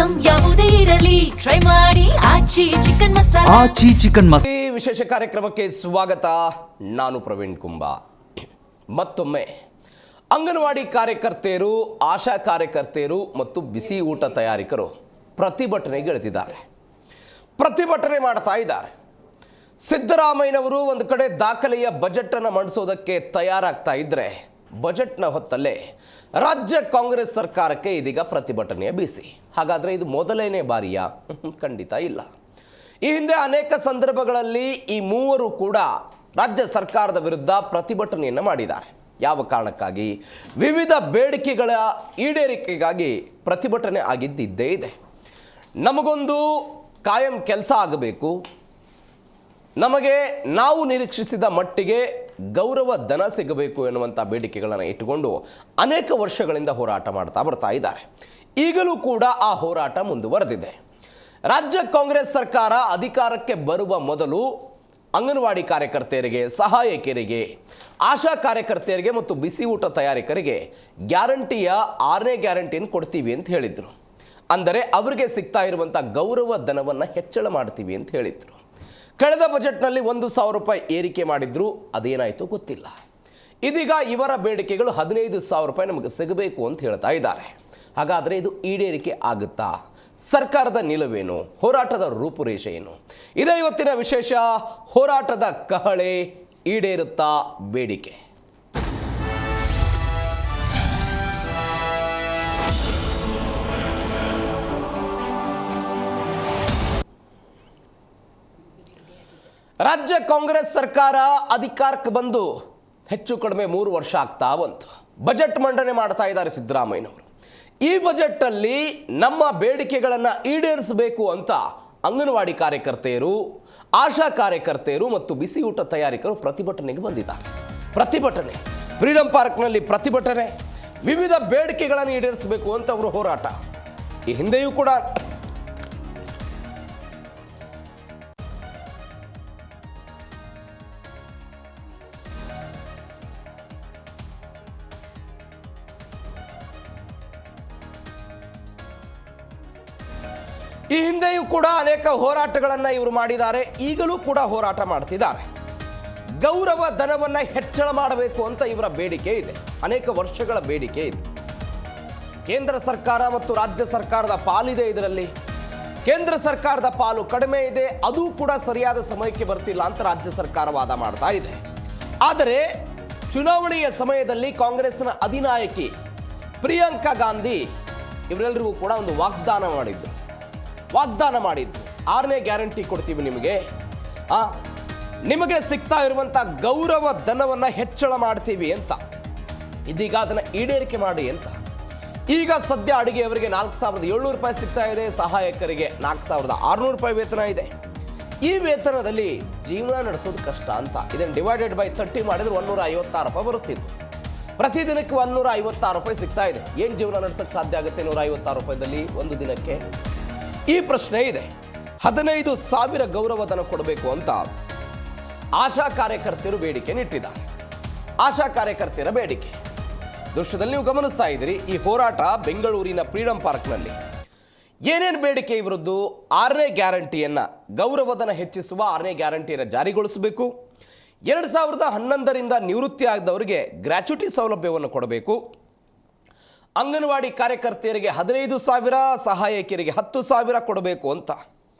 Item ಯಾವುದೇ ಇರಲಿ try ಮಾಡಿ ಆಚಿ ಚಿಕನ್ ಮಸಾಲಾ. ಈ ವಿಶೇಷ ಕಾರ್ಯಕ್ರಮಕ್ಕೆ ಸ್ವಾಗತ. ನಾನು ಪ್ರವೀಣ್ ಕುಂಬಾ. ಮತ್ತೊಮ್ಮೆ ಅಂಗನವಾಡಿ ಕಾರ್ಯಕರ್ತೆಯರು, ಆಶಾ ಕಾರ್ಯಕರ್ತೆಯರು ಮತ್ತು ಬಿಸಿ ಊಟ ತಯಾರಿಕರು ಪ್ರತಿಭಟನೆಗೆ ಇಳಿದಿದ್ದಾರೆ. ಪ್ರತಿಭಟನೆ ಮಾಡ್ತಾ ಇದ್ದಾರೆ. ಸಿದ್ದರಾಮಯ್ಯನವರು ಒಂದು ಕಡೆ ದಾಖಲೆಯ ಬಜೆಟನ್ನು ಮಂಡಿಸೋದಕ್ಕೆ ತಯಾರಾಗ್ತಾ ಇದ್ದರೆ, ಬಜೆಟ್ನ ಹೊತ್ತಲ್ಲೇ ರಾಜ್ಯ ಕಾಂಗ್ರೆಸ್ ಸರ್ಕಾರಕ್ಕೆ ಇದೀಗ ಪ್ರತಿಭಟನೆಯ ಬಿಸಿ. ಹಾಗಾದರೆ ಇದು ಮೊದಲನೇ ಬಾರಿಯಾ? ಖಂಡಿತ ಇಲ್ಲ. ಈ ಹಿಂದೆ ಅನೇಕ ಸಂದರ್ಭಗಳಲ್ಲಿ ಈ ಮೂವರು ಕೂಡ ರಾಜ್ಯ ಸರ್ಕಾರದ ವಿರುದ್ಧ ಪ್ರತಿಭಟನೆಯನ್ನು ಮಾಡಿದ್ದಾರೆ. ಯಾವ ಕಾರಣಕ್ಕಾಗಿ? ವಿವಿಧ ಬೇಡಿಕೆಗಳ ಈಡೇರಿಕೆಗಾಗಿ ಪ್ರತಿಭಟನೆ ಆಗಿದ್ದೇ ಇದೆ. ನಮಗೊಂದು ಕಾಯಂ ಕೆಲಸ ಆಗಬೇಕು, ನಮಗೆ ನಾವು ನಿರೀಕ್ಷಿಸಿದ ಮಟ್ಟಿಗೆ ಗೌರವ ಧನ ಸಿಗಬೇಕು ಎನ್ನುವಂಥ ಬೇಡಿಕೆಗಳನ್ನು ಇಟ್ಟುಕೊಂಡು ಅನೇಕ ವರ್ಷಗಳಿಂದ ಹೋರಾಟ ಮಾಡ್ತಾ ಬರ್ತಾ ಇದ್ದಾರೆ. ಈಗಲೂ ಕೂಡ ಆ ಹೋರಾಟ ಮುಂದುವರೆದಿದೆ. ರಾಜ್ಯ ಕಾಂಗ್ರೆಸ್ ಸರ್ಕಾರ ಅಧಿಕಾರಕ್ಕೆ ಬರುವ ಮೊದಲು ಅಂಗನವಾಡಿ ಕಾರ್ಯಕರ್ತೆಯರಿಗೆ, ಸಹಾಯಕಿಯರಿಗೆ, ಆಶಾ ಕಾರ್ಯಕರ್ತೆಯರಿಗೆ ಮತ್ತು ಬಿಸಿ ಊಟ ತಯಾರಿಕರಿಗೆ ಗ್ಯಾರಂಟಿಯ 6ನೇ ಗ್ಯಾರಂಟಿಯನ್ನು ಕೊಡ್ತೀವಿ ಅಂತ ಹೇಳಿದರು. ಅಂದರೆ ಅವರಿಗೆ ಸಿಗ್ತಾ ಇರುವಂಥ ಗೌರವ ಧನವನ್ನು ಹೆಚ್ಚಳ ಮಾಡ್ತೀವಿ ಅಂತ ಹೇಳಿದರು. ಕಳೆದ ಬಜೆಟ್ನಲ್ಲಿ 1,000 ರೂಪಾಯಿ ಏರಿಕೆ ಮಾಡಿದ್ರು, ಅದೇನಾಯಿತು ಗೊತ್ತಿಲ್ಲ. ಇದೀಗ ಇವರ ಬೇಡಿಕೆಗಳು 15,000 ರೂಪಾಯಿ ನಮಗೆ ಸಿಗಬೇಕು ಅಂತ ಹೇಳ್ತಾ ಇದ್ದಾರೆ. ಹಾಗಾದರೆ ಇದು ಈಡೇರಿಕೆ ಆಗುತ್ತಾ? ಸರ್ಕಾರದ ನಿಲುವೇನು? ಹೋರಾಟದ ರೂಪುರೇಷೆ ಏನು? ಇದೇ ಇವತ್ತಿನ ವಿಶೇಷ. ಹೋರಾಟದ ಕಹಳೆ ಈಡೇರುತ್ತಾ ಬೇಡಿಕೆ. ರಾಜ್ಯ ಕಾಂಗ್ರೆಸ್ ಸರ್ಕಾರ ಅಧಿಕಾರಕ್ಕೆ ಬಂದು ಹೆಚ್ಚು ಕಡಿಮೆ 3 ವರ್ಷ ಆಗ್ತಾ ಬಂತು. ಬಜೆಟ್ ಮಂಡನೆ ಮಾಡ್ತಾ ಇದ್ದಾರೆ ಸಿದ್ದರಾಮಯ್ಯನವರು. ಈ ಬಜೆಟ್ಟಲ್ಲಿ ನಮ್ಮ ಬೇಡಿಕೆಗಳನ್ನು ಈಡೇರಿಸಬೇಕು ಅಂತ ಅಂಗನವಾಡಿ ಕಾರ್ಯಕರ್ತೆಯರು, ಆಶಾ ಕಾರ್ಯಕರ್ತೆಯರು ಮತ್ತು ಬಿಸಿ ಊಟ ತಯಾರಿಕರು ಪ್ರತಿಭಟನೆಗೆ ಬಂದಿದ್ದಾರೆ. ಪ್ರತಿಭಟನೆ, ಫ್ರೀಡಂ ಪಾರ್ಕ್ನಲ್ಲಿ ಪ್ರತಿಭಟನೆ, ವಿವಿಧ ಬೇಡಿಕೆಗಳನ್ನು ಈಡೇರಿಸಬೇಕು ಅಂತ ಅವರು ಹೋರಾಟ. ಈ ಹಿಂದೆಯೂ ಕೂಡ ಅನೇಕ ಹೋರಾಟಗಳನ್ನು ಇವರು ಮಾಡಿದ್ದಾರೆ. ಈಗಲೂ ಕೂಡ ಹೋರಾಟ ಮಾಡ್ತಿದ್ದಾರೆ. ಗೌರವ ಧನವನ್ನು ಹೆಚ್ಚಳ ಮಾಡಬೇಕು ಅಂತ ಇವರ ಬೇಡಿಕೆ ಇದೆ. ಅನೇಕ ವರ್ಷಗಳ ಬೇಡಿಕೆ ಇದೆ. ಕೇಂದ್ರ ಸರ್ಕಾರ ಮತ್ತು ರಾಜ್ಯ ಸರ್ಕಾರದ ಪಾಲಿದೆ ಇದರಲ್ಲಿ. ಕೇಂದ್ರ ಸರ್ಕಾರದ ಪಾಲು ಕಡಿಮೆ ಇದೆ, ಅದು ಕೂಡ ಸರಿಯಾದ ಸಮಯಕ್ಕೆ ಬರ್ತಿಲ್ಲ ಅಂತ ರಾಜ್ಯ ಸರ್ಕಾರ ವಾದ ಮಾಡ್ತಾ ಇದೆ. ಆದರೆ ಚುನಾವಣೆಯ ಸಮಯದಲ್ಲಿ ಕಾಂಗ್ರೆಸ್ನ ಅಧಿನಾಯಕಿ ಪ್ರಿಯಾಂಕಾ ಗಾಂಧಿ ಇವರೆಲ್ಲರಿಗೂ ಕೂಡ ಒಂದು ವಾಗ್ದಾನ ಮಾಡಿದ್ರು. 6ನೇ ಗ್ಯಾರಂಟಿ ಕೊಡ್ತೀವಿ ನಿಮಗೆ ಸಿಗ್ತಾ ಇರುವಂಥ ಗೌರವ ಧನವನ್ನು ಹೆಚ್ಚಳ ಮಾಡ್ತೀವಿ ಅಂತ. ಇದೀಗ ಅದನ್ನು ಈಡೇರಿಕೆ ಮಾಡಿ ಅಂತ. ಈಗ ಸದ್ಯ ಅಡುಗೆಯವರಿಗೆ 4,700 ರೂಪಾಯಿ ಸಿಗ್ತಾ ಇದೆ, ಸಹಾಯಕರಿಗೆ 4,600 ರೂಪಾಯಿ ವೇತನ ಇದೆ. ಈ ವೇತನದಲ್ಲಿ ಜೀವನ ನಡೆಸೋದು ಕಷ್ಟ ಅಂತ. ಇದನ್ನು ಡಿವೈಡೆಡ್ ಬೈ 30 ಮಾಡಿದ್ರೆ 156 ರೂಪಾಯಿ ಬರುತ್ತಿದ್ದು. ಪ್ರತಿದಿನಕ್ಕೆ 156 ರೂಪಾಯಿ ಸಿಗ್ತಾ ಇದೆ. ಏನು ಜೀವನ ನಡೆಸೋಕ್ಕೆ ಸಾಧ್ಯ ಆಗುತ್ತೆ 156 ರೂಪಾಯಿದಲ್ಲಿ ಒಂದು ದಿನಕ್ಕೆ? ಈ ಪ್ರಶ್ನೆ ಇದೆ. 15,000 ಗೌರವ ಧನ ಕೊಡಬೇಕು ಅಂತ ಆಶಾ ಕಾರ್ಯಕರ್ತೆಯರು ಬೇಡಿಕೆ ಇಟ್ಟಿದ್ದಾರೆ. ಆಶಾ ಕಾರ್ಯಕರ್ತೆಯರ ಬೇಡಿಕೆ ದೃಶ್ಯದಲ್ಲಿ ನೀವು ಗಮನಿಸ್ತಾ ಇದ್ದೀರಿ. ಈ ಹೋರಾಟ ಬೆಂಗಳೂರಿನ ಫ್ರೀಡಂ ಪಾರ್ಕ್ನಲ್ಲಿ. ಏನೇನು ಬೇಡಿಕೆ ಇವರದ್ದು? 6ನೇ ಗ್ಯಾರಂಟಿಯನ್ನು, ಗೌರವಧನ ಹೆಚ್ಚಿಸುವ 6ನೇ ಗ್ಯಾರಂಟಿಯನ್ನು ಜಾರಿಗೊಳಿಸಬೇಕು. 2011ರಿಂದ ನಿವೃತ್ತಿ ಆದವರಿಗೆ ಗ್ರ್ಯಾಚ್ಯುಟಿ ಸೌಲಭ್ಯವನ್ನು ಕೊಡಬೇಕು. ಅಂಗನವಾಡಿ ಕಾರ್ಯಕರ್ತೆಯರಿಗೆ 15,000, ಸಹಾಯಕಿಯರಿಗೆ 10,000 ಕೊಡಬೇಕು ಅಂತ.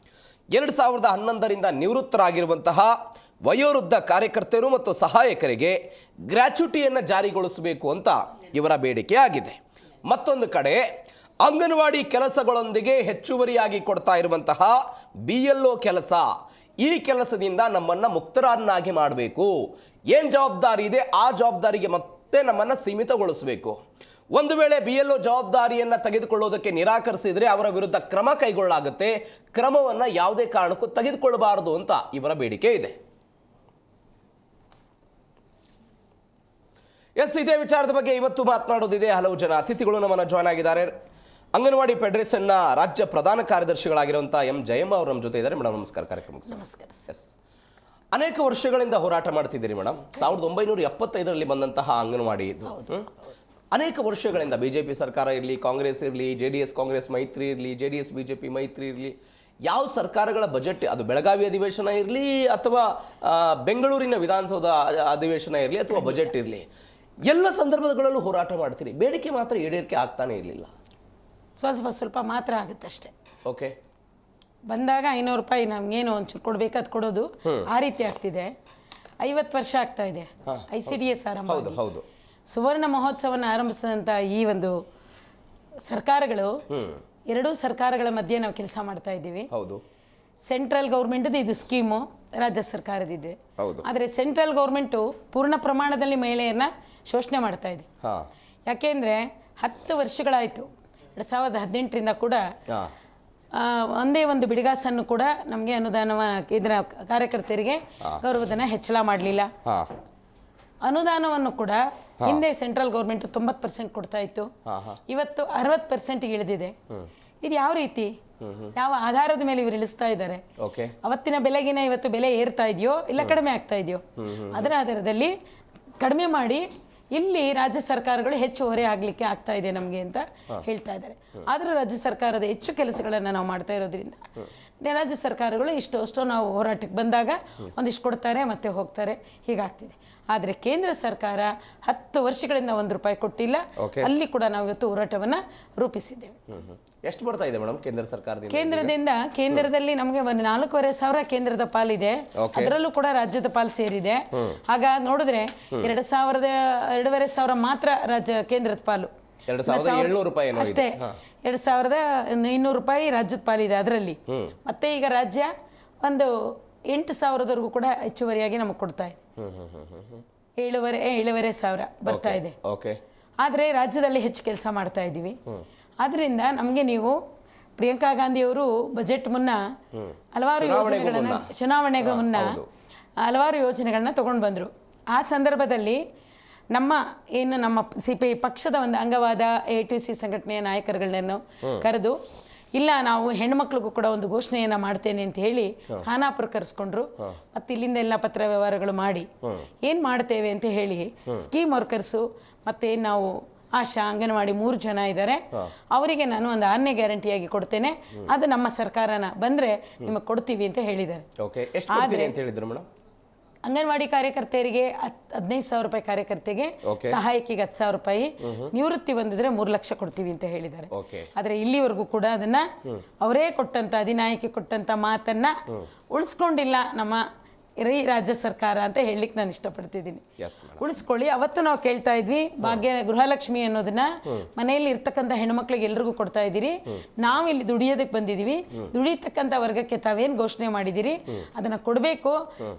2011ರಿಂದ ನಿವೃತ್ತರಾಗಿರುವಂತಹ ವಯೋವೃದ್ಧ ಕಾರ್ಯಕರ್ತೆಯರು ಮತ್ತು ಸಹಾಯಕರಿಗೆ ಗ್ರ್ಯಾಚ್ಯುಟಿಯನ್ನು ಜಾರಿಗೊಳಿಸಬೇಕು ಅಂತ ಇವರ ಬೇಡಿಕೆ ಆಗಿದೆ. ಮತ್ತೊಂದು ಕಡೆ ಅಂಗನವಾಡಿ ಕೆಲಸಗಳೊಂದಿಗೆ ಹೆಚ್ಚುವರಿಯಾಗಿ ಕೊಡ್ತಾ ಇರುವಂತಹ BLO ಕೆಲಸ, ಈ ಕೆಲಸದಿಂದ ನಮ್ಮನ್ನು ಮುಕ್ತರನ್ನಾಗಿ ಮಾಡಬೇಕು. ಏನು ಜವಾಬ್ದಾರಿ ಇದೆ ಆ ಜವಾಬ್ದಾರಿಗೆ ಮತ್ತೆ ನಮ್ಮನ್ನು ಸೀಮಿತಗೊಳಿಸಬೇಕು. ಒಂದು ವೇಳೆ BLO ಜವಾಬ್ದಾರಿಯನ್ನು ತೆಗೆದುಕೊಳ್ಳೋದಕ್ಕೆ ನಿರಾಕರಿಸಿದರೆ ಅವರ ವಿರುದ್ಧ ಕ್ರಮ ಕೈಗೊಳ್ಳಲಾಗುತ್ತೆ. ಕ್ರಮವನ್ನು ಯಾವುದೇ ಕಾರಣಕ್ಕೂ ತೆಗೆದುಕೊಳ್ಳಬಾರದು ಅಂತ ಇವರ ಬೇಡಿಕೆ ಇದೆ. ಇದೇ ವಿಚಾರದ ಬಗ್ಗೆ ಇವತ್ತು ಮಾತನಾಡೋದಿದೆ. ಹಲವು ಜನ ಅತಿಥಿಗಳು ನಮ್ಮನ್ನು ಜಾಯ್ನ್ ಆಗಿದ್ದಾರೆ. ಅಂಗನವಾಡಿ ಫೆಡರೇಷನ್ನ ರಾಜ್ಯ ಪ್ರಧಾನ ಕಾರ್ಯದರ್ಶಿಗಳಾಗಿರುವಂಥ M. ಜಯಮ್ಮ ಅವರು ನಮ್ಮ ಜೊತೆ ಇದ್ದಾರೆ. ಮೇಡಮ್ ನಮಸ್ಕಾರ. ಕಾರ್ಯಕ್ರಮಕ್ಕೆ ನಮಸ್ಕಾರ. ಅನೇಕ ವರ್ಷಗಳಿಂದ ಹೋರಾಟ ಮಾಡ್ತಿದ್ದೀರಿ ಮೇಡಮ್. 1975ರಲ್ಲಿ ಬಂದಂತಹ ಅಂಗನವಾಡಿ ಇದು ಅನೇಕ ವರ್ಷಗಳಿಂದ BJP ಸರ್ಕಾರ ಇರಲಿ, ಕಾಂಗ್ರೆಸ್ ಇರಲಿ, JDS ಕಾಂಗ್ರೆಸ್ ಮೈತ್ರಿ ಇರಲಿ, JDS BJP ಮೈತ್ರಿ ಇರಲಿ, ಯಾವ ಸರ್ಕಾರಗಳ ಬಜೆಟ್, ಅದು ಬೆಳಗಾವಿ ಅಧಿವೇಶನ ಇರಲಿ ಅಥವಾ ಬೆಂಗಳೂರಿನ ವಿಧಾನಸೌಧ ಅಧಿವೇಶನ ಇರಲಿ ಅಥವಾ ಬಜೆಟ್ ಇರಲಿ, ಎಲ್ಲ ಸಂದರ್ಭಗಳಲ್ಲೂ ಹೋರಾಟ ಮಾಡ್ತೀರಿ. ಬೇಡಿಕೆ ಮಾತ್ರ ಈಡೇರಿಕೆ ಆಗ್ತಾನೆ ಇರಲಿಲ್ಲ. ಸ್ವಲ್ಪ ಮಾತ್ರ ಆಗುತ್ತಷ್ಟೇ. ಓಕೆ, ಬಂದಾಗ 500 ರೂಪಾಯಿ ನಮ್ಗೇನು ಒಂಚೂರು ಕೊಡ್ಬೇಕು ಅದು ಕೊಡೋದು, ಆ ರೀತಿ ಆಗ್ತಿದೆ. 50 ವರ್ಷ ಆಗ್ತಾ ಇದೆ ICDS ಆರಂಭ. ಹೌದು. ಸುವರ್ಣ ಮಹೋತ್ಸವವನ್ನು ಆರಂಭಿಸಿದಂಥ ಈ ಒಂದು ಸರ್ಕಾರಗಳು, ಎರಡೂ ಸರ್ಕಾರಗಳ ಮಧ್ಯೆ ನಾವು ಕೆಲಸ ಮಾಡ್ತಾ ಇದ್ದೀವಿ. ಹೌದು. ಸೆಂಟ್ರಲ್ ಗೌರ್ಮೆಂಟ್ದು ಇದು ಸ್ಕೀಮು, ರಾಜ್ಯ ಸರ್ಕಾರದಿದೆ. ಹೌದು. ಆದರೆ ಸೆಂಟ್ರಲ್ ಗೌರ್ಮೆಂಟು ಪೂರ್ಣ ಪ್ರಮಾಣದಲ್ಲಿ ಮಹಿಳೆಯರನ್ನ ಶೋಷಣೆ ಮಾಡ್ತಾ ಇದೆ. ಯಾಕೆಂದರೆ 10 ವರ್ಷಗಳಾಯಿತು, 2018ರಿಂದ ಕೂಡ ಒಂದೇ ಒಂದು ಬಿಡಿಗಾಸನ್ನು ಕೂಡ ನಮಗೆ ಇದರ ಕಾರ್ಯಕರ್ತರಿಗೆ ಗೌರವಧನ ಹೆಚ್ಚಳ ಮಾಡಲಿಲ್ಲ. ಅನುದಾನವನ್ನು ಕೂಡ ಹಿಂದೆ ಸೆಂಟ್ರಲ್ ಗೌರ್ಮೆಂಟ್ 90% ಕೊಡ್ತಾ ಇತ್ತು, ಇವತ್ತು 60% ಇಳಿದಿದೆ. ಇದು ಯಾವ ರೀತಿ, ಯಾವ ಆಧಾರದ ಮೇಲೆ ಇವರು ಇಳಿಸ್ತಾ ಇದ್ದಾರೆ? ಅವತ್ತಿನ ಬೆಲೆಗಿನ ಇವತ್ತು ಬೆಲೆ ಏರ್ತಾ ಇದೆಯೋ ಇಲ್ಲ ಕಡಿಮೆ ಆಗ್ತಾ ಇದೆಯೋ? ಅದರ ಆಧಾರದಲ್ಲಿ ಕಡಿಮೆ ಮಾಡಿ ಇಲ್ಲಿ ರಾಜ್ಯ ಸರ್ಕಾರಗಳು ಹೆಚ್ಚು ಹೊರೆ ಆಗಲಿಕ್ಕೆ ಆಗ್ತಾ ಇದೆ ನಮಗೆ ಅಂತ ಹೇಳ್ತಾ ಇದ್ದಾರೆ. ಆದರೂ ರಾಜ್ಯ ಸರ್ಕಾರದ ಹೆಚ್ಚು ಕೆಲಸಗಳನ್ನು ನಾವು ಮಾಡ್ತಾ ಇರೋದ್ರಿಂದ ರಾಜ್ಯ ಸರ್ಕಾರಗಳು ಅಷ್ಟೋ ನಾವು ಹೋರಾಟಕ್ಕೆ ಬಂದಾಗ ಒಂದಿಷ್ಟು ಕೊಡ್ತಾರೆ ಮತ್ತೆ ಹೋಗ್ತಾರೆ, ಹೀಗಾಗ್ತಿದೆ. ಆದರೆ ಕೇಂದ್ರ ಸರ್ಕಾರ 10 ವರ್ಷಗಳಿಂದ 1 ರೂಪಾಯಿ ಕೊಟ್ಟಿಲ್ಲ. ಅಲ್ಲಿ ಕೂಡ ನಾವು ಇವತ್ತು ಹೋರಾಟವನ್ನು ರೂಪಿಸಿದ್ದೇವೆ. ಎಷ್ಟು ಬರ್ತಾ ಇದೆ ಮೇಡಮ್ ಕೇಂದ್ರ ಸರ್ಕಾರದಿಂದ? ಕೇಂದ್ರದಲ್ಲಿ ನಮಗೆ 4,500 ಕೇಂದ್ರದ ಪಾಲಿದೆ, ಅದರಲ್ಲೂ ಕೂಡ ರಾಜ್ಯದ ಪಾಲು ಸೇರಿದೆ. ಆಗ ನೋಡಿದ್ರೆ 2,500 ಮಾತ್ರ ರಾಜ್ಯ ಕೇಂದ್ರದ ಪಾಲು, 2,700 ರೂಪಾಯಿ ಅಷ್ಟೇ. 2,200 ರೂಪಾಯಿ ರಾಜ್ಯದ ಪಾಲಿದೆ ಅದರಲ್ಲಿ. ಮತ್ತೆ ಈಗ ರಾಜ್ಯ ಒಂದು 8,000ವರೆಗೂ ಕೂಡ ಹೆಚ್ಚುವರಿಯಾಗಿ ನಮಗೆ ಕೊಡ್ತಾ ಇದೆ. 7,500 ಬರ್ತಾ ಇದೆ. ಆದರೆ ರಾಜ್ಯದಲ್ಲಿ ಹೆಚ್ಚು ಕೆಲಸ ಮಾಡ್ತಾ ಇದ್ದೀವಿ. ಆದ್ರಿಂದ ನಮಗೆ ನೀವು ಪ್ರಿಯಾಂಕಾ ಗಾಂಧಿಯವರು ಬಜೆಟ್ ಮುನ್ನ ಹಲವಾರು ಯೋಜನೆಗಳನ್ನ, ಚುನಾವಣೆಗೂ ಮುನ್ನ ಹಲವಾರು ಯೋಜನೆಗಳನ್ನ ತಗೊಂಡು ಬಂದರು. ಆ ಸಂದರ್ಭದಲ್ಲಿ ನಮ್ಮ CPI ಪಕ್ಷದ ಒಂದು ಅಂಗವಾದ ATC ಸಂಘಟನೆಯ ನಾಯಕರುಗಳನ್ನ ಕರೆದು, ಇಲ್ಲ ನಾವು ಹೆಣ್ಮಕ್ಳಿಗೂ ಕೂಡ ಒಂದು ಘೋಷಣೆಯನ್ನ ಮಾಡ್ತೇನೆ ಅಂತ ಹೇಳಿ ಖಾನಾಪುರ ಕರೆಸ್ಕೊಂಡ್ರು. ಮತ್ತೆ ಇಲ್ಲಿಂದ ಎಲ್ಲ ಪತ್ರ ವ್ಯವಹಾರಗಳು ಮಾಡಿ ಏನ್ ಮಾಡ್ತೇವೆ ಅಂತ ಹೇಳಿ ಸ್ಕೀಮ್ ವರ್ಕರ್ಸು ಮತ್ತೆ ನಾವು ಆಶಾ, ಅಂಗನವಾಡಿ 3 ಜನ ಇದ್ದಾರೆ, ಅವರಿಗೆ ನಾನು ಒಂದು 6ನೇ ಗ್ಯಾರಂಟಿಯಾಗಿ ಕೊಡ್ತೇನೆ, ಅದು ನಮ್ಮ ಸರ್ಕಾರನ ಬಂದ್ರೆ ನಿಮಗೆ ಕೊಡ್ತೀವಿ ಅಂತ ಹೇಳಿದ್ದಾರೆ. ಅಂಗನವಾಡಿ ಕಾರ್ಯಕರ್ತೆಯರಿಗೆ 15,000 ರೂಪಾಯಿ, ಕಾರ್ಯಕರ್ತೆಗೆ ಸಹಾಯಕಿಗೆ 10,000 ರೂಪಾಯಿ, ನಿವೃತ್ತಿ ಬಂದಿದ್ರೆ 3 ಲಕ್ಷ ಕೊಡ್ತೀವಿ ಅಂತ ಹೇಳಿದ್ದಾರೆ. ಆದ್ರೆ ಇಲ್ಲಿವರೆಗೂ ಕೂಡ ಅದನ್ನ ಅವರೇ ಕೊಟ್ಟಂತ, ಅಧಿನಾಯಕಿ ಕೊಟ್ಟಂತ ಮಾತನ್ನ ಉಳಿಸ್ಕೊಂಡಿಲ್ಲ ನಮ್ಮ ರಾಜ್ಯ ಸರ್ಕಾರ ಅಂತ ಹೇಳಲಿಕ್ಕೆ ನಾನು ಇಷ್ಟಪಡ್ತಿದ್ದೀನಿ. ಉಳಿಸ್ಕೊಳ್ಳಿ. ಅವತ್ತು ನಾವು ಕೇಳ್ತಾ ಇದ್ವಿ, ಗೃಹಲಕ್ಷ್ಮಿ ಅನ್ನೋದನ್ನ ಮನೆಯಲ್ಲಿ ಇರ್ತಕ್ಕಂಥ ಹೆಣ್ಮಕ್ಳಿಗೆ ಎಲ್ರಿಗೂ ಕೊಡ್ತಾ ಇದ್ದೀರಿ, ನಾವು ಇಲ್ಲಿ ದುಡಿಯೋದಕ್ಕೆ ಬಂದಿದ್ದೀವಿ, ದುಡಿಯತಕ್ಕಂಥ ವರ್ಗಕ್ಕೆ ತಾವೇನು ಘೋಷಣೆ ಮಾಡಿದ್ದೀರಿ ಅದನ್ನ ಕೊಡಬೇಕು.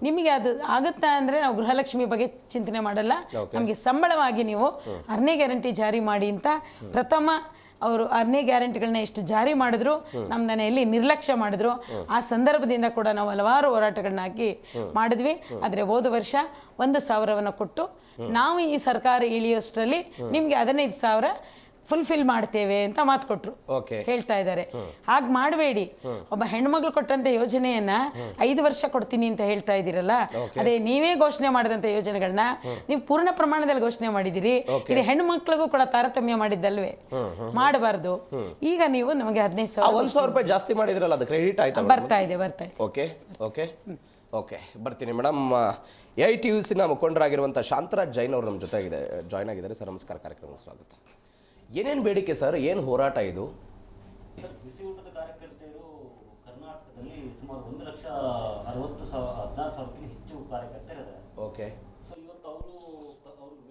ನಿಮಗೆ ಅದು ಆಗುತ್ತಾ ಅಂದ್ರೆ ನಾವು ಗೃಹಲಕ್ಷ್ಮಿ ಬಗ್ಗೆ ಚಿಂತನೆ ಮಾಡಲ್ಲ, ನಮಗೆ ಸಂಬಳವಾಗಿ ನೀವು 6ನೇ ಗ್ಯಾರಂಟಿ ಜಾರಿ ಮಾಡಿ ಅಂತ ಪ್ರಥಮ ಅವರು 6ನೇ ಗ್ಯಾರಂಟಿಗಳನ್ನ ಎಷ್ಟು ಜಾರಿ ಮಾಡಿದ್ರು, ನಮ್ಮ ಮನೆಯಲ್ಲಿ ನಿರ್ಲಕ್ಷ್ಯ ಮಾಡಿದ್ರು. ಆ ಸಂದರ್ಭದಿಂದ ಕೂಡ ನಾವು ಹಲವಾರು ಹೋರಾಟಗಳನ್ನ ಹಾಕಿ ಮಾಡಿದ್ವಿ. ಆದರೆ ಹೋದ ವರ್ಷ 1,000ವನ್ನು ಕೊಟ್ಟು ನಾವು ಈ ಸರ್ಕಾರ ಇಳಿಯೋಷ್ಟರಲ್ಲಿ ನಿಮಗೆ 15,000 ಫುಲ್ಫಿಲ್ ಮಾಡ್ತೇವೆ ಅಂತ ಮಾತು ಕೊಟ್ರು ಹೇಳ್ತಾ ಇದ್ದಾರೆ. ಹಾಗೆ ಮಾಡಬೇಡಿ. ಒಬ್ಬ ಹೆಣ್ಮಗಳು ಕೊಟ್ಟಂತ ಯೋಜನೆಯನ್ನ 5 ವರ್ಷ ಕೊಡ್ತೀನಿ ಅಂತ ಹೇಳ್ತಾ ಇದ್ದೀರಲ್ಲ, ಅದೇ ನೀವೇ ಘೋಷಣೆ ಮಾಡಿದಂತ ಯೋಜನೆಗಳನ್ನ ನೀವು ಪೂರ್ಣ ಪ್ರಮಾಣದಲ್ಲಿ ಘೋಷಣೆ ಮಾಡಿದಿರಿ. ಇದು ಹೆಣ್ಮಕ್ಳಿಗೂ ಕೂಡ ತಾರತಮ್ಯ ಮಾಡಿದ್ದಲ್ವೇ, ಮಾಡಬಾರ್ದು. ಈಗ ನೀವು ನಮಗೆ 15,000 ರೂಪಾಯಿ ಜಾಸ್ತಿ ಮಾಡಿದ್ರಲ್ಲ, ಅದು ಕ್ರೆಡಿಟ್ ಆಯ್ತಾ? ಬರ್ತಾ ಇದೆ. ಓಕೆ, ಬರ್ತೀನಿ ಮೇಡಮ್. AITUCನ ಮುಖಂಡರಾಗಿರುವಂಥ ಶಾಂತರಾಜ್ ಜೈನ್ ಅವರು ನಮ್ಮ ಜೊತೆಗಿದೆ, ಜಾಯ್ನ್ ಆಗಿದ್ದಾರೆ. ಸರ್ ನಮಸ್ಕಾರ, ಕಾರ್ಯಕ್ರಮಕ್ಕೆ ಸ್ವಾಗತ. ಏನೇನು ಬೇಡಿಕೆ ಸರ್, ಏನು ಹೋರಾಟ ಇದು? ಬಿಸಿ ಊಟದ ಕಾರ್ಯಕರ್ತೆಯರು ಕರ್ನಾಟಕದಲ್ಲಿ ಸುಮಾರು 1,60,16,000 ಹೆಚ್ಚು ಕಾರ್ಯಕರ್ತರಿದ್ದಾರೆ. ಸೊ ಇವತ್ತು ಅವರು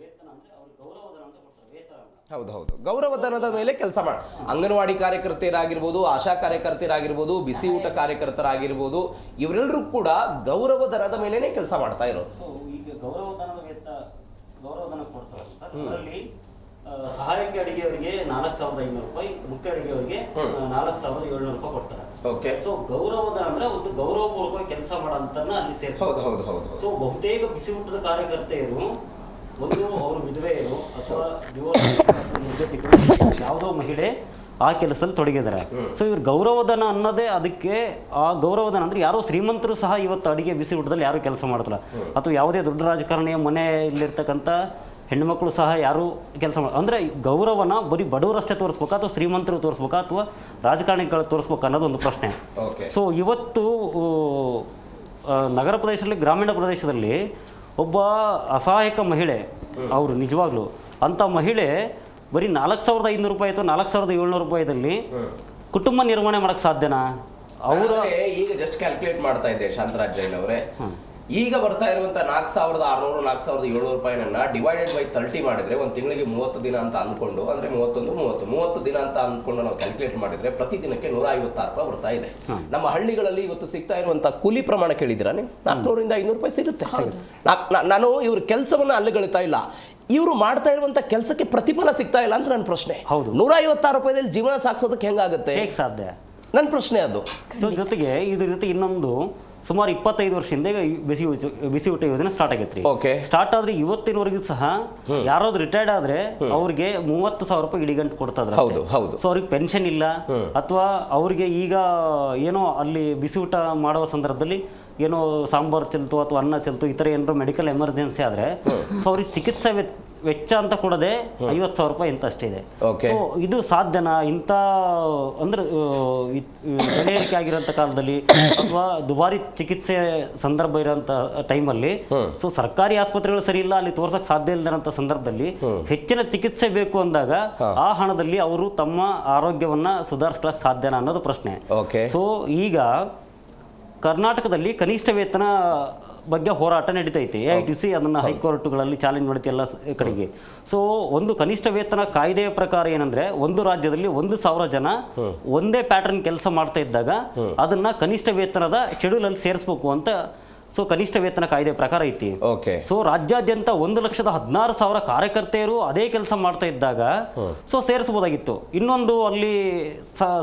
ವೇತನ ಅಂದ್ರೆ ಅವ್ರಿಗೆ ಗೌರವಧನ ಅಂತ ಕೊಡ್ತಾರೆ, ವೇತನ. ಹೌದು, ಗೌರವಧನದ ಮೇಲೆ ಕೆಲಸ ಮಾಡಿ. ಅಂಗನವಾಡಿ ಕಾರ್ಯಕರ್ತೆಯರಾಗಿರ್ಬೋದು, ಆಶಾ ಕಾರ್ಯಕರ್ತರಾಗಿರ್ಬೋದು, ಬಿಸಿ ಊಟ ಕಾರ್ಯಕರ್ತರಾಗಿರ್ಬೋದು, ಇವರೆಲ್ಲರೂ ಕೂಡ ಗೌರವಧನದ ಮೇಲೇನೆ ಕೆಲಸ ಮಾಡ್ತಾ ಇರೋದು. ಸೊ ಈಗ ಗೌರವಧನ ಕೊಡ್ತಾರೆ ಸರ್. ಅದರಲ್ಲಿ ಸಹಾಯಕ ಅಡಿಗೆಯವರಿಗೆ 4,500 ರೂಪಾಯಿ, ಮುಖ್ಯ ಅಡಿಗೆಯವರಿಗೆ 4,700 ರೂಪಾಯಿ ಕೊಡ್ತಾರೆ. ಸೊ ಗೌರವಧನ ಅಂದ್ರೆ ಒಂದು ಗೌರವಪೂರ್ವಕವಾಗಿ ಕೆಲಸ ಮಾಡೋಂತನ್ನ ಅಲ್ಲಿ ಸೇರಿಸ್ತಾರೆ. ಸೊ ಬಹುತೇಕ ಬಿಸಿ ಊಟದ ಕಾರ್ಯಕರ್ತೆಯರು ಒಂದು ಅವರು ವಿಧವೆಯರು ಅಥವಾ ನಿರ್ಗತಿಕರು, ಯಾವುದೋ ಮಹಿಳೆ ಆ ಕೆಲಸದಲ್ಲಿ ತೊಡಗಿದ್ದಾರೆ. ಸೊ ಇವ್ರು ಗೌರವಧನ ಅನ್ನೋದೇ ಅದಕ್ಕೆ. ಆ ಗೌರವಧನ ಅಂದ್ರೆ ಯಾರೋ ಶ್ರೀಮಂತರು ಸಹ ಇವತ್ತು ಅಡಿಗೆ ಬಿಸಿ ಊಟದಲ್ಲಿ ಯಾರು ಕೆಲಸ ಮಾಡ್ತಾರೆ, ಅಥವಾ ಯಾವುದೇ ದೊಡ್ಡ ರಾಜಕಾರಣಿಯ ಮನೆಯಲ್ಲಿರ್ತಕ್ಕಂಥ ಹೆಣ್ಮಕ್ಳು ಸಹ ಯಾರು ಕೆಲಸ ಅಂದರೆ ಗೌರವನ ಬರೀ ಬಡವರಷ್ಟೇ ತೋರಿಸ್ಬೇಕಾ ಅಥವಾ ಶ್ರೀಮಂತರು ತೋರಿಸ್ಬೇಕಾ ಅಥವಾ ರಾಜಕಾರಣಿಗಳು ತೋರಿಸ್ಬೇಕಾ ಅನ್ನೋದು ಒಂದು ಪ್ರಶ್ನೆ. ಸೊ ಇವತ್ತು ನಗರ ಪ್ರದೇಶದಲ್ಲಿ, ಗ್ರಾಮೀಣ ಪ್ರದೇಶದಲ್ಲಿ ಒಬ್ಬ ಅಸಹಾಯಕ ಮಹಿಳೆ, ಅವರು ನಿಜವಾಗ್ಲೂ ಅಂಥ ಮಹಿಳೆ ಬರೀ 4,500 ರೂಪಾಯಿ ಅಥವಾ 4,700 ರೂಪಾಯಿದಲ್ಲಿ ಕುಟುಂಬ ನಿರ್ವಹಣೆ ಮಾಡೋಕ್ಕೆ ಸಾಧ್ಯನಾ? ಅವರು ಈಗ ಜಸ್ಟ್ ಕ್ಯಾಲ್ಕುಲೇಟ್ ಮಾಡ್ತಾ ಇದ್ದೆ ಶಾಂತರಾಜ್ ಜೈನ್ ಅವರೇ, ಈಗ ಬರ್ತಾ ಇರುವಂತ 4,600 4,700 ರೂಪಾಯಿನ ಡಿವೈಡೆಡ್ ಬೈ 30 ಮಾಡಿದ್ರೆ ಒಂದು ತಿಂಗಳಿಗೆ 30 ದಿನ ಅಂತ ಅಂದ್ಕೊಂಡು, ಅಂದ್ರೆ 30 ದಿನ ಅಂತ ಅಂದ್ಕೊಂಡು ನಾವು ಕ್ಯಾಲ್ಕುಲೇಟ್ ಮಾಡಿದ್ರೆ ಪ್ರತಿ ದಿನಕ್ಕೆ 156 ರೂಪಾಯಿ ಬರ್ತಾ ಇದೆ. ನಮ್ಮ ಹಳ್ಳಿಗಳಲ್ಲಿ ಇವತ್ತು ಸಿಗ್ತಾ ಇರುವಂತ ಕೂಲಿ ಪ್ರಮಾಣ ಕೇಳಿದಿರಾ ನೀವು? 400 ಇಂದ 500 ರೂಪಾಯಿ ಸಿಗುತ್ತೆ. ನಾನು ಇವ್ರ ಕೆಲಸವನ್ನ ಅಲ್ಲಿಗಳಿತಾ ಇಲ್ಲ, ಇವರು ಮಾಡ್ತಾ ಇರುವಂತ ಕೆಲಸಕ್ಕೆ ಪ್ರತಿಫಲ ಸಿಗ್ತಾ ಇಲ್ಲ ಅಂತ ನನ್ನ ಪ್ರಶ್ನೆ. 156 ರೂಪಾಯಿದಲ್ಲಿ ಜೀವನ ಸಾಗಿಸೋದಕ್ಕೆ ಹೆಂಗಾಗುತ್ತೆ? ಹೇಗೆ ಸಾಧ್ಯ? ನನ್ನ ಪ್ರಶ್ನೆ ಅದು. ಜೊತೆಗೆ ಇದ್ರ ಜೊತೆ ಇನ್ನೊಂದು ಸುಮಾರು 25 ವರ್ಷದಿಂದ ಬಿಸಿ ಊಟ ಯೋಜನೆ ಸ್ಟಾರ್ಟ್ ಆಗೈತ್ರಿ. ಸ್ಟಾರ್ಟ್ ಆದ್ರೆ ಇವತ್ತಿನವರೆಗೂ ಸಹ ಯಾರಾದ್ರೂ ರಿಟೈರ್ಡ್ ಆದ್ರೆ ಅವ್ರಿಗೆ 30,000 ರೂಪಾಯಿ ಇಡಿಗಂಟು ಕೊಡ್ತಾ ಇದ್ದಾರೆ. ಸೊ ಅವ್ರಿಗೆ ಪೆನ್ಷನ್ ಇಲ್ಲ, ಅಥವಾ ಅವ್ರಿಗೆ ಈಗ ಏನೋ ಅಲ್ಲಿ ಬಿಸಿ ಊಟ ಮಾಡುವ ಸಂದರ್ಭದಲ್ಲಿ ಏನೋ ಸಾಂಬಾರು ಚೆಲ್ತು ಅಥವಾ ಅನ್ನ ಚೆಲ್ತು, ಈ ಥರ ಏನಾದ್ರು ಮೆಡಿಕಲ್ ಎಮರ್ಜೆನ್ಸಿ ಆದರೆ ಸೊ ಅವ್ರಿಗೆ ಚಿಕಿತ್ಸೆ ವೆಚ್ಚ ಅಂತ ಕೊಡದೆ 50,000 ರೂಪಾಯಿ ಇಂತ ಅಷ್ಟೇ ಇದೆ. ಸೊ ಇದು ಸಾಧ್ಯನಾ? ಇಂಥ ಅಂದ್ರೆ ಬೆಲೆ ಏರಿಕೆ ಆಗಿರೋಂಥ ಕಾಲದಲ್ಲಿ ಅಥವಾ ದುಬಾರಿ ಚಿಕಿತ್ಸೆ ಸಂದರ್ಭ ಇರೋಂಥ ಟೈಮಲ್ಲಿ ಸೊ ಸರ್ಕಾರಿ ಆಸ್ಪತ್ರೆಗಳು ಸರಿ ಇಲ್ಲ, ಅಲ್ಲಿ ತೋರ್ಸಕ್ ಸಾಧ್ಯ ಇಲ್ಲದಂಥ ಸಂದರ್ಭದಲ್ಲಿ ಹೆಚ್ಚಿನ ಚಿಕಿತ್ಸೆ ಬೇಕು ಅಂದಾಗ ಆ ಹಣದಲ್ಲಿ ಅವರು ತಮ್ಮ ಆರೋಗ್ಯವನ್ನ ಸುಧಾರಿಸ್ಕೊಳ್ಳೋಕೆ ಸಾಧ್ಯನಾ ಅನ್ನೋದು ಪ್ರಶ್ನೆ. ಸೊ ಈಗ ಕರ್ನಾಟಕದಲ್ಲಿ ಕನಿಷ್ಠ ವೇತನ ಬಗ್ಗೆ ಹೋರಾಟ ನಡೀತೈತಿ. AITC ಅದನ್ನು ಹೈಕೋರ್ಟ್ಗಳಲ್ಲಿ ಚಾಲೆಂಜ್ ಮಾಡುತ್ತೆ ಎಲ್ಲ ಕಡೆಗೆ. ಸೊ ಒಂದು ಕನಿಷ್ಠ ವೇತನ ಕಾಯ್ದೆಯ ಪ್ರಕಾರ ಏನಂದ್ರೆ, ಒಂದು ರಾಜ್ಯದಲ್ಲಿ 1,000 ಜನ ಒಂದೇ ಪ್ಯಾಟರ್ನ್ ಕೆಲಸ ಮಾಡ್ತಾ ಇದ್ದಾಗ ಅದನ್ನ ಕನಿಷ್ಠ ವೇತನದ ಶೆಡ್ಯೂಲ್ ಅಲ್ಲಿ ಸೇರಿಸಬೇಕು ಅಂತ ಸೊ ಕನಿಷ್ಠ ವೇತನ ಕಾಯ್ದೆ ಪ್ರಕಾರ ಐತಿ. ಸೊ ರಾಜ್ಯಾದ್ಯಂತ 1,16,000 ಕಾರ್ಯಕರ್ತೆಯರು ಅದೇ ಕೆಲಸ ಮಾಡ್ತಾ ಇದ್ದಾಗ ಸೊ ಸೇರಿಸಬಹುದಾಗಿತ್ತು. ಇನ್ನೊಂದು ಅಲ್ಲಿ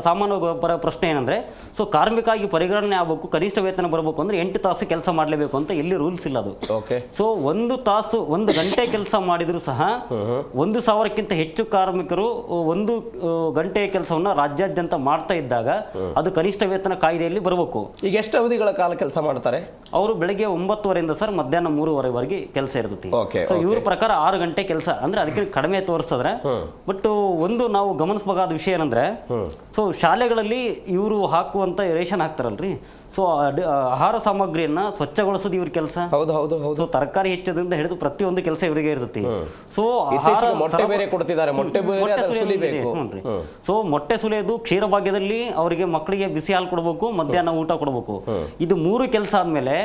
ಸಾಮಾನ್ಯ ಪ್ರಶ್ನೆ ಏನಂದ್ರೆ, ಸೊ ಕಾರ್ಮಿಕ ಆಗಿ ಪರಿಗಣನೆ ಆಗಬೇಕು, ಕನಿಷ್ಠ ವೇತನ ಬರಬೇಕು ಅಂದ್ರೆ 8 ತಾಸು ಕೆಲಸ ಮಾಡಲೇಬೇಕು ಅಂತ ಎಲ್ಲಿ ರೂಲ್ಸ್ ಇಲ್ಲ ಅದು. ಸೊ 1 ಗಂಟೆ ಕೆಲಸ ಮಾಡಿದ್ರು ಸಹ 1,000ಕ್ಕಿಂತ ಹೆಚ್ಚು ಕಾರ್ಮಿಕರು 1 ಗಂಟೆಯ ಕೆಲಸವನ್ನ ರಾಜ್ಯಾದ್ಯಂತ ಮಾಡ್ತಾ ಇದ್ದಾಗ ಅದು ಕನಿಷ್ಠ ವೇತನ ಕಾಯ್ದೆಯಲ್ಲಿ ಬರಬೇಕು. ಈಗ ಎಷ್ಟು ಅವಧಿಗಳ ಕಾಲ ಕೆಲಸ ಮಾಡ್ತಾರೆ ಅವರು? ಬೆಳಗ್ಗೆ 9:30 ಸರ್ ಮಧ್ಯಾಹ್ನ 3:30ವರೆಗೆ ಕೆಲಸ ಇರುತ್ತೆ. ಸೊ ಇವ್ರ ಪ್ರಕಾರ 6 ಗಂಟೆ ಕೆಲಸ ಅಂದ್ರೆ ಅದಕ್ಕೆ ಕಡಿಮೆ ತೋರಿಸಿದ್ರೆ. ಬಟ್ ಒಂದು ನಾವು ಗಮನಿಸಬೇಕಾದ ವಿಷಯ ಏನಂದ್ರೆ, ಸೊ ಶಾಲೆಗಳಲ್ಲಿ ಇವರು ಹಾಕುವಂತ ರೇಷನ್ ಹಾಕ್ತಾರಲ್ರಿ, ಸೊ ಆಹಾರ ಸಾಮಗ್ರಿಯನ್ನ ಸ್ವಚ್ಛಗೊಳಿಸೋದು ಇವ್ರ ಕೆಲಸ. ಸೊ ತರಕಾರಿ ಹೆಚ್ಚೋದ್ರಿಂದ ಹಿಡಿದು ಪ್ರತಿಯೊಂದು ಕೆಲಸ ಇವರಿಗೆ ಇರುತ್ತೆ. ಸೊ ಮೊಟ್ಟೆ ಬೇರೆ ಕೊಡ್ತಿದ್ದಾರೆ, ಸೊ ಮೊಟ್ಟೆ ಸುಲಿಯೋದು, ಕ್ಷೀರ ಭಾಗ್ಯದಲ್ಲಿ ಅವರಿಗೆ ಮಕ್ಕಳಿಗೆ ಬಿಸಿ ಹಾಲು ಕೊಡಬೇಕು, ಮಧ್ಯಾಹ್ನ ಊಟ ಕೊಡಬೇಕು. ಇದು 3 ಕೆಲಸ ಆದ್ಮೇಲೆ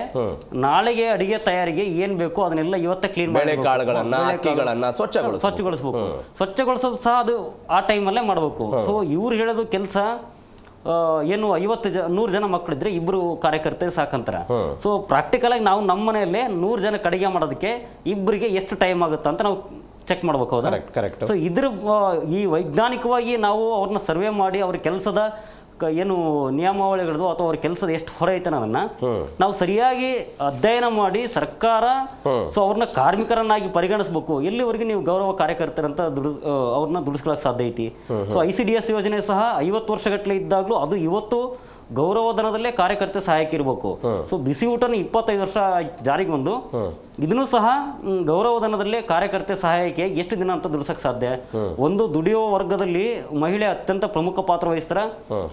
ನಾಳೆಗೆ ಅಡಿಗೆ ತಯಾರಿಗೆ ಏನ್ ಬೇಕು ಅದನ್ನೆಲ್ಲ ಇವತ್ತೇ ಕ್ಲೀನ್ ಸ್ವಚ್ಛಗೊಳಿಸಬೇಕು. ಸ್ವಚ್ಛಗೊಳಿಸೋದು ಸಹ ಅದು ಆ ಟೈಮಲ್ಲೇ ಮಾಡಬೇಕು. ಸೊ ಇವ್ರು ಹೇಳೋದು ಕೆಲಸ ಏನು 100 ಜನ ಮಕ್ಕಳಿದ್ರೆ 2 ಕಾರ್ಯಕರ್ತರು ಸಾಕಂತಾರ. ಸೊ ಪ್ರಾಕ್ಟಿಕಲ್ ಆಗಿ ನಾವು ನಮ್ಮ ಮನೆಯಲ್ಲೇ 100 ಜನ ಅಡಿಗೆ ಮಾಡೋದಕ್ಕೆ ಇಬ್ಬರಿಗೆ ಎಷ್ಟು ಟೈಮ್ ಆಗುತ್ತೆ ಅಂತ ನಾವು ಚೆಕ್ ಮಾಡ್ಬೇಕು. ಹೌದಾ? ಸೊ ಇದ್ರ ಈ ವೈಜ್ಞಾನಿಕವಾಗಿ ನಾವು ಅವ್ರನ್ನ ಸರ್ವೆ ಮಾಡಿ ಅವ್ರ ಕೆಲಸದ ಏನು ನಿಯಮಾವಳಿಗಳದು ಅಥವಾ ಅವ್ರ ಕೆಲಸದ ಎಷ್ಟು ಹೊರ ಐತೆ ಅನ್ನೋದನ್ನ ನಾವು ಸರಿಯಾಗಿ ಅಧ್ಯಯನ ಮಾಡಿ ಸರ್ಕಾರ ಸೊ ಅವ್ರನ್ನ ಕಾರ್ಮಿಕರನ್ನಾಗಿ ಪರಿಗಣಿಸಬೇಕು. ಎಲ್ಲಿವರೆಗೆ ನೀವು ಗೌರವ ಕಾರ್ಯಕರ್ತರಂತ ಅವ್ರನ್ನ ದುಡಿಸ್ಕೊಳ್ಳೋಕೆ ಸಾಧ್ಯ ಐತಿ. ಸೊ ICDS ಯೋಜನೆ ಸಹ 50 ವರ್ಷಗಟ್ಟಲೆ ಇದ್ದಾಗಲೂ ಅದು ಇವತ್ತು ಗೌರವಧನದಲ್ಲೇ ಕಾರ್ಯಕರ್ತೆ ಸಹಾಯಕ ಇರಬೇಕು. ಸೊ ಬಿಸಿ ಊಟನ 25 ವರ್ಷ ಜಾರಿಗೆ ಬಂದು ಇದನ್ನು ಸಹ ಗೌರವಧನದಲ್ಲೇ ಕಾರ್ಯಕರ್ತೆ ಸಹಾಯಕ್ಕೆ ಎಷ್ಟು ದಿನ ಅಂತ ದುಡಿಸಕ್ ಸಾಧ್ಯ? ಒಂದು ದುಡಿಯುವ ವರ್ಗದಲ್ಲಿ ಮಹಿಳೆ ಅತ್ಯಂತ ಪ್ರಮುಖ ಪಾತ್ರ ವಹಿಸ್ತಾರ.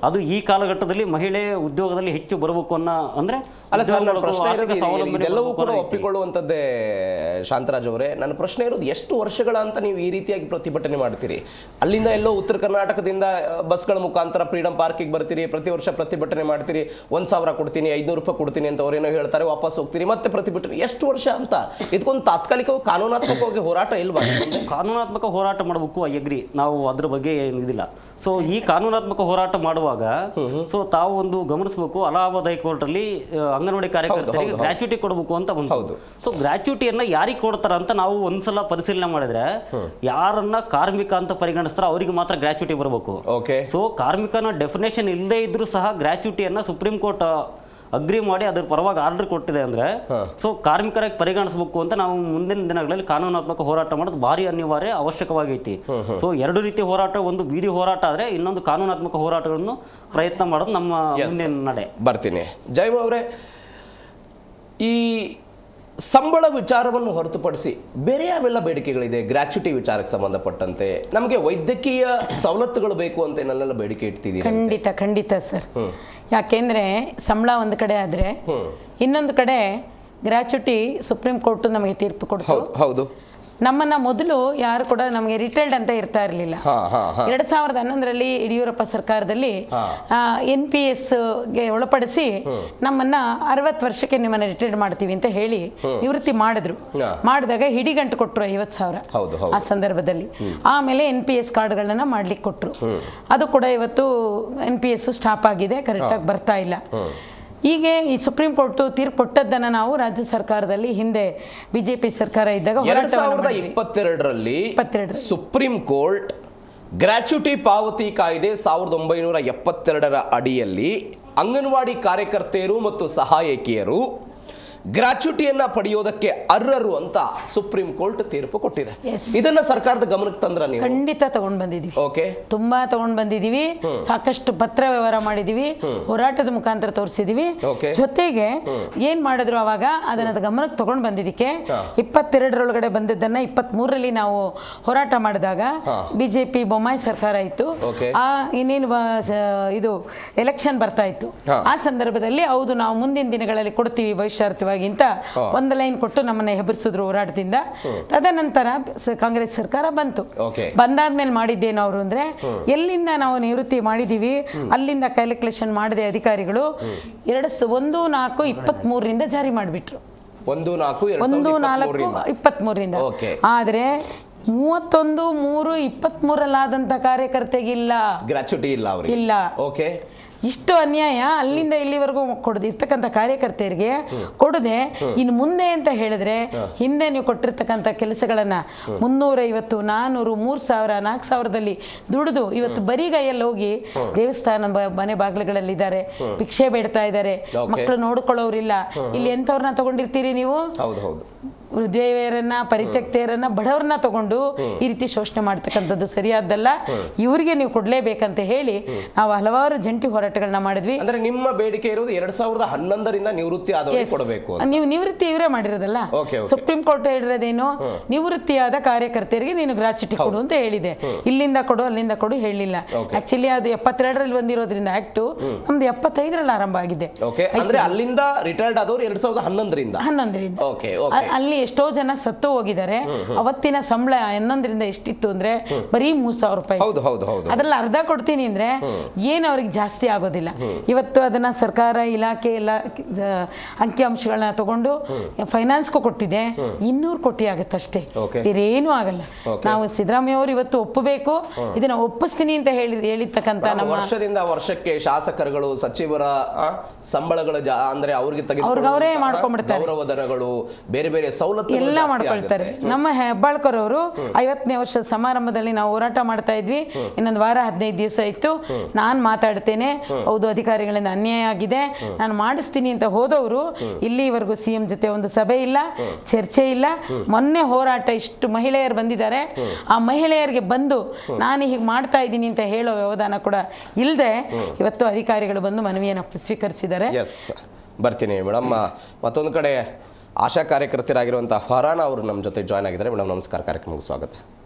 ಅದು ಈ ಕಾಲಘಟ್ಟದಲ್ಲಿ ಮಹಿಳೆ ಉದ್ಯೋಗದಲ್ಲಿ ಹೆಚ್ಚು ಬರಬೇಕು ಅನ್ನೋ ಅಂದ್ರೆ ಎಲ್ಲವೂ ಕೂಡ ಒಪ್ಪಿಕೊಳ್ಳುವಂಥದ್ದೇ. ಶಾಂತರಾಜ್ ಅವರೇ, ನನ್ನ ಪ್ರಶ್ನೆ ಇರೋದು, ಎಷ್ಟು ವರ್ಷಗಳ ಅಂತ ನೀವು ಈ ರೀತಿಯಾಗಿ ಪ್ರತಿಭಟನೆ ಮಾಡ್ತೀರಿ? ಅಲ್ಲಿಂದ ಎಲ್ಲೋ ಉತ್ತರ ಕರ್ನಾಟಕದಿಂದ ಬಸ್ಗಳ ಮುಖಾಂತರ ಫ್ರೀಡಂ ಪಾರ್ಕಿಗೆ ಬರ್ತೀರಿ, ಪ್ರತಿ ವರ್ಷ ಪ್ರತಿಭಟನೆ ಮಾಡ್ತೀರಿ, 1,000 ಕೊಡ್ತೀನಿ, 500 ರೂಪಾಯಿ ಕೊಡ್ತೀನಿ ಅಂತ ಅವ್ರೇನೋ ಹೇಳ್ತಾರೆ, ವಾಪಸ್ ಹೋಗ್ತೀರಿ, ಮತ್ತೆ ಪ್ರತಿಭಟನೆ. ಎಷ್ಟು ವರ್ಷ ಅಂತ? ಇದಕ್ಕೊಂದು ತಾತ್ಕಾಲಿಕವಾಗಿ ಕಾನೂನಾತ್ಮಕವಾಗಿ ಹೋರಾಟ ಇಲ್ವಾ? ಕಾನೂನಾತ್ಮಕ ಹೋರಾಟ ಮಾಡಬೇಕು, ಅಗ್ರಿ, ನಾವು ಅದ್ರ ಬಗ್ಗೆ ಏನಿದಿಲ್ಲ. ಸೊ ಈ ಕಾನೂನಾತ್ಮಕ ಹೋರಾಟ ಮಾಡುವಾಗ ಸೊ ತಾವು ಒಂದು ಗಮನಿಸಬೇಕು, ಅಲಹಾಬಾದ್ ಹೈಕೋರ್ಟ್ ಅಲ್ಲಿ ಅಂಗನವಾಡಿ ಕಾರ್ಯಕರ್ತರಿಗೆ ಗ್ರಾಚ್ಯುಟಿ ಕೊಡಬೇಕು ಅಂತ ಬಂತು. ಸೊ ಗ್ರಾಚ್ಯುಟಿಯನ್ನ ಯಾರಿಗೆ ಕೊಡ್ತಾರ ಅಂತ ನಾವು ಒಂದ್ಸಲ ಪರಿಶೀಲನೆ ಮಾಡಿದ್ರೆ, ಯಾರನ್ನ ಕಾರ್ಮಿಕ ಅಂತ ಪರಿಗಣಿಸ್ತಾರ ಅವರಿಗೆ ಮಾತ್ರ ಗ್ರಾಚ್ಯುಟಿ ಬರಬೇಕು. ಸೊ ಕಾರ್ಮಿಕನ ಡೆಫಿನೇಷನ್ ಇಲ್ಲದೆ ಇದ್ರೂ ಸಹ ಗ್ರಾಚ್ಯುಟಿಯನ್ನ ಸುಪ್ರೀಂ ಕೋರ್ಟ್ ಅಗ್ರಿ ಮಾಡಿ ಅದ್ರ ಪರವಾಗಿ ಆರ್ಡರ್ ಕೊಟ್ಟಿದೆ ಅಂದ್ರೆ ಸೊ ಕಾರ್ಮಿಕರಾಗಿ ಪರಿಗಣಿಸಬೇಕು ಅಂತ ನಾವು ಮುಂದಿನ ದಿನಗಳಲ್ಲಿ ಕಾನೂನಾತ್ಮಕ ಹೋರಾಟ ಮಾಡೋದು ಭಾರಿ ಅನಿವಾರ್ಯ, ಅವಶ್ಯಕವಾಗೈತಿ. ಸೊ 2 ರೀತಿ ಹೋರಾಟ, ಒಂದು ಬೀದಿ ಹೋರಾಟ ಆದ್ರೆ ಇನ್ನೊಂದು ಕಾನೂನಾತ್ಮಕ ಹೋರಾಟಗಳನ್ನು ಪ್ರಯತ್ನ ಮಾಡೋದು ನಮ್ಮ ಮುಂದಿನ ನಡೆ. ಬರ್ತೀನಿ. ಜಯಮ್ಮ ಅವರೇ, ಈ ಸಂಬಳ ವಿಚಾರವನ್ನು ಹೊರತುಪಡಿಸಿ ಬೇರೆ ಯಾವೆಲ್ಲ ಬೇಡಿಕೆಗಳಿದೆ? ಗ್ರಾಚ್ಯುಟಿ ವಿಚಾರಕ್ಕೆ ಸಂಬಂಧಪಟ್ಟಂತೆ ನಮಗೆ ವೈದ್ಯಕೀಯ ಸವಲತ್ತುಗಳು ಬೇಕು ಅಂತ ಏನೆಲ್ಲ ಬೇಡಿಕೆ ಇಡ್ತಿದ್ದೀರಿ? ಖಂಡಿತ ಸರ್. ಯಾಕೆಂದ್ರೆ ಸಂಬಳ ಒಂದು ಕಡೆ ಆದ್ರೆ ಇನ್ನೊಂದು ಕಡೆ ಗ್ರಾಚ್ಯುಟಿ ಸುಪ್ರೀಂ ಕೋರ್ಟ್ ನಮಗೆ ತೀರ್ಪು ಕೊಡ್ತು. ಹೌದು. ನಮ್ಮನ್ನ ಮೊದಲು ಯಾರು ಕೂಡ ನಮಗೆ ರಿಟೈರ್ಡ್ ಅಂತ ಇರ್ತಾ ಇರಲಿಲ್ಲ. 2011ರಲ್ಲಿ ಯಡಿಯೂರಪ್ಪ ಸರ್ಕಾರದಲ್ಲಿ NPS ಗೆ ಒಳಪಡಿಸಿ ನಮ್ಮನ್ನ 60 ವರ್ಷಕ್ಕೆ ನಿಮ್ಮನ್ನ ರಿಟೈರ್ಡ್ ಮಾಡ್ತೀವಿ ಅಂತ ಹೇಳಿ ನಿವೃತ್ತಿ ಮಾಡಿದಾಗ ಹಿಡಿಗಂಟು ಕೊಟ್ಟರು 50,000 ಆ ಸಂದರ್ಭದಲ್ಲಿ. ಆಮೇಲೆ NPS ಕಾರ್ಡ್ಗಳನ್ನ ಮಾಡ್ಲಿಕ್ಕೆ ಕೊಟ್ಟರು. ಅದು ಕೂಡ ಇವತ್ತು NPS ಸ್ಟಾಪ್ ಆಗಿದೆ, ಕರೆಕ್ಟಾಗಿ ಬರ್ತಾ ಇಲ್ಲ. ಹೀಗೆ ಈ ಸುಪ್ರೀಂ ಕೋರ್ಟ್ ತೀರ್ಪು ಕೊಟ್ಟದ್ದನ್ನ ನಾವು ರಾಜ್ಯ ಸರ್ಕಾರದಲ್ಲಿ ಹಿಂದೆ ಬಿಜೆಪಿ ಸರ್ಕಾರ ಇದ್ದಾಗ 2022ರಲ್ಲಿ ಸುಪ್ರೀಂ ಕೋರ್ಟ್ ಗ್ರಾಚ್ಯುಟಿ ಪಾವತಿ ಕಾಯ್ದೆ 1972ರ ಅಡಿಯಲ್ಲಿ ಅಂಗನವಾಡಿ ಕಾರ್ಯಕರ್ತೆಯರು ಮತ್ತು ಸಹಾಯಕಿಯರು ಗ್ರಾಚ್ಯುಟಿಯನ್ನ ಪಡೆಯೋದಕ್ಕೆ ಅರ್ಹರು ಅಂತ ಸುಪ್ರೀಂ ಕೋರ್ಟ್ ತೀರ್ಪು ಕೊಟ್ಟಿದೆ. ಇದನ್ನ ಸರ್ಕಾರದ ಗಮನಕ್ಕೆ ತಂದ್ರ ನೀವು? ಖಂಡಿತ ತಗೊಂಡ್ ಬಂದಿದೀವಿ. ಓಕೆ, ತುಂಬಾ ತಗೊಂಡ್ ಬಂದಿದೀವಿ. ಸಾಕಷ್ಟು ಪತ್ರ ವ್ಯವಹಾರ ಮಾಡಿದೀವಿ, ಹೋರಾಟದ ಮುಖಾಂತರ ತೋರಿಸಿದೀವಿ. ಜೊತೆಗೆ ಏನ್ ಮಾಡಿದ್ರು ಅವಾಗ ಅದನ್ನ ಗಮನಕ್ಕೆ ತಗೊಂಡ್ ಬಂದಿದ್ದಕ್ಕೆ 22ರೊಳಗಡೆ ಬಂದಿದ್ದನ್ನ 23ರಲ್ಲಿ ನಾವು ಹೋರಾಟ ಮಾಡಿದಾಗ ಬಿಜೆಪಿ ಬೊಮ್ಮಾಯಿ ಸರ್ಕಾರ ಇತ್ತು. ಇನ್ನೇನು ಇದು ಎಲೆಕ್ಷನ್ ಬರ್ತಾ ಇತ್ತು. ಆ ಸಂದರ್ಭದಲ್ಲಿ ಹೌದು ನಾವು ಮುಂದಿನ ದಿನಗಳಲ್ಲಿ ಕೊಡ್ತೀವಿ ಭವಿಷ್ಯಾರ್ಥವಾಗಿ ಅಂತ ಒಂದು ಲೈನ್ ಕೊಟ್ಟು ನಮ್ಮನ್ನ ಹೆಬರಿಸಿದ್ರು ಹೋರಾಟದಿಂದ. ತದನಂತರ ಕಾಂಗ್ರೆಸ್ ಸರ್ಕಾರ ಬಂತು. ಬಂದಾದ್ಮೇಲೆ ಮಾಡಿದ್ದೇನು ಅವರು ಅಂದ್ರೆ, ಎಲ್ಲಿಂದ ನಾವು ನಿವೃತ್ತಿ ಮಾಡಿದೀವಿ ಅಲ್ಲಿಂದ ಕ್ಯಾಲ್ಕುಲೇಷನ್ ಮಾಡದೆ ಅಧಿಕಾರಿಗಳು 1/4/23ರಿಂದ ಜಾರಿ ಮಾಡಿಬಿಟ್ರು. 1/4/23ರಿಂದ. ಆದ್ರೆ 31/3/23ರಲ್ಲಾದಂತ ಕಾರ್ಯಕರ್ತೆಗಿಲ್ಲ, ಗ್ರಾಚ್ಯುಟಿ ಇಲ್ಲ. ಓಕೆ, ಇಷ್ಟು ಅನ್ಯಾಯ. ಅಲ್ಲಿಂದ ಇಲ್ಲಿವರೆಗೂ ಕೊಡದಿರ್ತಕ್ಕಂಥ ಕಾರ್ಯಕರ್ತೆಯರಿಗೆ ಕೊಡದೆ ಇನ್ನು ಮುಂದೆ ಅಂತ ಹೇಳಿದ್ರೆ ಹಿಂದೆ ನೀವು ಕೊಟ್ಟಿರ್ತಕ್ಕಂಥ ಕೆಲಸಗಳನ್ನ 350, 400, 3,000, 4,000ದಲ್ಲಿ ದುಡಿದು ಇವತ್ತು ಬರಿಗೈಯಲ್ಲಿ ಹೋಗಿ ದೇವಸ್ಥಾನ ಮನೆ ಬಾಗಿಲುಗಳಲ್ಲಿದ್ದಾರೆ, ಭಿಕ್ಷೆ ಬೇಡ್ತಾ ಇದ್ದಾರೆ, ಮಕ್ಕಳು ನೋಡ್ಕೊಳ್ಳೋರಿಲ್ಲ. ಇಲ್ಲಿ ಎಂಥವ್ರನ್ನ ತಗೊಂಡಿರ್ತೀರಿ ನೀವು? ವೃದ್ಧೆಯರನ್ನ, ಪರಿತ್ಯಕ್ತೆಯರನ್ನ, ಬಡವರನ್ನ ತಗೊಂಡು ಈ ರೀತಿ ಶೋಷಣೆ ಮಾಡ್ತಕ್ಕಂಥದ್ದು ಸರಿಯಾದ್ದಲ್ಲ. ಇವರಿಗೆ ನೀವು ಕೊಡ್ಲೇಬೇಕಂತ ಹೇಳಿ ನಾವು ಹಲವಾರು ಜಂಟಿ ಹೋರಾಟಗಳನ್ನ ಮಾಡಿದ್ವಿ. ಅಂದ್ರೆ ನಿಮ್ಮ ಬೇಡಿಕೆ ಇರೋದು 2011ರಿಂದ ನಿವೃತ್ತಿ ಆದವರಿಗೆ ಕೊಡಬೇಕು. ನೀವು ನಿವೃತ್ತಿ ಇವರೇ ಮಾಡಿರೋದಲ್ಲ. ಸುಪ್ರೀಂ ಕೋರ್ಟ್ ಹೇಳಿರೋದೇನು, ನಿವೃತ್ತಿಯಾದ ಕಾರ್ಯಕರ್ತೆಯರಿಗೆ ನೀನು ಗ್ರಾಚ್ಯುಟಿ ಕೊಡು ಅಂತ ಹೇಳಿದೆ. ಇಲ್ಲಿಂದ ಕೊಡು ಅಲ್ಲಿಂದ ಕೊಡು ಹೇಳಿಲ್ಲ. ಆಕ್ಚುಲಿ ಅದು 72ರಲ್ಲಿ ಬಂದಿರೋದ್ರಿಂದ ಆಕ್ಟ್ ನಮ್ದು 75ರಲ್ಲಿ ಆರಂಭ ಆಗಿದೆ. ಅಲ್ಲಿಂದ ರಿಟೈರ್ಡ್ ಆದವರು 2011ರಿಂದ ಅಲ್ಲಿ ಎಷ್ಟೋ ಜನ ಸತ್ತು ಹೋಗಿದ್ದಾರೆ. ಅವತ್ತಿನ ಸಂಬಳ 11ರಿಂದ ಎಷ್ಟಿತ್ತು ಅಂದ್ರೆ ಬರೀ 3,000 ರೂಪಾಯಿ. ಅದ್ರಲ್ಲಿ ಅರ್ಧ ಕೊಡ್ತೀನಿ ಅಂದ್ರೆ ಏನ್ ಅವ್ರಿಗೆ ಜಾಸ್ತಿ ಆಗೋದಿಲ್ಲ. ಇವತ್ತು ಅದನ್ನ ಸರ್ಕಾರ ಇಲಾಖೆ ಎಲ್ಲ ಅಂಕಿಅಂಶಗಳನ್ನ ತಗೊಂಡು ಫೈನಾನ್ಸ್ಗೂ ಕೊಟ್ಟಿದೆ. 200 ಕೋಟಿ ಆಗುತ್ತಷ್ಟೇ, ಬೇರೇನು ಆಗಲ್ಲ. ನಾವು ಸಿದ್ದರಾಮಯ್ಯ ಅವರು ಇವತ್ತು ಒಪ್ಪಬೇಕು, ಇದನ್ನ ಒಪ್ಪಿಸ್ತೀನಿ ಅಂತ ಹೇಳಿರ್ತಕ್ಕಂಥ ನಮ್ಮ ವರ್ಷದಿಂದ ವರ್ಷಕ್ಕೆ ಶಾಸಕರುಗಳು, ಸಚಿವರ ಸಂಬಳಗಳು ಅಂದ್ರೆ ಅವ್ರಿಗೆ ಅವರೇ ಮಾಡ್ಕೊಂಡ್ಬಿಡ್ತಾರೆ. ಗೌರವಧನಗಳು, ಬೇರೆ ಬೇರೆ ಸವಲತ್ತು ಎಲ್ಲ ಮಾಡ್ಕೊಳ್ತಾರೆ. ನಮ್ಮ ಹೆಬ್ಬಾಳ್ಕರ್ ಅವರು 50ನೇ ವರ್ಷದ ಸಮಾರಂಭದಲ್ಲಿ ನಾವು ಹೋರಾಟ ಮಾಡ್ತಾ ಇದ್ವಿ. ಇನ್ನೊಂದು ವಾರ 15 ದಿವಸ ಇತ್ತು. ನಾನು ಮಾತಾಡ್ತೇನೆ, ಹೌದು ಅಧಿಕಾರಿಗಳಿಂದ ಅನ್ಯಾಯ ಆಗಿದೆ, ನಾನು ಮಾಡಿಸ್ತೀನಿ ಅಂತ ಹೋದವರು ಇಲ್ಲಿವರೆಗೂ CM ಜೊತೆ ಒಂದು ಸಭೆ ಇಲ್ಲ, ಚರ್ಚೆ ಇಲ್ಲ. ಮೊನ್ನೆ ಹೋರಾಟ ಇಷ್ಟು ಮಹಿಳೆಯರು ಬಂದಿದ್ದಾರೆ, ಆ ಮಹಿಳೆಯರಿಗೆ ಬಂದು ನಾನು ಹೀಗೆ ಮಾಡ್ತಾ ಇದ್ದೀನಿ ಅಂತ ಹೇಳೋ ವ್ಯವಧಾನ ಕೂಡ ಇಲ್ಲದೆ ಇವತ್ತು ಅಧಿಕಾರಿಗಳು ಬಂದು ಮನವಿಯನ್ನು ಸ್ವೀಕರಿಸಿದ್ದಾರೆ. ಬರ್ತೀನಿ ಮೇಡಮ್. ಮತ್ತೊಂದು ಕಡೆ ಆಶಾ ಕಾರ್ಯಕರ್ತರಾಗಿರುವಂಥ ಫರಾನ ಅವರು ನಮ್ಮ ಜೊತೆ ಜಾಯ್ನ್ ಆಗಿದ್ದಾರೆ. ಮೇಡಮ್ ನಮಸ್ಕಾರ, ಕಾರ್ಯಕ್ರಮಕ್ಕೆ ಸ್ವಾಗತ.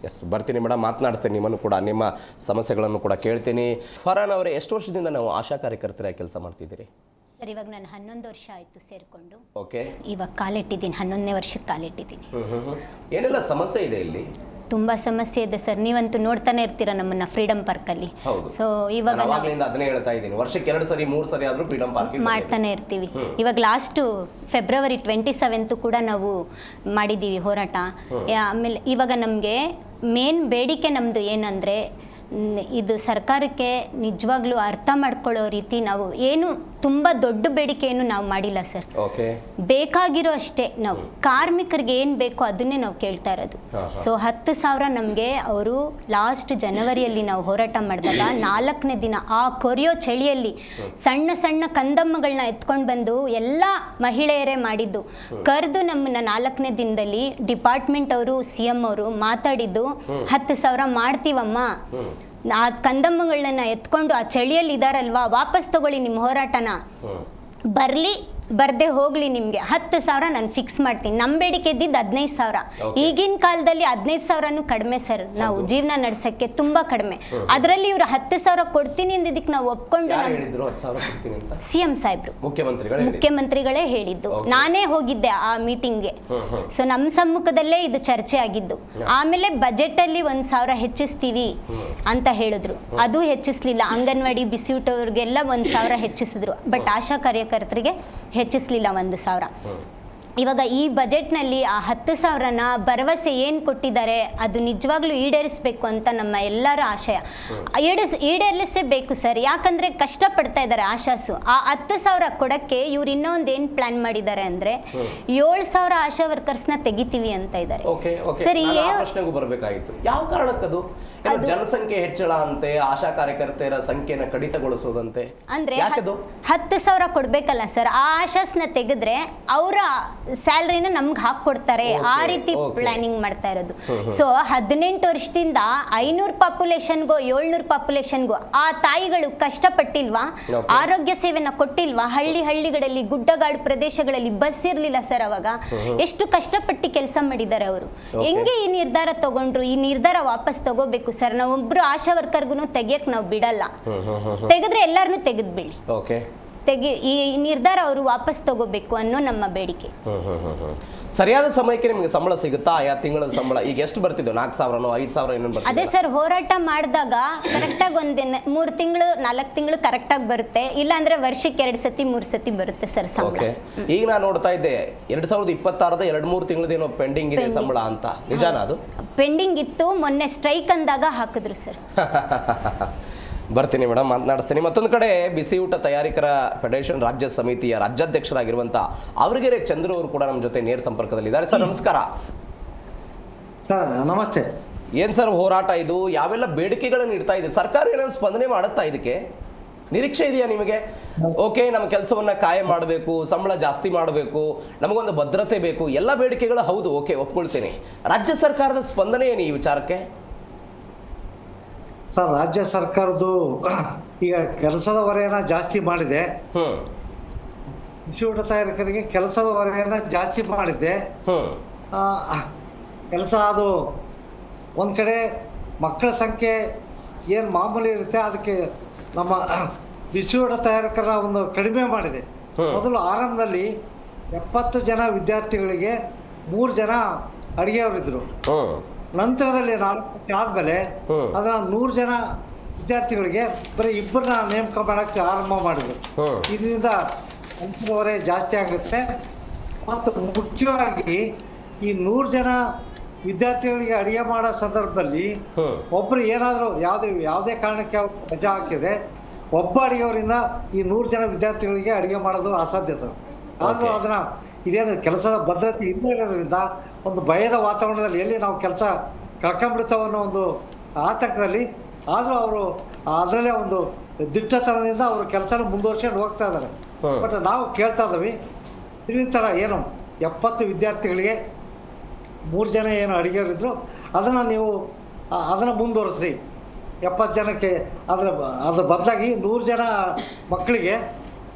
ಬರ್ತೀನಿ ಮೇಡಮ್, ಮಾತನಾಡಿಸ್ತೇನೆ, ನಿಮ್ಮನ್ನು ಕೂಡ ನಿಮ್ಮ ಸಮಸ್ಯೆಗಳನ್ನು ಕೂಡ ಕೇಳ್ತೀನಿ. ಫರಾನ್ ಅವರೇ, ಎಷ್ಟು ವರ್ಷದಿಂದ ನಾವು ಆಶಾ ಕಾರ್ಯಕರ್ತರಾಗಿ ಕೆಲಸ ಮಾಡ್ತಿದ್ದೀರಿ? ಸರ್, ಇವಾಗ ನಾನು 11 ವರ್ಷ ಆಯಿತು ಸೇರಿಕೊಂಡು. ಓಕೆ, ಇವಾಗ ಕಾಲಿಟ್ಟಿದ್ದೀನಿ, 11ನೇ ವರ್ಷಕ್ಕೆ ಕಾಲಿಟ್ಟಿದ್ದೀನಿ. ಏನೆಲ್ಲ ಸಮಸ್ಯೆ ಇದೆ ಇಲ್ಲಿ? ತುಂಬ ಸಮಸ್ಯೆ ಇದೆ ಸರ್. ನೀವಂತೂ ನೋಡ್ತಾನೆ ಇರ್ತೀರಾ ನಮ್ಮನ್ನ ಫ್ರೀಡಮ್ ಪಾರ್ಕಲ್ಲಿ. ಸೊ ಇವಾಗ ಅದನ್ನೇ ಹೇಳ್ತಾ ಇದ್ದೀನಿ, ವರ್ಷಕ್ಕೆ 2 ಸರಿ 3 ಸರಿ ಆದರೂ ಫ್ರೀಡಮ್ ಪಾರ್ಕ್ ಮಾಡ್ತಾನೆ ಇರ್ತೀವಿ. ಇವಾಗ ಲಾಸ್ಟು ಫೆಬ್ರವರಿ 27 ಕೂಡ ನಾವು ಮಾಡಿದ್ದೀವಿ ಹೋರಾಟ. ಆಮೇಲೆ ಇವಾಗ ನಮಗೆ ಮೇನ್ ಬೇಡಿಕೆ ನಮ್ಮದು ಏನಂದರೆ, ಇದು ಸರ್ಕಾರಕ್ಕೆ ನಿಜವಾಗ್ಲೂ ಅರ್ಥ ಮಾಡ್ಕೊಳ್ಳೋ ರೀತಿ ನಾವು ಏನು ತುಂಬ ದೊಡ್ಡ ಬೇಡಿಕೆ ಏನು ನಾವು ಮಾಡಿಲ್ಲ ಸರ್. ಬೇಕಾಗಿರೋ ಅಷ್ಟೇ, ನಾವು ಕಾರ್ಮಿಕರಿಗೆ ಏನು ಬೇಕೋ ಅದನ್ನೇ ನಾವು ಕೇಳ್ತಾ ಇರೋದು. ಸೊ 10,000 ನಮಗೆ ಅವರು ಲಾಸ್ಟ್ ಜನವರಿಯಲ್ಲಿ ನಾವು ಹೋರಾಟ ಮಾಡಿದಾಗ 4ನೇ ದಿನ ಆ ಕೊರಿಯೋ ಚಳಿಯಲ್ಲಿ ಸಣ್ಣ ಸಣ್ಣ ಕಂದಮ್ಮಗಳನ್ನ ಎತ್ಕೊಂಡು ಬಂದು ಎಲ್ಲ ಮಹಿಳೆಯರೇ ಮಾಡಿದ್ದು ಕರೆದು ನಮ್ಮನ್ನ 4ನೇ ದಿನದಲ್ಲಿ ಡಿಪಾರ್ಟ್ಮೆಂಟ್ ಅವರು, CM ಅವರು ಮಾತಾಡಿದ್ದು 10,000 ಮಾಡ್ತೀವಮ್ಮ, ಆ ಕಂದಮ್ಮಗಳನ್ನ ಎತ್ಕೊಂಡು ಆ ಚಳಿಯಲ್ಲಿ ಇದಾರಲ್ವಾ, ವಾಪಸ್ ತಗೊಳ್ಳಿ ನಿಮ್ಮ ಹೋರಾಟನ, ಬರಲಿ ಬರ್ದೆ ಹೋಗ್ಲಿ ನಿಮಗೆ 10,000 ನಾನು ಫಿಕ್ಸ್ ಮಾಡ್ತೀನಿ. ನಮ್ಮ ಬೇಡಿಕೆ ಇದ್ದಿದ್ದು 15,000. ಈಗಿನ ಕಾಲದಲ್ಲಿ 15,000 ಕಡಿಮೆ ಸರ್, ನಾವು ಜೀವನ ನಡೆಸೋಕ್ಕೆ ತುಂಬ ಕಡಿಮೆ. ಅದರಲ್ಲಿ ಇವರು 10,000 ಕೊಡ್ತೀನಿ ಅಂದಿದ್ದಕ್ಕೆ ನಾವು ಒಪ್ಕೊಂಡು CM ಸಾಹೇಬ್ರು ಮುಖ್ಯಮಂತ್ರಿಗಳೇ ಹೇಳಿದ್ದು. ನಾನೇ ಹೋಗಿದ್ದೆ ಆ ಮೀಟಿಂಗ್ಗೆ. ಸೊ ನಮ್ಮ ಸಮ್ಮುಖದಲ್ಲೇ ಇದು ಚರ್ಚೆ ಆಗಿದ್ದು. ಆಮೇಲೆ ಬಜೆಟಲ್ಲಿ 1,000 ಹೆಚ್ಚಿಸ್ತೀವಿ ಅಂತ ಹೇಳಿದ್ರು, ಅದು ಹೆಚ್ಚಿಸ್ಲಿಲ್ಲ. ಅಂಗನವಾಡಿ ಬಿಸಿಯೂಟವ್ರಿಗೆಲ್ಲ 1,000 ಹೆಚ್ಚಿಸಿದ್ರು, ಬಟ್ ಆಶಾ ಕಾರ್ಯಕರ್ತರಿಗೆ ಹೆಚ್ಚಿಸಲಿಲ್ಲ 1,000. ಇವಾಗ ಈ ಬಜೆಟ್ನಲ್ಲಿ ಆ 10,000ನ ಭರವಸೆ ಏನು ಕೊಟ್ಟಿದ್ದಾರೆ ಅದು ನಿಜವಾಗ್ಲೂ ಈಡೇರಿಸಬೇಕು ಅಂತ ನಮ್ಮ ಎಲ್ಲರ ಆಶಯ. ಈಡೇರಿಸಬೇಕು ಸರ್, ಯಾಕಂದರೆ ಕಷ್ಟಪಡ್ತಾ ಇದ್ದಾರೆ ಆಶಾಸು. ಆ 10,000 ಕೊಡೋಕ್ಕೆ ಇವ್ರು ಇನ್ನೊಂದು ಏನು ಪ್ಲಾನ್ ಮಾಡಿದ್ದಾರೆ ಅಂದರೆ 7,000 ಆಶಾ ವರ್ಕರ್ಸ್ನ ತೆಗಿತೀವಿ ಅಂತ ಇದ್ದಾರೆ. ಸರಿ, ಪ್ರಶ್ನೆಗೂ ಬರಬೇಕಾಗಿತ್ತು, ಯಾವ ಕಾರಣಕ್ಕದು? ಜನಸಂಖ್ಯೆ ಹೆಚ್ಚಳ ಅಂತೆ, ಆಶಾ ಕಾರ್ಯಕರ್ತರ ಸಂಖ್ಯೆನ ಕಡಿತಗೊಳಿಸೋದಂತೆ, ಅಂದ್ರೆ 10,000 ಕೊಡ್ಬೇಕಲ್ಲ ಸರ್. ಆ ಆಶಾಸ್ನ ತೆಗೆದ್ರೆ ಅವರ ಸ್ಯಾಲ್ರಿನ ನಮ್ಗೆ ಹಾಕೊಡ್ತಾರೆ, ಆ ರೀತಿ ಪ್ಲಾನಿಂಗ್ ಮಾಡ್ತಾ ಇರೋದು. ಸೊ 18 ವರ್ಷದಿಂದ 500 ಪಾಪ್ಯುಲೇಷನ್ಗೋ 700 ಪಾಪ್ಯುಲೇಷನ್ಗೋ ಆ ತಾಯಿಗಳು ಕಷ್ಟಪಟ್ಟಿಲ್ವಾ? ಆರೋಗ್ಯ ಸೇವೆನ ಕೊಟ್ಟಿಲ್ವಾ? ಹಳ್ಳಿಗಳಲ್ಲಿ ಗುಡ್ಡಗಾಡು ಪ್ರದೇಶಗಳಲ್ಲಿ ಬಸ್ ಇರ್ಲಿಲ್ಲ ಸರ್ ಅವಾಗ. ಎಷ್ಟು ಕಷ್ಟಪಟ್ಟು ಕೆಲಸ ಮಾಡಿದ್ದಾರೆ ಅವರು. ಹೆಂಗೆ ಈ ನಿರ್ಧಾರ ತಗೊಂಡ್ರು? ಈ ನಿರ್ಧಾರ ವಾಪಸ್ ತಗೋಬೇಕು ಸರ್. ನಾವೊಬ್ರು ಆಶಾ ವರ್ಕರ್ಗೂ ತೆಗಿಯಕ್ ನಾವು ಬಿಡಲ್ಲ. ತೆಗೆದ್ರೆ ಎಲ್ಲಾರನ್ನೂ ತೆಗೆದ್ಬಿಡಿ. ಈ ನಿರ್ಧಾರ ಅವರು ವಾಪಸ್ ತಗೋಬೇಕು ಅನ್ನೋ ನಮ್ಮ ಬೇಡಿಕೆ. ಸರಿಯಾದ ಸಮಯಕ್ಕೆ ನಿಮಗೆ ಸಂಬಳ ಸಿಗುತ್ತಾ? ಆಯಾ ತಿಂಗಳ ಸಂಬಳ ಈಗ ಎಷ್ಟು ಬರ್ತಿದ್ದು? 4,000ನೋ 5,000 ಏನೋ ಬರ್ತದೆ? ಅದೇ ಸರ್, ಹೋರಾಟ ಮಾಡಿದಾಗ ಕರೆಕ್ಟಾಗಿ 3 ತಿಂಗಳು 4 ತಿಂಗಳು ಕರೆಕ್ಟಾಗಿ ಬರುತ್ತೆ. ಇಲ್ಲಾಂದ್ರೆ ವರ್ಷಕ್ಕೆ 2 ಸತಿ 3 ಸತಿ ಬರುತ್ತೆ ಸರ್ ಸಂಬಳ. ಈಗ ನಾನು ನೋಡ್ತಾ ಇದ್ದೆ 2026ದ 2-3 ತಿಂಗಳದೇನೋ ಪೆಂಡಿಂಗ್ ಇದೆ ಸಂಬಳ ಅಂತ. ನಿಜಾನ ಅದು? ಪೆಂಡಿಂಗ್ ಇತ್ತು, ಮೊನ್ನೆ ಸ್ಟ್ರೈಕ್ ಅಂದಾಗ ಹಾಕಿದ್ರು ಸರ್. ಬರ್ತೀನಿ ಮೇಡಮ್, ಮಾತನಾಡಿಸ್ತೀನಿ. ಮತ್ತೊಂದು ಕಡೆ ಬಿಸಿ ಊಟ ತಯಾರಿಕರ ಫೆಡರೇಷನ್ ರಾಜ್ಯ ಸಮಿತಿಯ ರಾಜ್ಯಾಧ್ಯಕ್ಷರಾಗಿರುವಂಥ ಅವರಿಗೆರೆ ಚಂದ್ರು ಅವರು ಕೂಡ ನಮ್ಮ ಜೊತೆ ನೇರ ಸಂಪರ್ಕದಲ್ಲಿದ್ದಾರೆ. ಸರ್ ನಮಸ್ಕಾರ. ಸರ್ ನಮಸ್ತೆ. ಏನು ಸರ್ ಹೋರಾಟ ಇದು? ಯಾವೆಲ್ಲ ಬೇಡಿಕೆಗಳನ್ನು ಇಡ್ತಾ ಇದೆ ಸರ್ಕಾರ? ಏನಾದ್ರು ಸ್ಪಂದನೆ ಮಾಡುತ್ತಾ? ಇದಕ್ಕೆ ನಿರೀಕ್ಷೆ ಇದೆಯಾ ನಿಮಗೆ? ಓಕೆ, ನಮ್ಮ ಕೆಲಸವನ್ನ ಕಾಯಂ ಮಾಡಬೇಕು, ಸಂಬಳ ಜಾಸ್ತಿ ಮಾಡಬೇಕು, ನಮಗೊಂದು ಭದ್ರತೆ ಬೇಕು, ಎಲ್ಲ ಬೇಡಿಕೆಗಳು ಹೌದು, ಓಕೆ ಒಪ್ಕೊಳ್ತೀನಿ. ರಾಜ್ಯ ಸರ್ಕಾರದ ಸ್ಪಂದನೆ ಏನು ಈ ವಿಚಾರಕ್ಕೆ? ಸರ್, ರಾಜ್ಯ ಸರ್ಕಾರದ್ದು ಈಗ ಕೆಲಸದ ಹೊರೆಯನ್ನ ಜಾಸ್ತಿ ಮಾಡಿದೆ. ಬಿಸಿ ಊಟ ತಯಾರಕರಿಗೆ ಕೆಲಸದ ಹೊರೆಯನ್ನ ಜಾಸ್ತಿ ಮಾಡಿದ್ದೆ. ಕೆಲಸ ಅದು ಒಂದು ಕಡೆ ಮಕ್ಕಳ ಸಂಖ್ಯೆ ಏನು ಮಾಮೂಲಿ ಇರುತ್ತೆ, ಅದಕ್ಕೆ ನಮ್ಮ ಬಿಸಿ ಊಟ ತಯಾರಕರ ಒಂದು ಕಡಿಮೆ ಮಾಡಿದೆ. ಮೊದಲು ಆರಂಭದಲ್ಲಿ 70 ಜನ ವಿದ್ಯಾರ್ಥಿಗಳಿಗೆ 3 ಜನ ಅಡುಗೆಯವರಿದ್ರು. ನಂತರದಲ್ಲಿ 4 ವರ್ಷ ಆದ್ಮೇಲೆ ಅದನ್ನ 100 ಜನ ವಿದ್ಯಾರ್ಥಿಗಳಿಗೆ ಬರೀ 2 ನೇಮಕ ಮಾಡಕ್ಕೆ ಆರಂಭ ಮಾಡಿದ್ರು. ಇದರಿಂದ ಹೊರೆ ಜಾಸ್ತಿ ಆಗುತ್ತೆ. ಮತ್ತು ಮುಖ್ಯವಾಗಿ ಈ 100 ಜನ ವಿದ್ಯಾರ್ಥಿಗಳಿಗೆ ಅಡುಗೆ ಮಾಡೋ ಸಂದರ್ಭದಲ್ಲಿ ಒಬ್ರು ಏನಾದರೂ ಯಾವುದೇ ಕಾರಣಕ್ಕೆ ರಜಾ ಹಾಕಿದ್ರೆ ಒಬ್ಬ ಅಡುಗೆಯವರಿಂದ ಈ 100 ಜನ ವಿದ್ಯಾರ್ಥಿಗಳಿಗೆ ಅಡುಗೆ ಮಾಡೋದು ಅಸಾಧ್ಯ ಸರ್. ಆದರೂ ಅದನ್ನ ಇದೇನು ಕೆಲಸದ ಭದ್ರತೆ ಇರೋದ್ರಿಂದ ಒಂದು ಭಯದ ವಾತಾವರಣದಲ್ಲಿ ಎಲ್ಲಿ ನಾವು ಕೆಲಸ ಕಳ್ಕೊಂಡ್ಬಿಡ್ತಾವ ಅನ್ನೋ ಒಂದು ಆತಂಕದಲ್ಲಿ, ಆದರೂ ಅವರು ಅದರಲ್ಲೇ ಒಂದು ದಿಟ್ಟತನದಿಂದ ಅವರು ಕೆಲಸನ ಮುಂದುವರ್ಸ್ಕೊಂಡು ಹೋಗ್ತಾ ಇದ್ದಾರೆ. ಬಟ್ ನಾವು ಕೇಳ್ತಾ ಇದ್ದೀವಿ, ಈ ಥರ ಏನು 70 ವಿದ್ಯಾರ್ಥಿಗಳಿಗೆ 3 ಜನ ಏನು ಅಡುಗೆಯವರಿದ್ರು ಅದನ್ನು ನೀವು ಅದನ್ನು ಮುಂದುವರಿಸ್ರಿ. 70 ಜನಕ್ಕೆ ಅದ್ರ ಬದಲಾಗಿ 100 ಜನ ಮಕ್ಕಳಿಗೆ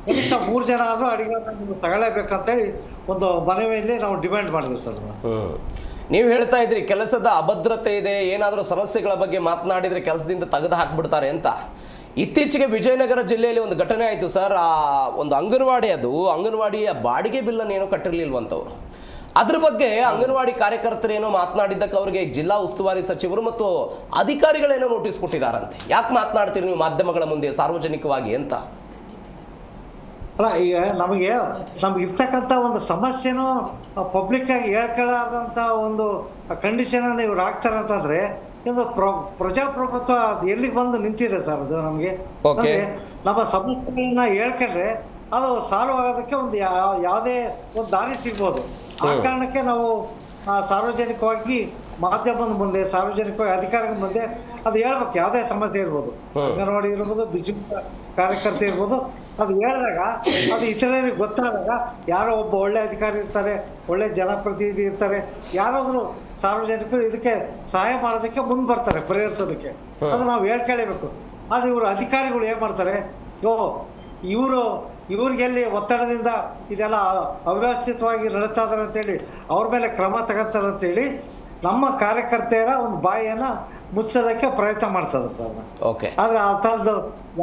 ಕನಿಷ್ಠ 3 ಜನ ಆದರೂ ಅಡುಗೆ ತಗೊಳ್ಳೇಬೇಕಂತೇಳಿ ಒಂದು ಮನವಿಯಲ್ಲಿ ನಾವು ಡಿಮ್ಯಾಂಡ್ ಮಾಡಿದ್ವಿ ಸರ್. ನೀವು ಹೇಳ್ತಾ ಇದ್ರಿ ಕೆಲಸದ ಅಭದ್ರತೆ ಇದೆ, ಏನಾದರೂ ಸಮಸ್ಯೆಗಳ ಬಗ್ಗೆ ಮಾತನಾಡಿದರೆ ಕೆಲಸದಿಂದ ತೆಗೆದು ಹಾಕ್ಬಿಡ್ತಾರೆ ಅಂತ. ಇತ್ತೀಚೆಗೆ ವಿಜಯನಗರ ಜಿಲ್ಲೆಯಲ್ಲಿ ಒಂದು ಘಟನೆ ಆಯಿತು ಸರ್. ಆ ಒಂದು ಅಂಗನವಾಡಿಯ ಬಾಡಿಗೆ ಬಿಲ್ಲನ್ನು ಏನೋ ಕಟ್ಟಿರಲಿಲ್ವಂತವ್ರು. ಅದ್ರ ಬಗ್ಗೆ ಅಂಗನವಾಡಿ ಕಾರ್ಯಕರ್ತರೇನೋ ಮಾತನಾಡಿದ್ದಕ್ಕೆ ಅವರಿಗೆ ಜಿಲ್ಲಾ ಉಸ್ತುವಾರಿ ಸಚಿವರು ಮತ್ತು ಅಧಿಕಾರಿಗಳೇನೋ ನೋಟಿಸ್ ಕೊಟ್ಟಿದ್ದಾರಂತೆ. ಯಾಕೆ ಮಾತನಾಡ್ತೀರಿ ನೀವು ಮಾಧ್ಯಮಗಳ ಮುಂದೆ ಸಾರ್ವಜನಿಕವಾಗಿ ಅಂತ? ಅಲ್ಲ, ಈಗ ನಮಗೆ ಇರ್ತಕ್ಕಂಥ ಒಂದು ಸಮಸ್ಯೆನೂ ಪಬ್ಲಿಕ್ಕಾಗಿ ಹೇಳ್ಕೊಳ್ಳಾರ್ದಂಥ ಒಂದು ಕಂಡೀಷನನ್ನು ಇವ್ರು ಹಾಕ್ತಾರೆ ಅಂತಂದರೆ ಇದು ಪ್ರಜಾಪ್ರಭುತ್ವ ಎಲ್ಲಿಗೆ ಬಂದು ನಿಂತಿದೆ ಸರ್. ಅದು ನಮಗೆ ಅಂದರೆ ನಮ್ಮ ಸಮಸ್ಯೆಗಳನ್ನ ಹೇಳ್ಕೊಂಡ್ರೆ ಅದು ಸಾಲ್ವ್ ಆಗೋದಕ್ಕೆ ಒಂದು ಯಾವುದೇ ಒಂದು ದಾರಿ ಸಿಗ್ಬೋದು. ಆ ಕಾರಣಕ್ಕೆ ನಾವು ಸಾರ್ವಜನಿಕವಾಗಿ ಮಾಧ್ಯಮದ ಮುಂದೆ, ಸಾರ್ವಜನಿಕವಾಗಿ ಅಧಿಕಾರಿಗಳ ಮುಂದೆ ಅದು ಹೇಳ್ಬೇಕು. ಯಾವುದೇ ಸಮಸ್ಯೆ ಇರ್ಬೋದು, ಅಂಗನವಾಡಿ ಇರ್ಬೋದು, ಬಿಸಿ ಕಾರ್ಯಕರ್ತೆ ಇರ್ಬೋದು, ಅದು ಹೇಳಿದಾಗ ಅದು ಇತರರಿಗೆ ಗೊತ್ತಾದಾಗ ಯಾರೋ ಒಬ್ಬ ಒಳ್ಳೆ ಅಧಿಕಾರಿ ಇರ್ತಾರೆ, ಒಳ್ಳೆ ಜನಪ್ರತಿನಿಧಿ ಇರ್ತಾರೆ, ಯಾರಾದರೂ ಸಾರ್ವಜನಿಕರು ಇದಕ್ಕೆ ಸಹಾಯ ಮಾಡೋದಕ್ಕೆ ಮುಂದೆ ಬರ್ತಾರೆ ಪರಿಹರಿಸೋದಕ್ಕೆ. ಅದು ನಾವು ಹೇಳ್ಕೊಳ್ಳೇಬೇಕು. ಆದರೆ ಇವರು ಅಧಿಕಾರಿಗಳು ಏನು ಮಾಡ್ತಾರೆ, ಇವ್ರಿಗೆಲ್ಲಿ ಒತ್ತಡದಿಂದ ಇದೆಲ್ಲ ಅವ್ಯವಸ್ಥಿತವಾಗಿ ನಡೆಸ್ತಾ ಇದ್ದಾರೆ ಅಂತೇಳಿ ಅವ್ರ ಮೇಲೆ ಕ್ರಮ ತಗೋತಾರೆ ಅಂತೇಳಿ ನಮ್ಮ ಕಾರ್ಯಕರ್ತೆಯರ ಒಂದು ಬಾಯಿಯನ್ನು ಮುಚ್ಚೋದಕ್ಕೆ ಪ್ರಯತ್ನ ಮಾಡ್ತಾರೆ ಸರ್. ಓಕೆ, ಆದರೆ ಆ ಥರದ್ದು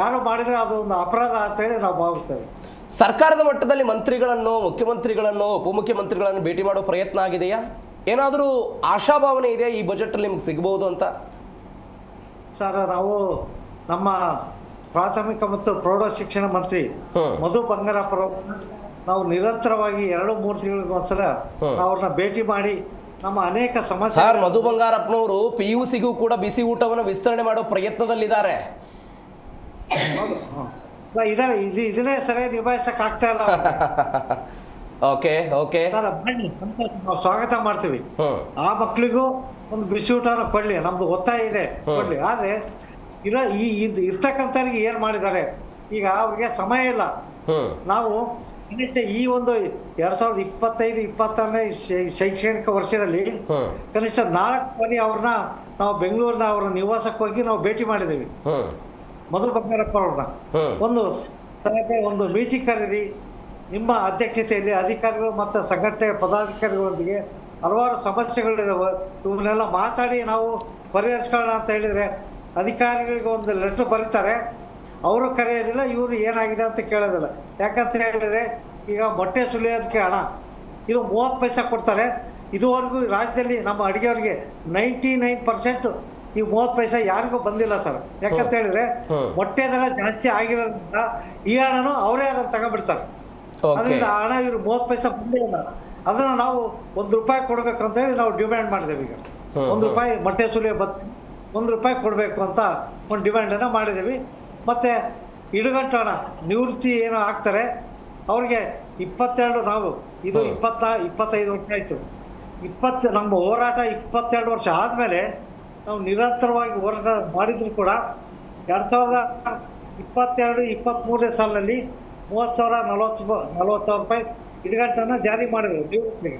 ಯಾರು ಮಾಡಿದರೆ ಅದು ಒಂದು ಅಪರಾಧ ಅಂತೇಳಿ ನಾವು ಭಾವಿಸ್ತೇವೆ. ಸರ್ಕಾರದ ಮಟ್ಟದಲ್ಲಿ ಮಂತ್ರಿಗಳನ್ನು, ಮುಖ್ಯಮಂತ್ರಿಗಳನ್ನು, ಉಪಮುಖ್ಯಮಂತ್ರಿಗಳನ್ನು ಭೇಟಿ ಮಾಡೋ ಪ್ರಯತ್ನ ಆಗಿದೆಯಾ? ಏನಾದರೂ ಆಶಾಭಾವನೆ ಇದೆಯಾ ಈ ಬಜೆಟಲ್ಲಿ ನಿಮ್ಗೆ ಸಿಗ್ಬೋದು ಅಂತ? ಸರ್, ನಾವು ನಮ್ಮ ಪ್ರಾಥಮಿಕ ಮತ್ತು ಪ್ರೌಢ ಶಿಕ್ಷಣ ಮಂತ್ರಿ ಮಧು ಬಂಗಾರಪ್ಪ ನಾವು ನಿರಂತರವಾಗಿ 2-3 ತಿಂಗಳಿಗೊಂದ್ಸಲ ಅವ್ರನ್ನ ಭೇಟಿ ಮಾಡಿ ನಮ್ಮ ಅನೇಕ ಸಮಸ್ಯೆ. ಸರ್, ಮಧು ಬಂಗಾರಪ್ಪನವರು PUCಗೂ ಕೂಡ ಬಿಸಿ ಊಟವನ್ನು ವಿಸ್ತರಣೆ ಮಾಡೋ ಪ್ರಯತ್ನದಲ್ಲಿದ್ದಾರೆ. ಇದಾರೆ, ಇದನ್ನೇ ಸರಿಯಾಗಿ ನಿಭಾಯಿಸಕ್ ಆಗ್ತಾ ಇಲ್ಲ. ಓಕೆ ಓಕೆ ಸರ್, ಬನ್ನಿ, ನಾವು ಸ್ವಾಗತ ಮಾಡ್ತೀವಿ. ಆ ಮಕ್ಕಳಿಗೂ ಒಂದು ಬಿಸಿ ಊಟನ ಕೊಡ್ಲಿ, ನಮ್ದು ಒತ್ತಾಯ ಇದೆ, ಕೊಡ್ಲಿ. ಆದ್ರೆ ಇರ್ತಕ್ಕಂಥವ್ರಿಗೆ ಏನ್ ಮಾಡಿದ್ದಾರೆ, ಈಗ ಅವ್ರಿಗೆ ಸಮಯ ಇಲ್ಲ. ನಾವು ಕನಿಷ್ಠ ಈ ಒಂದು 2025-26ನೇ ಶೈಕ್ಷಣಿಕ ವರ್ಷದಲ್ಲಿ ಕನಿಷ್ಠ 4 ಬಾರಿ ಅವ್ರನ್ನ ನಾವು ಬೆಂಗಳೂರಿನ ಅವ್ರ ನಿವಾಸಕ್ಕೆ ಹೋಗಿ ನಾವು ಭೇಟಿ ಮಾಡಿದ್ದೀವಿ. ಮಧು ಬಂಗಾರಪ್ಪ ಅವ್ರನ್ನ ಒಂದು ಮೀಟಿಂಗ್ ಕರೀರಿ, ನಿಮ್ಮ ಅಧ್ಯಕ್ಷತೆಯಲ್ಲಿ ಅಧಿಕಾರಿಗಳು ಮತ್ತು ಸಂಘಟನೆ ಪದಾಧಿಕಾರಿಗಳೊಂದಿಗೆ ಹಲವಾರು ಸಮಸ್ಯೆಗಳಿದಾವೆ, ಇವನ್ನೆಲ್ಲ ಮಾತಾಡಿ ನಾವು ಪರಿಹರಿಸ್ಕೊಳ್ಳೋಣ ಅಂತ ಹೇಳಿದರೆ ಅಧಿಕಾರಿಗಳಿಗೆ ಒಂದು ಲೆಟ್ರ್ ಬರೀತಾರೆ, ಅವರು ಕರೆಯೋದಿಲ್ಲ, ಇವರು ಏನಾಗಿದೆ ಅಂತ ಕೇಳೋದಿಲ್ಲ. ಯಾಕಂತ ಹೇಳಿದರೆ ಈಗ ಮೊಟ್ಟೆ ಸುಲಿಯೋದಕ್ಕೆ ಹಣ ಇದು 30 ಪೈಸೆ ಕೊಡ್ತಾರೆ. ಇದುವರೆಗೂ ರಾಜ್ಯದಲ್ಲಿ ನಮ್ಮ ಅಡುಗೆಯವ್ರಿಗೆ 99% ಈ 30 ಪೈಸೆ ಯಾರಿಗೂ ಬಂದಿಲ್ಲ ಸರ್. ಯಾಕಂತ ಹೇಳಿದ್ರೆ ಮೊಟ್ಟೆ ದರ ಜಾಸ್ತಿ ಆಗಿರೋದ್ರಿಂದ ಈ ಹಣನು ಅವರೇ ಅದನ್ನು ತಗೊಂಡ್ಬಿಡ್ತಾರೆ. ಅದರಿಂದ ಹಣ ಇವರು 30 ಪೈಸೆ ಬಂದಿಲ್ಲ. ಅದನ್ನು ನಾವು ₹1 ಕೊಡಬೇಕು ಅಂತ ಹೇಳಿ ನಾವು ಡಿಮ್ಯಾಂಡ್ ಮಾಡಿದ್ದೇವೆ. ಈಗ ₹1 ಮೊಟ್ಟೆ ಸುಲಿಯೋ ₹1 ಕೊಡಬೇಕು ಅಂತ ಒಂದು ಡಿಮ್ಯಾಂಡನ್ನು ಮಾಡಿದ್ದೀವಿ. ಮತ್ತು ಇಡುಗಂಟು ಹಣ ನಿವೃತ್ತಿ ಏನೋ ಆಗ್ತಾರೆ ಅವ್ರಿಗೆ 22, ನಾವು ಇದು 25 ವರ್ಷ ಆಯಿತು. ನಮ್ಮ ಹೋರಾಟ 22 ವರ್ಷ ಆದಮೇಲೆ ನಾವು ನಿರಂತರವಾಗಿ ಹೋರಾಟ ಮಾಡಿದ್ರು ಕೂಡ 2022-23ನೇ ಸಾಲಿನಲ್ಲಿ 30,000 ₹40,000 ಇಡುಗಂಟನ್ನು ಜಾರಿ ಮಾಡಿದ್ರು ನಿವೃತ್ತಿಗೆ.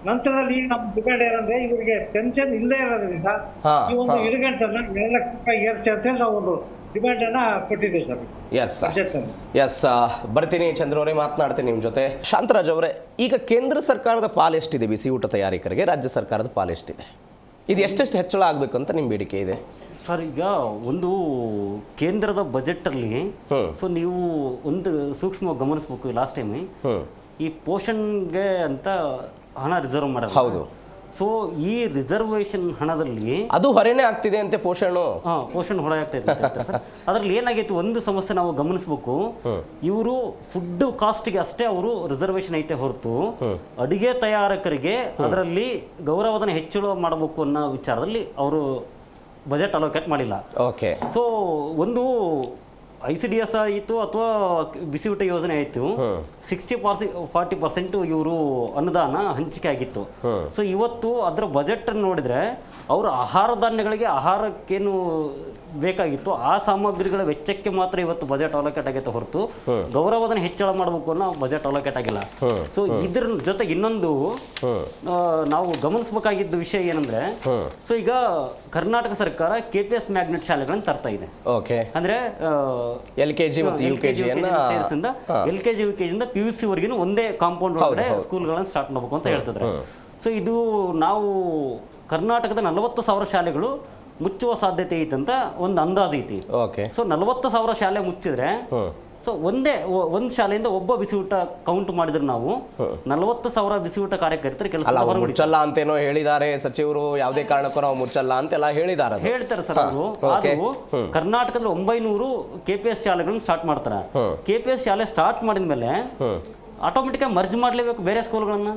ನಂತರದಲ್ಲಿ ನಮ್ಮ ಡಿಮ್ಯಾಂಡ್ ಏನಂದ್ರೆ ಇವರಿಗೆ ಪೆನ್ಷನ್ ಇಲ್ಲದೆ ಇರೋದ್ರಿಂದ ಈ ಒಂದು ಇಡುಗಂಟನ್ನು ₹2 ಲಕ್ಷ ಏರಿಸಿ ಅಂತ ಹೇಳಿ ನಾವು ಒಂದು ಡಿಮ್ಯಾಂಡ್ ಅನ್ನ ಕೊಟ್ಟಿದ್ದೀವಿ ಸರ್. ಎಸ್ ಬರ್ತೀನಿ ಚಂದ್ರ ಅವರೇ, ಮಾತನಾಡ್ತೀನಿ ನಿಮ್ಮ ಜೊತೆ. ಶಾಂತರಾಜ್ ಅವರೇ, ಈಗ ಕೇಂದ್ರ ಸರ್ಕಾರದ ಪಾಲೆಷ್ಟಿದೆ ಬಿಸಿ ಊಟ ತಯಾರಿಕರಿಗೆ, ರಾಜ್ಯ ಸರ್ಕಾರದ ಪಾಲೆಷ್ಟಿದೆ? ಇದು ಎಷ್ಟೆಷ್ಟು ಹೆಚ್ಚಳ ಆಗಬೇಕು ಅಂತ ನಿಮ್ಮ ಬೇಡಿಕೆ ಇದೆ ಸರ್? ಈಗ ಒಂದು ಕೇಂದ್ರದ ಬಜೆಟಲ್ಲಿ ಸೊ ನೀವು ಒಂದು ಸೂಕ್ಷ್ಮವಾಗಿ ಗಮನಿಸ್ಬೇಕು. ಲಾಸ್ಟ್ ಟೈಮ್ ಈ ಪೋಷಣ್ಗೆ ಅಂತ ಹಣ ರಿಸರ್ವ್ ಮಾಡೋದು. ಹೌದು. ಸೊ ಈ ರಿಸರ್ವೇಶನ್ ಹಣದಲ್ಲಿ ಅದು ಹೊರೆನೇ ಆಗ್ತಿದೆ ಅಂತೆ, ಪೋಷಣ್ ಹೊರೆ ಆಗ್ತಾ ಇದೆ ಸರ್. ಅದ್ರಲ್ಲಿ ಏನಾಗೈತಿ, ಒಂದು ಸಮಸ್ಯೆ ನಾವು ಗಮನಿಸಬೇಕು. ಇವರು ಫುಡ್ ಕಾಸ್ಟ್ಗೆ ಅಷ್ಟೇ ಅವರು ರಿಸರ್ವೇಶನ್ ಐತೆ ಹೊರತು ಅಡಿಗೆ ತಯಾರಕರಿಗೆ ಅದರಲ್ಲಿ ಗೌರವಧನ ಹೆಚ್ಚಳ ಮಾಡಬೇಕು ಅನ್ನೋ ವಿಚಾರದಲ್ಲಿ ಅವರು ಬಜೆಟ್ ಅಲೋಕೇಟ್ ಮಾಡಿಲ್ಲ. ಓಕೆ. ಸೊ ಒಂದು ICDS ಆಯಿತು ಅಥವಾ ಬಿಸಿ ಊಟ ಯೋಜನೆ ಆಯಿತು, 60-40% ಇವರು ಅನುದಾನ ಹಂಚಿಕೆ ಆಗಿತ್ತು. ಸೊ ಇವತ್ತು ಅದರ ಬಜೆಟ್ ನೋಡಿದ್ರೆ ಅವರು ಆಹಾರ ಧಾನ್ಯಗಳಿಗೆ ಆಹಾರಕ್ಕೇನು ಬೇಕಾಗಿತ್ತು ಆ ಸಾಮಗ್ರಿಗಳ ವೆಚ್ಚಕ್ಕೆ ಮಾತ್ರ ಇವತ್ತು ಬಜೆಟ್ ಅಲೋಕೇಟ್ ಆಗೈತೆ ಹೊರತು ಗೌರವಧನ ಹೆಚ್ಚಳ ಮಾಡಬೇಕು ಅನ್ನೋ ಬಜೆಟ್ ಅಲೋಕೇಟ್ ಆಗಿಲ್ಲ. ಸೊ ಇದ್ರ ಜೊತೆಗೆ ಇನ್ನೊಂದು ನಾವು ಗಮನಿಸಬೇಕಾಗಿದ್ದ ವಿಷಯ ಏನಂದ್ರೆ, ಸೊ ಈಗ ಕರ್ನಾಟಕ ಸರ್ಕಾರ KPS ಮ್ಯಾಗ್ನೆಟ್ ಶಾಲೆಗಳನ್ನು ತರ್ತಾ ಇದೆ. ಅಂದ್ರೆ LKG ಮತ್ತು UKG LKG UKG ಇಂದ PUC ವರೆಗಿನ ಒಂದೇ ಕಾಂಪೌಂಡ್ ಒಳಗಡೆ ಸ್ಕೂಲ್ಗಳನ್ನು ಸ್ಟಾರ್ಟ್ ಮಾಡಬೇಕು ಅಂತ ಹೇಳ್ತಿದ್ರೆ. ಸೊ ಇದು ನಾವು ಕರ್ನಾಟಕದ 40,000 ಶಾಲೆಗಳು ಮುಚ್ಚುವ ಸಾಧ್ಯತೆ ಐತೆ ಅಂತ ಒಂದು ಅಂದಾಜು ಐತಿ. ಸೊ 40,000 ಶಾಲೆ ಮುಚ್ಚಿದ್ರೆ ಸೊ ಒಂದು ಶಾಲೆಯಿಂದ ಒಬ್ಬ ಬಿಸಿ ಊಟ ಕೌಂಟ್ ಮಾಡಿದ್ರೆ ನಾವು 40,000 ಬಿಸಿ ಊಟ ಕಾರ್ಯಕರ್ತರು ಕೆಲಸ ಮುಚ್ಚಲ್ಲ ಅಂತೇನೋ ಹೇಳಿದ್ದಾರೆ ಸಚಿವರು. ಯಾವುದೇ ಕಾರಣಕ್ಕೂ ನಾವು ಮುಚ್ಚಲ್ಲ ಅಂತೆಲ್ಲ ಹೇಳ್ತಾರೆ ಸರ್ ಅವರು. ಅದು ಕರ್ನಾಟಕದಲ್ಲಿ 900 KPS ಶಾಲೆಗಳನ್ನು ಸ್ಟಾರ್ಟ್ ಮಾಡ್ತಾರೆ. KPS ಶಾಲೆ ಸ್ಟಾರ್ಟ್ ಮಾಡಿದ ಮೇಲೆ ಆಟೋಮೆಟಿಕ್ ಮರ್ಜ್ ಮಾಡಲೇಬೇಕು ಬೇರೆ ಸ್ಕೂಲ್ಗಳನ್ನ.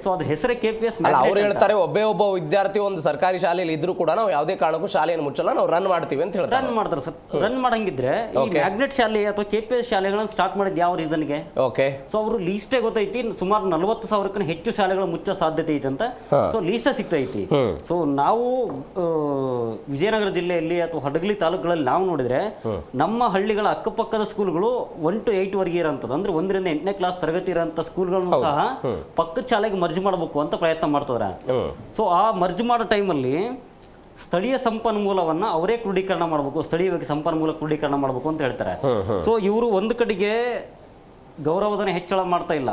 ಸೊ ಅದ್ರ ಹೆಸರೇ KPS. ಅವ್ರು ಹೇಳ್ತಾರೆ ಒಬ್ಬ ವಿದ್ಯಾರ್ಥಿ ಒಂದು ಸರ್ಕಾರಿ ಶಾಲೆಯಲ್ಲಿ ಇದ್ರೂ ಕೂಡ ನಾವು ಯಾವುದೇ ಕಾರಣಕ್ಕೂ ಶಾಲೆಯನ್ನು ಮುಚ್ಚಲ್ಲ, ನಾವು ರನ್ ಮಾಡ್ತೀವಿ ಅಂತ ಹೇಳ್ತಾರೆ. ರನ್ ಮಾಡ್ತಾರೆ ಸರ್. ರನ್ ಮಾಡಂಗಿದ್ರೆ ಈ ಮ್ಯಾಗ್ನೆಟ್ ಶಾಲೆ ಅಥವಾ KPS ಶಾಲೆಗಳನ್ನ ಸ್ಟಾರ್ಟ್ ಮಾಡಿದ್ ಯಾವ ರೀಸನ್ಗೆ? ಸೊ ಅವರು ಲೀಸ್ಟೇ ಗೊತ್ತೈತಿ, ಸುಮಾರು 40,000 ಹೆಚ್ಚು ಶಾಲೆಗಳು ಮುಚ್ಚೋ ಸಾಧ್ಯತೆ ಐತೆ ಅಂತ. ಸೊ ಲೀಸ್ಟೇ ಸಿಗ್ತೈತಿ. ಸೊ ನಾವು ವಿಜಯನಗರ ಜಿಲ್ಲೆಯಲ್ಲಿ ಅಥವಾ ಹಡಗಲಿ ತಾಲೂಕುಗಳಲ್ಲಿ ನಾವು ನೋಡಿದ್ರೆ ನಮ್ಮ ಹಳ್ಳಿಗಳ ಅಕ್ಕಪಕ್ಕದ ಸ್ಕೂಲ್ಗಳು 1 to 8 ವರೆಗೆ ಇರೋಂಥದ್ದು, ಅಂದ್ರೆ 1ರಿಂದ 8ನೇ ಕ್ಲಾಸ್ ಇರೋಂಥ ಸ್ಕೂಲ್ಗಳನ್ನು ಸಹ ಪಕ್ಕದ ಶಾಲೆಗೆ ಮರ್ಜ್ ಮಾಡಬೇಕು ಅಂತ ಪ್ರಯತ್ನ ಮಾಡ್ತಿದ್ದಾರೆ. ಸೊ ಆ ಮರ್ಜ್ ಮಾಡೋ ಟೈಮಲ್ಲಿ ಸ್ಥಳೀಯ ಸಂಪನ್ಮೂಲವನ್ನ ಅವರೇ ಕ್ರೋಢೀಕರಣ ಮಾಡಬೇಕು, ಸ್ಥಳೀಯವಾಗಿ ಸಂಪನ್ಮೂಲ ಕ್ರೋಢೀಕರಣ ಮಾಡಬೇಕು ಅಂತ ಹೇಳ್ತಾರೆ. ಸೊ ಇವರು ಒಂದು ಕಡೆಗೆ ಗೌರವಧನ ಹೆಚ್ಚಳ ಮಾಡ್ತಾ ಇಲ್ಲ,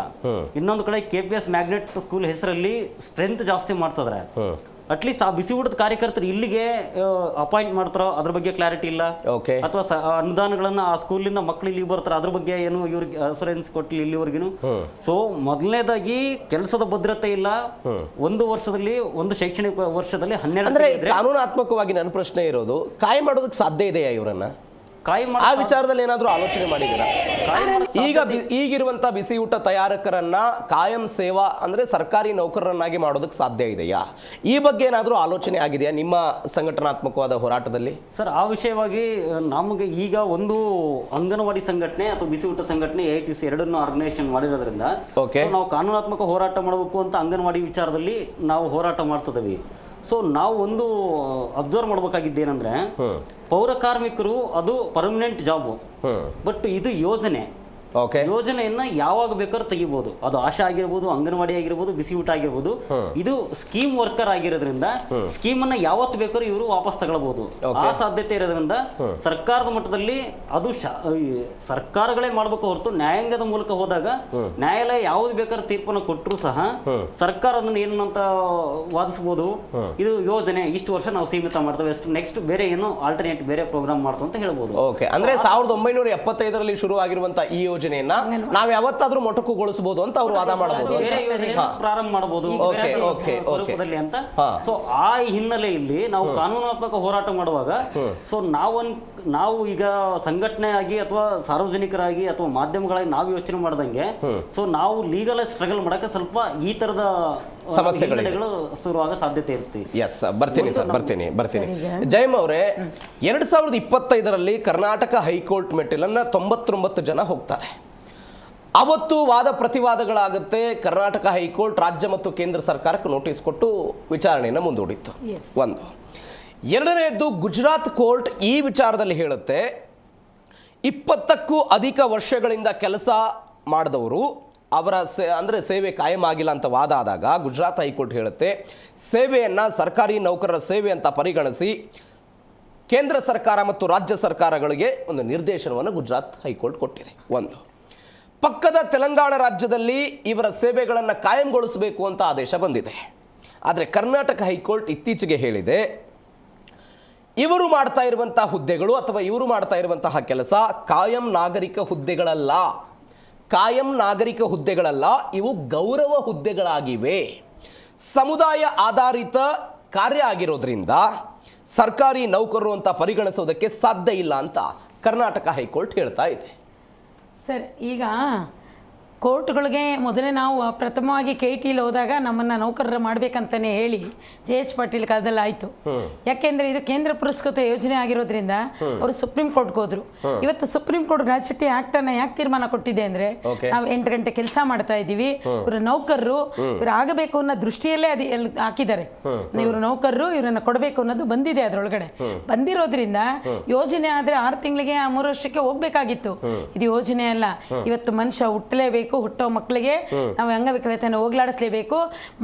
ಇನ್ನೊಂದು ಕಡೆ KPS ಮ್ಯಾಗ್ನೆಟ್ ಸ್ಕೂಲ್ ಹೆಸರಲ್ಲಿ ಸ್ಟ್ರೆಂತ್ ಜಾಸ್ತಿ ಮಾಡ್ತಿದ್ರೆ. ಅಟ್ಲೀಸ್ಟ್ ಆ ಬಿಸಿ ಊಟದ ಕಾರ್ಯಕರ್ತರು ಇಲ್ಲಿಗೆ ಅಪಾಯಿಂಟ್ ಮಾಡ್ತಾರೋ ಅದ್ರ ಬಗ್ಗೆ ಕ್ಲಾರಿಟಿ ಇಲ್ಲ, ಅಥವಾ ಅನುದಾನಗಳನ್ನ ಆ ಸ್ಕೂಲಿಂದ ಮಕ್ಕಳು ಇಲ್ಲಿಗೆ ಬರ್ತಾರ ಅದ್ರ ಬಗ್ಗೆ ಏನು ಇವ್ರಿಗೆ ಅಸೂರೆನ್ಸ್ ಕೊಟ್ಟಿಲ್ಲ ಇಲ್ಲಿವರೆಗೂ. ಸೊ ಮೊದಲನೇದಾಗಿ ಕೆಲಸದ ಭದ್ರತೆ ಇಲ್ಲ. ಒಂದು ವರ್ಷದಲ್ಲಿ, ಒಂದು ಶೈಕ್ಷಣಿಕ ವರ್ಷದಲ್ಲಿ 12 ಕಾನೂನಾತ್ಮಕವಾಗಿ ನನ್ನ ಪ್ರಶ್ನೆ ಇರೋದು, ಕಾಯಂ ಮಾಡೋದಕ್ಕೆ ಸಾಧ್ಯ ಇದೆಯಾ ಇವರನ್ನ? ಆ ವಿಚಾರದಲ್ಲಿ ಏನಾದರೂ ಆಲೋಚನೆ ಮಾಡಿದ್ದೀರಾ? ಈಗಿರುವಂತ ಬಿಸಿ ಊಟ ತಯಾರಕರನ್ನ ಕಾಯಂ ಸೇವಾ ಅಂದ್ರೆ ಸರ್ಕಾರಿ ನೌಕರರನ್ನಾಗಿ ಮಾಡೋದಕ್ಕೆ ಸಾಧ್ಯ ಇದೆಯಾ? ಈ ಬಗ್ಗೆ ಏನಾದರೂ ಆಲೋಚನೆ ಆಗಿದೆಯಾ ನಿಮ್ಮ ಸಂಘಟನಾತ್ಮಕವಾದ ಹೋರಾಟದಲ್ಲಿ? ಸರ್, ಆ ವಿಷಯವಾಗಿ ನಮಗೆ ಈಗ ಒಂದು ಅಂಗನವಾಡಿ ಸಂಘಟನೆ ಅಥವಾ ಬಿಸಿ ಊಟ ಸಂಘಟನೆ AITC ಎರಡನ್ನೂ ಆರ್ಗನೈಸೇಷನ್ ಮಾಡಿರೋದ್ರಿಂದ ನಾವು ಕಾನೂನಾತ್ಮಕ ಹೋರಾಟ ಮಾಡಬೇಕು ಅಂತ ಅಂಗನವಾಡಿ ವಿಚಾರದಲ್ಲಿ ನಾವು ಹೋರಾಟ ಮಾಡ್ತಿದ್ದೀವಿ. ಸೊ ನಾವು ಒಂದು ಅಬ್ಸರ್ವ್ ಮಾಡ್ಬೇಕಾಗಿದ್ದೇನೆಂದ್ರೆ, ಪೌರ ಕಾರ್ಮಿಕರು ಅದು ಪರ್ಮನೆಂಟ್ ಜಾಬು, ಬಟ್ ಇದು ಯೋಜನೆ. ಯೋಜನೆಯನ್ನ ಯಾವಾಗ ಬೇಕಾದ್ರೂ ತೆಗಿಬಹುದು. ಅದು ಆಶಾ ಆಗಿರ್ಬೋದು, ಅಂಗನವಾಡಿ ಆಗಿರ್ಬೋದು, ಬಿಸಿ ಊಟ ಆಗಿರ್ಬೋದು. ಇದು ಸ್ಕೀಮ್ ವರ್ಕರ್ ಆಗಿರೋದ್ರಿಂದ ಸ್ಕೀಮ್ ಅನ್ನ ಯಾವತ್ತು ಬೇಕಾದ್ರೂ ಇವರು ವಾಪಸ್ ತಗೊಳ್ಬಹುದು. ಆ ಸಾಧ್ಯತೆ ಇರೋದ್ರಿಂದ ಸರ್ಕಾರದ ಮಟ್ಟದಲ್ಲಿ ಅದು ಸರ್ಕಾರಗಳೇ ಮಾಡ್ಬೇಕು ಹೊರತು ನ್ಯಾಯಾಂಗದ ಮೂಲಕ ಹೋದಾಗ ನ್ಯಾಯಾಲಯ ಯಾವ್ದು ಬೇಕಾದ್ರೂ ತೀರ್ಪನ್ನು ಕೊಟ್ಟರು ಸಹ ಸರ್ಕಾರ ಅದನ್ನ ಏನಂತ ವಾದಿಸಬಹುದು, ಇದು ಯೋಜನೆ ಇಷ್ಟು ವರ್ಷ ನಾವು ಸೀಮಿತ ಮಾಡ್ತೇವೆ, ನೆಕ್ಸ್ಟ್ ಬೇರೆ ಏನು ಆಲ್ಟರ್ನೇಟ್ ಬೇರೆ ಪ್ರೋಗ್ರಾಮ್ ಮಾಡ್ತೇವೆ ಅಂತ ಹೇಳ್ಬೋದು. ಅಂದ್ರೆ 1975ರಲ್ಲಿ ಶುರುವಾಗಿರುವಂತಹ ಈ ಯೋಜನೆಯನ್ನ ನಾವು ಯಾವತ್ತಾದ್ರೂ ಮೊಟಕುಗೊಳಿಸಬಹುದು ಅಂತ ಅವರು ವಾದ ಮಾಡಬಹುದು, ಪ್ರಾರಂಭ ಮಾಡಬಹುದು ಅಂತ. ಸೊ ಆ ಹಿನ್ನೆಲೆಯಲ್ಲಿ ನಾವು ಕಾನೂನಾತ್ಮಕ ಹೋರಾಟ ಮಾಡುವಾಗ ಸೊ ನಾವು ಈಗ ಸಂಘಟನೆಯಾಗಿ ಅಥವಾ ಸಾರ್ವಜನಿಕರಾಗಿ ಅಥವಾ ಮಾಧ್ಯಮಗಳಾಗಿ ನಾವು ಯೋಚನೆ ಮಾಡ್ದಂಗೆ ಸೊ ನಾವು ಲೀಗಲ್ ಸ್ಟ್ರಗಲ್ ಮಾಡಕ್ಕೆ ಸ್ವಲ್ಪ ಈ ತರದ ಸಮಸ್ಯೆಗಳು ಶುರುವಾಗ ಸಾಧ್ಯತೆ ಇರುತ್ತೆ. ಎಸ್, ಬರ್ತೀನಿ ಸರ್, ಬರ್ತೀನಿ. ಜಯಮ್ ಅವರೇ, 2025ರಲ್ಲಿ ಕರ್ನಾಟಕ ಹೈಕೋರ್ಟ್ ಮೆಟ್ಟಿಲನ್ನ 99 ಜನ ಹೋಗ್ತಾರೆ. ಅವತ್ತು ವಾದ ಪ್ರತಿವಾದಗಳಾಗುತ್ತೆ. ಕರ್ನಾಟಕ ಹೈಕೋರ್ಟ್ ರಾಜ್ಯ ಮತ್ತು ಕೇಂದ್ರ ಸರ್ಕಾರಕ್ಕೆ ನೋಟಿಸ್ ಕೊಟ್ಟು ವಿಚಾರಣೆಯನ್ನು ಮುಂದೂಡಿತ್ತು. ಒಂದು. ಎರಡನೆಯದ್ದು, ಗುಜರಾತ್ ಕೋರ್ಟ್ ಈ ವಿಚಾರದಲ್ಲಿ ಹೇಳುತ್ತೆ, 20ಕ್ಕೂ ಅಧಿಕ ವರ್ಷಗಳಿಂದ ಕೆಲಸ ಮಾಡಿದವರು ಅವರ ಅಂದರೆ ಸೇವೆ ಕಾಯಂ ಆಗಿಲ್ಲ ಅಂತ ವಾದ ಆದಾಗ ಗುಜರಾತ್ ಹೈಕೋರ್ಟ್ ಹೇಳುತ್ತೆ, ಸೇವೆಯನ್ನು ಸರ್ಕಾರಿ ನೌಕರರ ಸೇವೆ ಅಂತ ಪರಿಗಣಿಸಿ ಕೇಂದ್ರ ಸರ್ಕಾರ ಮತ್ತು ರಾಜ್ಯ ಸರ್ಕಾರಗಳಿಗೆ ಒಂದು ನಿರ್ದೇಶನವನ್ನು ಗುಜರಾತ್ ಹೈಕೋರ್ಟ್ ಕೊಟ್ಟಿದೆ. ಒಂದು. ಪಕ್ಕದ ತೆಲಂಗಾಣ ರಾಜ್ಯದಲ್ಲಿ ಇವರ ಸೇವೆಗಳನ್ನು ಕಾಯಂಗೊಳಿಸಬೇಕು ಅಂತ ಆದೇಶ ಬಂದಿದೆ. ಆದರೆ ಕರ್ನಾಟಕ ಹೈಕೋರ್ಟ್ ಇತ್ತೀಚೆಗೆ ಹೇಳಿದೆ, ಇವರು ಮಾಡ್ತಾ ಇರುವಂತಹ ಹುದ್ದೆಗಳು ಅಥವಾ ಇವರು ಮಾಡ್ತಾ ಇರುವಂತಹ ಕೆಲಸ ಕಾಯಂ ನಾಗರಿಕ ಹುದ್ದೆಗಳಲ್ಲ, ಇವು ಗೌರವ ಹುದ್ದೆಗಳಾಗಿವೆ. ಸಮುದಾಯ ಆಧಾರಿತ ಕಾರ್ಯ ಆಗಿರೋದ್ರಿಂದ ಸರ್ಕಾರಿ ನೌಕರರು ಅಂತ ಪರಿಗಣಿಸೋದಕ್ಕೆ ಸಾಧ್ಯ ಇಲ್ಲ ಅಂತ ಕರ್ನಾಟಕ ಹೈಕೋರ್ಟ್ ಹೇಳ್ತಾ ಇದೆ. ಸರ್, ಈಗ ಕೋರ್ಟ್ಗಳಿಗೆ ಮೊದಲೇ ನಾವು ಪ್ರಥಮವಾಗಿ KTಯಲ್ಲಿ ಹೋದಾಗ ನಮ್ಮನ್ನು ನೌಕರರ ಮಾಡಬೇಕಂತಲೇ ಹೇಳಿ JH ಪಾಟೀಲ್ ಕಾಲದಲ್ಲಿ ಆಯಿತು. ಯಾಕೆಂದರೆ ಇದು ಕೇಂದ್ರ ಪುರಸ್ಕೃತ ಯೋಜನೆ ಆಗಿರೋದ್ರಿಂದ ಅವರು ಸುಪ್ರೀಂ ಕೋರ್ಟ್ಗೆ ಹೋದ್ರು. ಇವತ್ತು ಸುಪ್ರೀಂ ಕೋರ್ಟ್ ಗ್ರಾಚ್ಯುಟಿ ಆ್ಯಕ್ಟನ್ನು ಯಾಕೆ ತೀರ್ಮಾನ ಕೊಟ್ಟಿದೆ ಅಂದರೆ, ನಾವು 8 ಗಂಟೆ ಕೆಲಸ ಮಾಡ್ತಾ ಇದ್ದೀವಿ, ಇವರು ನೌಕರರು ಇವರು ಆಗಬೇಕು ಅನ್ನೋ ದೃಷ್ಟಿಯಲ್ಲೇ ಅದು ಹಾಕಿದ್ದಾರೆ. ಇವರು ನೌಕರರು ಇವರನ್ನು ಕೊಡಬೇಕು ಅನ್ನೋದು ಬಂದಿದೆ, ಅದರೊಳಗಡೆ ಬಂದಿರೋದ್ರಿಂದ ಯೋಜನೆ ಆದರೆ 6 ತಿಂಗಳಿಗೆ 3 ವರ್ಷಕ್ಕೆ ಹೋಗ್ಬೇಕಾಗಿತ್ತು. ಇದು ಯೋಜನೆ ಅಲ್ಲ. ಇವತ್ತು ಮನುಷ್ಯ ಹುಟ್ಟಲೇಬೇಕು, ಹುಟ್ಟೋ ಮಕ್ಕಳಿಗೆ ನಾವು ಅಂಗವಿಕಲತೆಯನ್ನು ಹೋಗ್ಲಾಡಿಸಲೇಬೇಕು.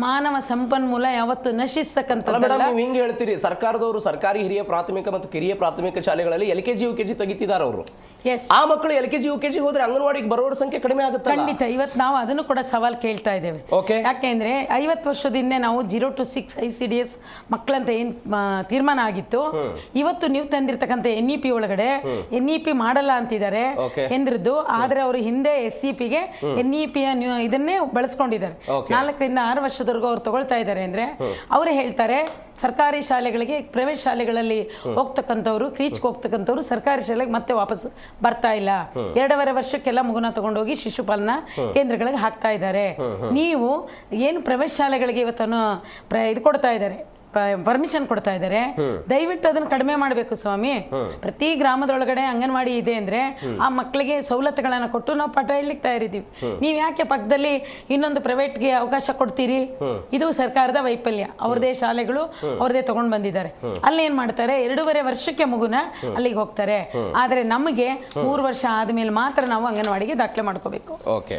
ಮಾನವ ಸಂಪನ್ಮೂಲ ಯಾವತ್ತು ನಶಿಸ್ತಕ್ಕಂಥದ್ದಲ್ಲ. ನೀವು ಹಿಂಗೆ ಹೇಳ್ತೀರಿ, ಸರ್ಕಾರದವರು ಸರ್ಕಾರಿ ಹಿರಿಯ ಪ್ರಾಥಮಿಕ ಮತ್ತು ಕಿರಿಯ ಪ್ರಾಥಮಿಕ ಶಾಲೆಗಳಲ್ಲಿ LKG UKG ತೆಗಿತಿದ್ದಾರೆ ಅವರು. ಆ ಮಕ್ಕಳು LKG UKG ಹೋದ್ರೆ ಅಂಗನವಾಡಿಗೆ ಬರೋರ ಸಂಖ್ಯೆ ಕಡಿಮೆ ಆಗುತ್ತೆ. ಖಂಡಿತ. ಇವತ್ತು ನಾವು ಅದನ್ನು ಕೂಡ ಸವಾಲ್ ಕೇಳ್ತಾ ಇದ್ದೇವೆ. ಯಾಕೆಂದ್ರೆ 50 ವರ್ಷದಿಂದ ನಾವು 0 to 6 ICDS ಮಕ್ಕಳಂತ ಏನ್ ತೀರ್ಮಾನ ಆಗಿತ್ತು, ಇವತ್ತು ನೀವು ತಂದಿರ್ತಕ್ಕಂಥ NEP ಒಳಗಡೆ NEP ಮಾಡಲ್ಲ ಅಂತಿದ್ದಾರೆ ಕೇಂದ್ರದ್ದು. ಆದ್ರೆ ಅವರು ಹಿಂದೆ SCPಗೆ NEP ಇದನ್ನೇ ಬಳಸ್ಕೊಂಡಿದ್ದಾರೆ. 4 ರಿಂದ 6 ವರ್ಷದವರೆಗೂ ಅವ್ರು ತಗೊಳ್ತಾ ಇದ್ದಾರೆ. ಅಂದ್ರೆ ಅವರೇ ಹೇಳ್ತಾರೆ, ಸರ್ಕಾರಿ ಶಾಲೆಗಳಿಗೆ ಪ್ರೈವೇಟ್ ಶಾಲೆಗಳಲ್ಲಿ ಹೋಗ್ತಕ್ಕಂಥವ್ರು, ಕ್ರೀಚ್ಗೆ ಹೋಗ್ತಕ್ಕಂಥವ್ರು ಸರ್ಕಾರಿ ಶಾಲೆಗೆ ಮತ್ತೆ ವಾಪಸ್ ಬರ್ತಾ ಇಲ್ಲ. 2.5 ವರ್ಷಕ್ಕೆಲ್ಲ ಮಗುನ ತಗೊಂಡೋಗಿ ಶಿಶುಪಾಲನಾ ಕೇಂದ್ರಗಳಿಗೆ ಹಾಕ್ತಾ ಇದ್ದಾರೆ. ನೀವು ಏನು ಪ್ರೈವೇಟ್ ಶಾಲೆಗಳಿಗೆ ಇವತ್ತನ್ನು ಇದು ಕೊಡ್ತಾ ಇದ್ದಾರೆ, ಪರ್ಮಿಷನ್ ಕೊಡ್ತಾ ಇದ್ದಾರೆ, ದಯವಿಟ್ಟು ಅದನ್ನ ಕಡಿಮೆ ಮಾಡಬೇಕು ಸ್ವಾಮಿ. ಪ್ರತಿ ಗ್ರಾಮದೊಳಗಡೆ ಅಂಗನವಾಡಿ ಇದೆ ಅಂದ್ರೆ ಆ ಮಕ್ಕಳಿಗೆ ಸವಲತ್ತುಗಳನ್ನ ಕೊಟ್ಟು ನಾವು ಪಾಠ ಹೇಳಲಿಕ್ಕೆ ತಯಾರಿದ್ದೀವಿ. ನೀವ್ ಯಾಕೆ ಪಕ್ಕದಲ್ಲಿ ಇನ್ನೊಂದು ಪ್ರೈವೇಟ್ಗೆ ಅವಕಾಶ ಕೊಡ್ತೀರಿ? ಇದು ಸರ್ಕಾರದ ವೈಫಲ್ಯ. ಅವ್ರದೇ ಶಾಲೆಗಳು ಅವ್ರದೇ ತಗೊಂಡ್ ಬಂದಿದ್ದಾರೆ. ಅಲ್ಲಿ ಏನ್ ಮಾಡ್ತಾರೆ, 2.5 ವರ್ಷಕ್ಕೆ ಮಗುನ ಅಲ್ಲಿಗೆ ಹೋಗ್ತಾರೆ. ಆದ್ರೆ ನಮಗೆ 3 ವರ್ಷ ಆದ್ಮೇಲೆ ಮಾತ್ರ ನಾವು ಅಂಗನವಾಡಿಗೆ ದಾಖಲೆ ಮಾಡ್ಕೋಬೇಕು.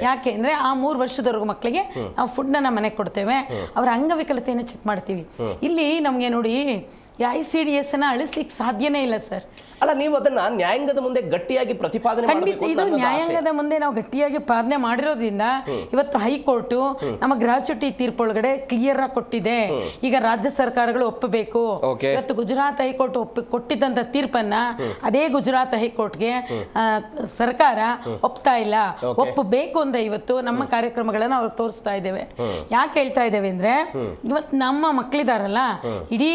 ಯಾಕೆ ಅಂದ್ರೆ ಆ 3 ವರ್ಷದವರೆಗೂ ಮಕ್ಕಳಿಗೆ ನಾವು ಫುಡ್ ನ ಮನೆಗೆ ಕೊಡ್ತೇವೆ, ಅವರ ಅಂಗವಿಕಲತೆಯನ್ನು ಚೆಕ್ ಮಾಡ್ತೀವಿ. ಇಲ್ಲಿ ನಮ್ಗೆ ನೋಡಿ, ಈ ICDS ಅಳಿಸ್ಲಿಕ್ಕೆ ಸಾಧ್ಯನೇ ಇಲ್ಲ ಸರ್. ಅಲ್ಲ, ನೀವು ಅದನ್ನ ನ್ಯಾಯಾಂಗದ ಮುಂದೆ ಗಟ್ಟಿಯಾಗಿ ಪ್ರತಿಪಾದನೆ ಖಂಡಿತ ಇದು ನ್ಯಾಯಾಂಗದ ಮುಂದೆ ನಾವು ಗಟ್ಟಿಯಾಗಿ ಪಾಲನೆ ಮಾಡಿರೋದ್ರಿಂದ ಇವತ್ತು ಹೈಕೋರ್ಟು ನಮ್ಮ ಗ್ರಾಚ್ಯುಟಿ ತೀರ್ಪೊಳಗಡೆ ಕ್ಲಿಯರ್ ಆಗಿ ಕೊಟ್ಟಿದೆ. ಈಗ ರಾಜ್ಯ ಸರ್ಕಾರಗಳು ಒಪ್ಪಬೇಕು. ಇವತ್ತು ಗುಜರಾತ್ ಹೈಕೋರ್ಟ್ ಕೊಟ್ಟಿದ್ದಂತ ತೀರ್ಪನ್ನ ಅದೇ ಗುಜರಾತ್ ಹೈಕೋರ್ಟ್ಗೆ ಸರ್ಕಾರ ಒಪ್ತಾ ಇಲ್ಲ. ಒಪ್ಪಬೇಕು ಅಂತ ಇವತ್ತು ನಮ್ಮ ಕಾರ್ಯಕ್ರಮಗಳನ್ನ ಅವ್ರು ತೋರಿಸ್ತಾ ಇದ್ದೇವೆ. ಯಾಕೆ ಹೇಳ್ತಾ ಇದ್ದೇವೆ ಅಂದ್ರೆ ಇವತ್ತು ನಮ್ಮ ಮಕ್ಕಳಿದಾರಲ್ಲ, ಇಡೀ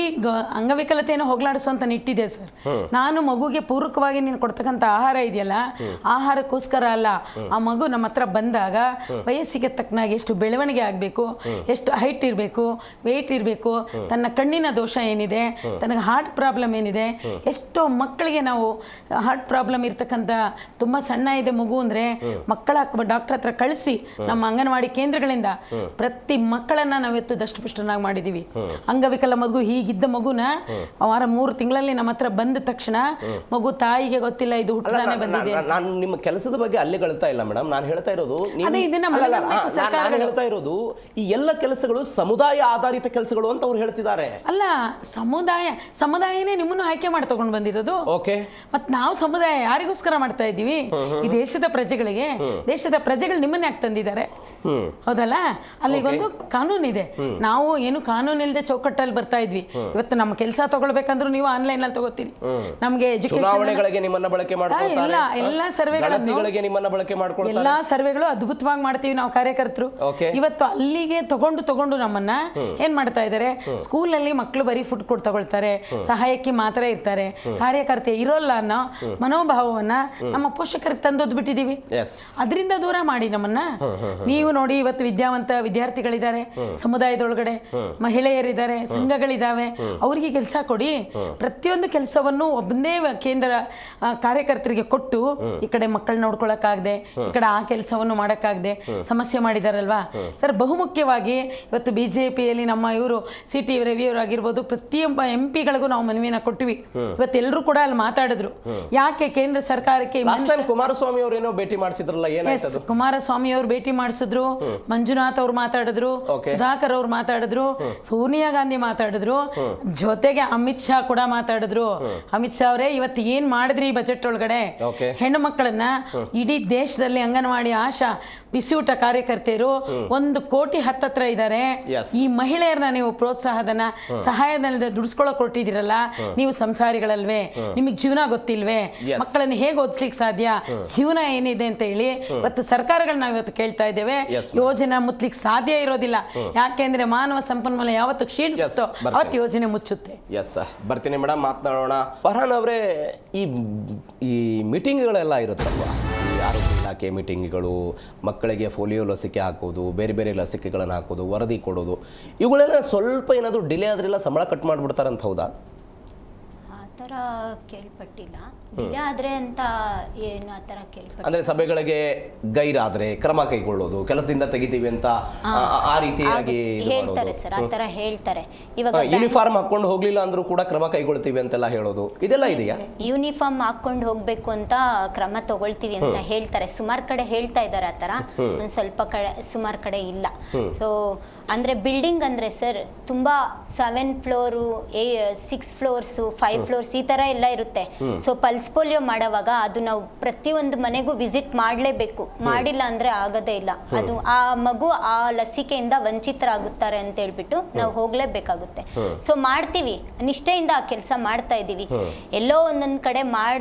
ಅಂಗವಿಕಲತೆಯನ್ನು ಹೋಗ್ಲಾಡಿಸುವಂತ ನಿಟ್ಟಿದೆ ಸರ್. ನಾನು ಮಗುಗೆ ಪೂರಕವಾಗಿ ನೀನು ಕೊಡ್ತಕ್ಕಂಥ ಆಹಾರ ಇದೆಯಲ್ಲ, ಆಹಾರಕ್ಕೋಸ್ಕರ ಅಲ್ಲ, ಆ ಮಗು ನಮ್ಮ ಹತ್ರ ಬಂದಾಗ ವಯಸ್ಸಿಗೆ ತಕ್ಕನಾಗಿ ಎಷ್ಟು ಬೆಳವಣಿಗೆ ಆಗಬೇಕು, ಎಷ್ಟು ಹೈಟ್ ಇರಬೇಕು, ವೆಯ್ಟ್ ಇರಬೇಕು, ತನ್ನ ಕಣ್ಣಿನ ದೋಷ ಏನಿದೆ, ತನಗೆ ಹಾರ್ಟ್ ಪ್ರಾಬ್ಲಮ್ ಏನಿದೆ. ಎಷ್ಟೋ ಮಕ್ಕಳಿಗೆ ನಾವು ಹಾರ್ಟ್ ಪ್ರಾಬ್ಲಮ್ ಇರ್ತಕ್ಕಂಥ ತುಂಬ ಸಣ್ಣ ಇದೆ ಮಗು ಅಂದರೆ ಮಕ್ಕಳ ಡಾಕ್ಟರ್ ಹತ್ರ ಕಳಿಸಿ ನಮ್ಮ ಅಂಗನವಾಡಿ ಕೇಂದ್ರಗಳಿಂದ ಪ್ರತಿ ಮಕ್ಕಳನ್ನ ನಾವಿತ್ತು ದಷ್ಟಪುಷ್ಟನಾಗಿ ಮಾಡಿದ್ದೀವಿ. ಅಂಗವಿಕಲ ಮಗು ಹೀಗಿದ್ದ ಮಗುನ 3 ತಿಂಗಳಲ್ಲಿ ನಮ್ಮ ಹತ್ರ ಬಂದ ತಕ್ಷಣ ಮಗು ತಾಯಿಗೆ ಗೊತ್ತಿಲ್ಲ ಇದು ಹುಟ್ಟದಾನೆ ಬಂದಿದೆ. ನಾನು ನಿಮ್ಮ ಕೆಲಸದ ಬಗ್ಗೆ ಅಲ್ಲಿಗಳ್ತಾ ಇಲ್ಲ ಮೇಡಮ್. ನಾನು ಹೇಳ್ತಾ ಇರೋದು ಹೇಳ್ತಾ ಇರೋದು ಈ ಎಲ್ಲ ಕೆಲಸಗಳು ಸಮುದಾಯ ಆಧಾರಿತ ಕೆಲಸಗಳು ಅಂತ ಅವ್ರು ಹೇಳ್ತಿದ್ದಾರೆ. ಅಲ್ಲ, ಸಮುದಾಯನೇ ನಿಮ್ಮನ್ನು ಆಯ್ಕೆ ಮಾಡಿ ತಗೊಂಡು ಬಂದಿರೋದು. ಮತ್ ನಾವು ಸಮುದಾಯ ಯಾರಿಗೋಸ್ಕರ ಮಾಡ್ತಾ ಇದ್ದೀವಿ? ಈ ದೇಶದ ಪ್ರಜೆಗಳಿಗೆ. ದೇಶದ ಪ್ರಜೆಗಳು ನಿಮ್ಮನ್ನ ಯಾಕೆ ತಂದಿದ್ದಾರೆ? ಹೌದಲ್ಲ? ಅಲ್ಲಿಗೊಂದು ಕಾನೂನು ಇದೆ. ನಾವು ಏನು ಕಾನೂನು ಇಲ್ಲದೆ ಚೌಕಟ್ಟಲ್ಲಿ ಬರ್ತಾ ಇದ್ವಿ. ಇವತ್ತು ನಮ್ಮ ಕೆಲಸ ತಗೊಳ್ಬೇಕಂದ್ರೂ ನೀವು ಆನ್ಲೈನ್ ಅಲ್ಲಿ ತಗೋತೀರಿ. ನಮ್ಗೆ ಚುನಾವಣೆಗಳಿಗೆ ನಿಮ್ಮನ್ನ ಬಳಕೆ ಮಾಡ್ಕೊಳ್ತಾರೆ, ಎಲ್ಲಾ ಸರ್ವೆಗಳು ಅದ್ಭುತವಾಗಿ ಮಾಡ್ತೀವಿ ನಾವು ಕಾರ್ಯಕರ್ತರು. ಇವತ್ತು ಅಲ್ಲಿಗೆ ತಗೊಂಡು ನಮ್ಮನ್ನ ಏನ್ ಮಾಡ್ತಾ ಇದ್ದಾರೆ? ಸ್ಕೂಲ್ ಅಲ್ಲಿ ಮಕ್ಕಳು ಬರೀ ಫುಡ್ ಕೊಟ್ಟು ತಗೊಳ್ತಾರೆ, ಸಹಾಯಕ್ಕೆ ಮಾತ್ರ ಇರ್ತಾರೆ, ಕಾರ್ಯಕರ್ತೆ ಇರೋಲ್ಲ ಅನ್ನೋ ಮನೋಭಾವವನ್ನ ನಮ್ಮ ಪೋಷಕರಿಗೆ ತಂದೊದ್ದು ಬಿಟ್ಟಿದೀವಿ. ಅದರಿಂದ ದೂರ ಮಾಡಿ ನಮ್ಮನ್ನ. ನೀವು ನೋಡಿ, ಇವತ್ತು ವಿದ್ಯಾವಂತ ವಿದ್ಯಾರ್ಥಿಗಳಿದ್ದಾರೆ ಸಮುದಾಯದೊಳಗಡೆ, ಮಹಿಳೆಯರಿದ್ದಾರೆ, ಸಂಘಗಳಿದಾವೆ, ಅವ್ರಿಗೆ ಕೆಲಸ ಕೊಡಿ. ಪ್ರತಿಯೊಂದು ಕೆಲಸವನ್ನು ಒಬ್ಬನೇ ಕೇಂದ್ರ ಕಾರ್ಯಕರ್ತರಿಗೆ ಕೊಟ್ಟು ಈ ಕಡೆ ಮಕ್ಕಳು ನೋಡ್ಕೊಳಕ್ಕಾಗದೆ, ಈ ಕಡೆ ಆ ಕೆಲಸವನ್ನು ಮಾಡಕ್ಕಾಗದೆ ಸಮಸ್ಯೆ ಮಾಡಿದಾರಲ್ವಾ ಸರ್. ಬಹುಮುಖ್ಯವಾಗಿ ಇವತ್ತು ಬಿಜೆಪಿಯಲ್ಲಿ ನಮ್ಮ ಇವರು CT ರವಿಯವರು ಆಗಿರ್ಬೋದು, ಪ್ರತಿಯೊಬ್ಬ MP ಗಳಿಗೂ ನಾವು ಮನವಿನ ಕೊಟ್ಟಿವಿ. ಇವತ್ತು ಎಲ್ಲರೂ ಕೂಡ ಅಲ್ಲಿ ಮಾತಾಡಿದ್ರು. ಯಾಕೆ ಕೇಂದ್ರ ಸರ್ಕಾರಕ್ಕೆ ಕುಮಾರಸ್ವಾಮಿ ಅವರೇನೋ ಭೇಟಿ ಮಾಡಿಸಿದ್ರಲ್ಲ, ಕುಮಾರಸ್ವಾಮಿ ಅವರು ಭೇಟಿ ಮಾಡಿಸಿದ್ರು, ಮಂಜುನಾಥ್ ಅವ್ರು ಮಾತಾಡಿದ್ರು, ಸುಧಾಕರ್ ಅವ್ರು ಮಾತಾಡಿದ್ರು, ಸೋನಿಯಾ ಗಾಂಧಿ ಮಾತಾಡಿದ್ರು, ಜೊತೆಗೆ ಅಮಿತ್ ಶಾ ಕೂಡ ಮಾತಾಡಿದ್ರು. ಅಮಿತ್ ಶಾ ಅವರೇ ಇವತ್ತು ಏನ್ ಮಾಡಿದ್ರಿ ಈ ಬಜೆಟ್ ಒಳಗಡೆ? ಹೆಣ್ಣು ಮಕ್ಕಳನ್ನ ಇಡೀ ದೇಶದಲ್ಲಿ ಅಂಗನವಾಡಿ ಆಶಾ ಬಿಸಿಯೂಟ ಕಾರ್ಯಕರ್ತೆಯರು 1 ಕೋಟಿ ಹತ್ತತ್ರ ಇದ್ದಾರೆ. ಈ ಮಹಿಳೆಯರನ್ನ ನೀವು ಪ್ರೋತ್ಸಾಹಧನ ಸಹಾಯಧನದ ದುಡಿಸ್ಕೊಳ್ಳೋಕೆ ಕೊಟ್ಟಿದ್ದೀರಲ್ಲ, ನೀವು ಸಂಸಾರಿಗಳಲ್ವೇ? ನಿಮಗೆ ಜೀವನ ಗೊತ್ತಿಲ್ವೇ? ಮಕ್ಕಳನ್ನು ಹೇಗೆ ಓದಿಸ್ಲಿಕ್ಕೆ ಸಾಧ್ಯ? ಜೀವನ ಏನಿದೆ ಅಂತ ಹೇಳಿ ಇವತ್ತು ಸರ್ಕಾರಗಳನ್ನ ನಾವು ಇವತ್ತು ಕೇಳ್ತಾ ಇದ್ದೇವೆ. ಯೋಜನೆ ಮುಟ್ಲಿಕ್ಕೆ ಸಾಧ್ಯ ಇರೋದಿಲ್ಲ. ಯಾಕೆಂದ್ರೆ ಮಾನವ ಸಂಪನ್ಮೂಲ ಯಾವತ್ತು ಕ್ಷೀಣಿಸುತ್ತೋ ಅವತ್ತು ಯೋಜನೆ ಮುಚ್ಚುತ್ತೆ. ಬರ್ತೀನಿ ಮೇಡಮ್, ಮಾತನಾಡೋಣ. ಫರ್ಹಾನ್ ಅವರೇ, ಈ ಮೀಟಿಂಗ್ಗಳೆಲ್ಲ ಇರುತ್ತಲ್ವ, ಈ ಆರೋಗ್ಯ ಇಲಾಖೆ ಮೀಟಿಂಗ್ಗಳು, ಮಕ್ಕಳಿಗೆ ಪೋಲಿಯೋ ಲಸಿಕೆ ಹಾಕೋದು, ಬೇರೆ ಬೇರೆ ಲಸಿಕೆಗಳನ್ನು ಹಾಕೋದು, ವರದಿ ಕೊಡೋದು, ಇವುಗಳೆಲ್ಲ ಸ್ವಲ್ಪ ಏನಾದರೂ ಡಿಲೇ ಆದ್ರೆಲ್ಲ ಸಂಬಳ ಕಟ್ ಮಾಡಿಬಿಡ್ತಾರಂತ, ಹೌದಾ? ಆ ಥರ ಕೇಳ್ಪಟ್ಟಿಲ್ಲ. ಡಿಲೇ ಆದರೆ ಅಂತ ಏನು ಆ ಥರ ಕೇಳ್ಪಟ್ಟಿಲ್ಲ. ಅಂದರೆ ಸಭೆಗಳಿಗೆ ಗೈರಾದರೆ ಕ್ರಮ ಕೈಗೊಳ್ಳೋದು, ಕೆಲಸದಿಂದ ತೆಗಿತೀವಿ ಅಂತ ಆ ರೀತಿಯಾಗಿ ಹೇಳ್ತಾರೆ ಸರ್, ಆ ಥರ ಹೇಳ್ತಾರೆ. ಇವಾಗ ಯೂನಿಫಾರ್ಮ್ ಹಾಕೊಂಡು ಹೋಗ್ಲಿಲ್ಲ ಅಂದ್ರೂ ಕೂಡ ಕ್ರಮ ಕೈಗೊಳ್ತೀವಿ ಅಂತೆಲ್ಲ ಹೇಳೋದು, ಇದೆಲ್ಲ ಇದೆಯಾ? ಯೂನಿಫಾರ್ಮ್ ಹಾಕೊಂಡು ಹೋಗ್ಬೇಕು ಅಂತ ಕ್ರಮ ತಗೊಳ್ತೀವಿ ಅಂತ ಹೇಳ್ತಾರೆ. ಸುಮಾರು ಕಡೆ ಹೇಳ್ತಾ ಇದ್ದಾರೆ ಆ ಥರ, ಒಂದು ಸ್ವಲ್ಪ ಕಡೆ ಸುಮಾರು ಕಡೆ ಇಲ್ಲ. ಸೊ ಅಂದರೆ ಬಿಲ್ಡಿಂಗ್ ಅಂದರೆ ಸರ್ ತುಂಬ 7 ಫ್ಲೋರು 6 ಫ್ಲೋರ್ಸು 5 ಫ್ಲೋರ್ಸ್ ಈ ಥರ ಎಲ್ಲ ಇರುತ್ತೆ. ಸೊ ಪಲ್ಸ್ ಪೋಲಿಯೋ ಮಾಡೋವಾಗ ಅದು ನಾವು ಪ್ರತಿಯೊಂದು ಮನೆಗೂ ವಿಸಿಟ್ ಮಾಡಲೇಬೇಕು. ಮಾಡಿಲ್ಲ ಅಂದರೆ ಆಗೋದೇ ಇಲ್ಲ. ಅದು ಆ ಮಗು ಆ ಲಸಿಕೆಯಿಂದ ವಂಚಿತರಾಗುತ್ತಾರೆ ಅಂತ ಹೇಳ್ಬಿಟ್ಟು ನಾವು ಹೋಗಲೇಬೇಕಾಗುತ್ತೆ. ಸೊ ಮಾಡ್ತೀವಿ, ನಿಷ್ಠೆಯಿಂದ ಆ ಕೆಲಸ ಮಾಡ್ತಾ ಇದ್ದೀವಿ. ಎಲ್ಲೋ ಒಂದೊಂದು ಕಡೆ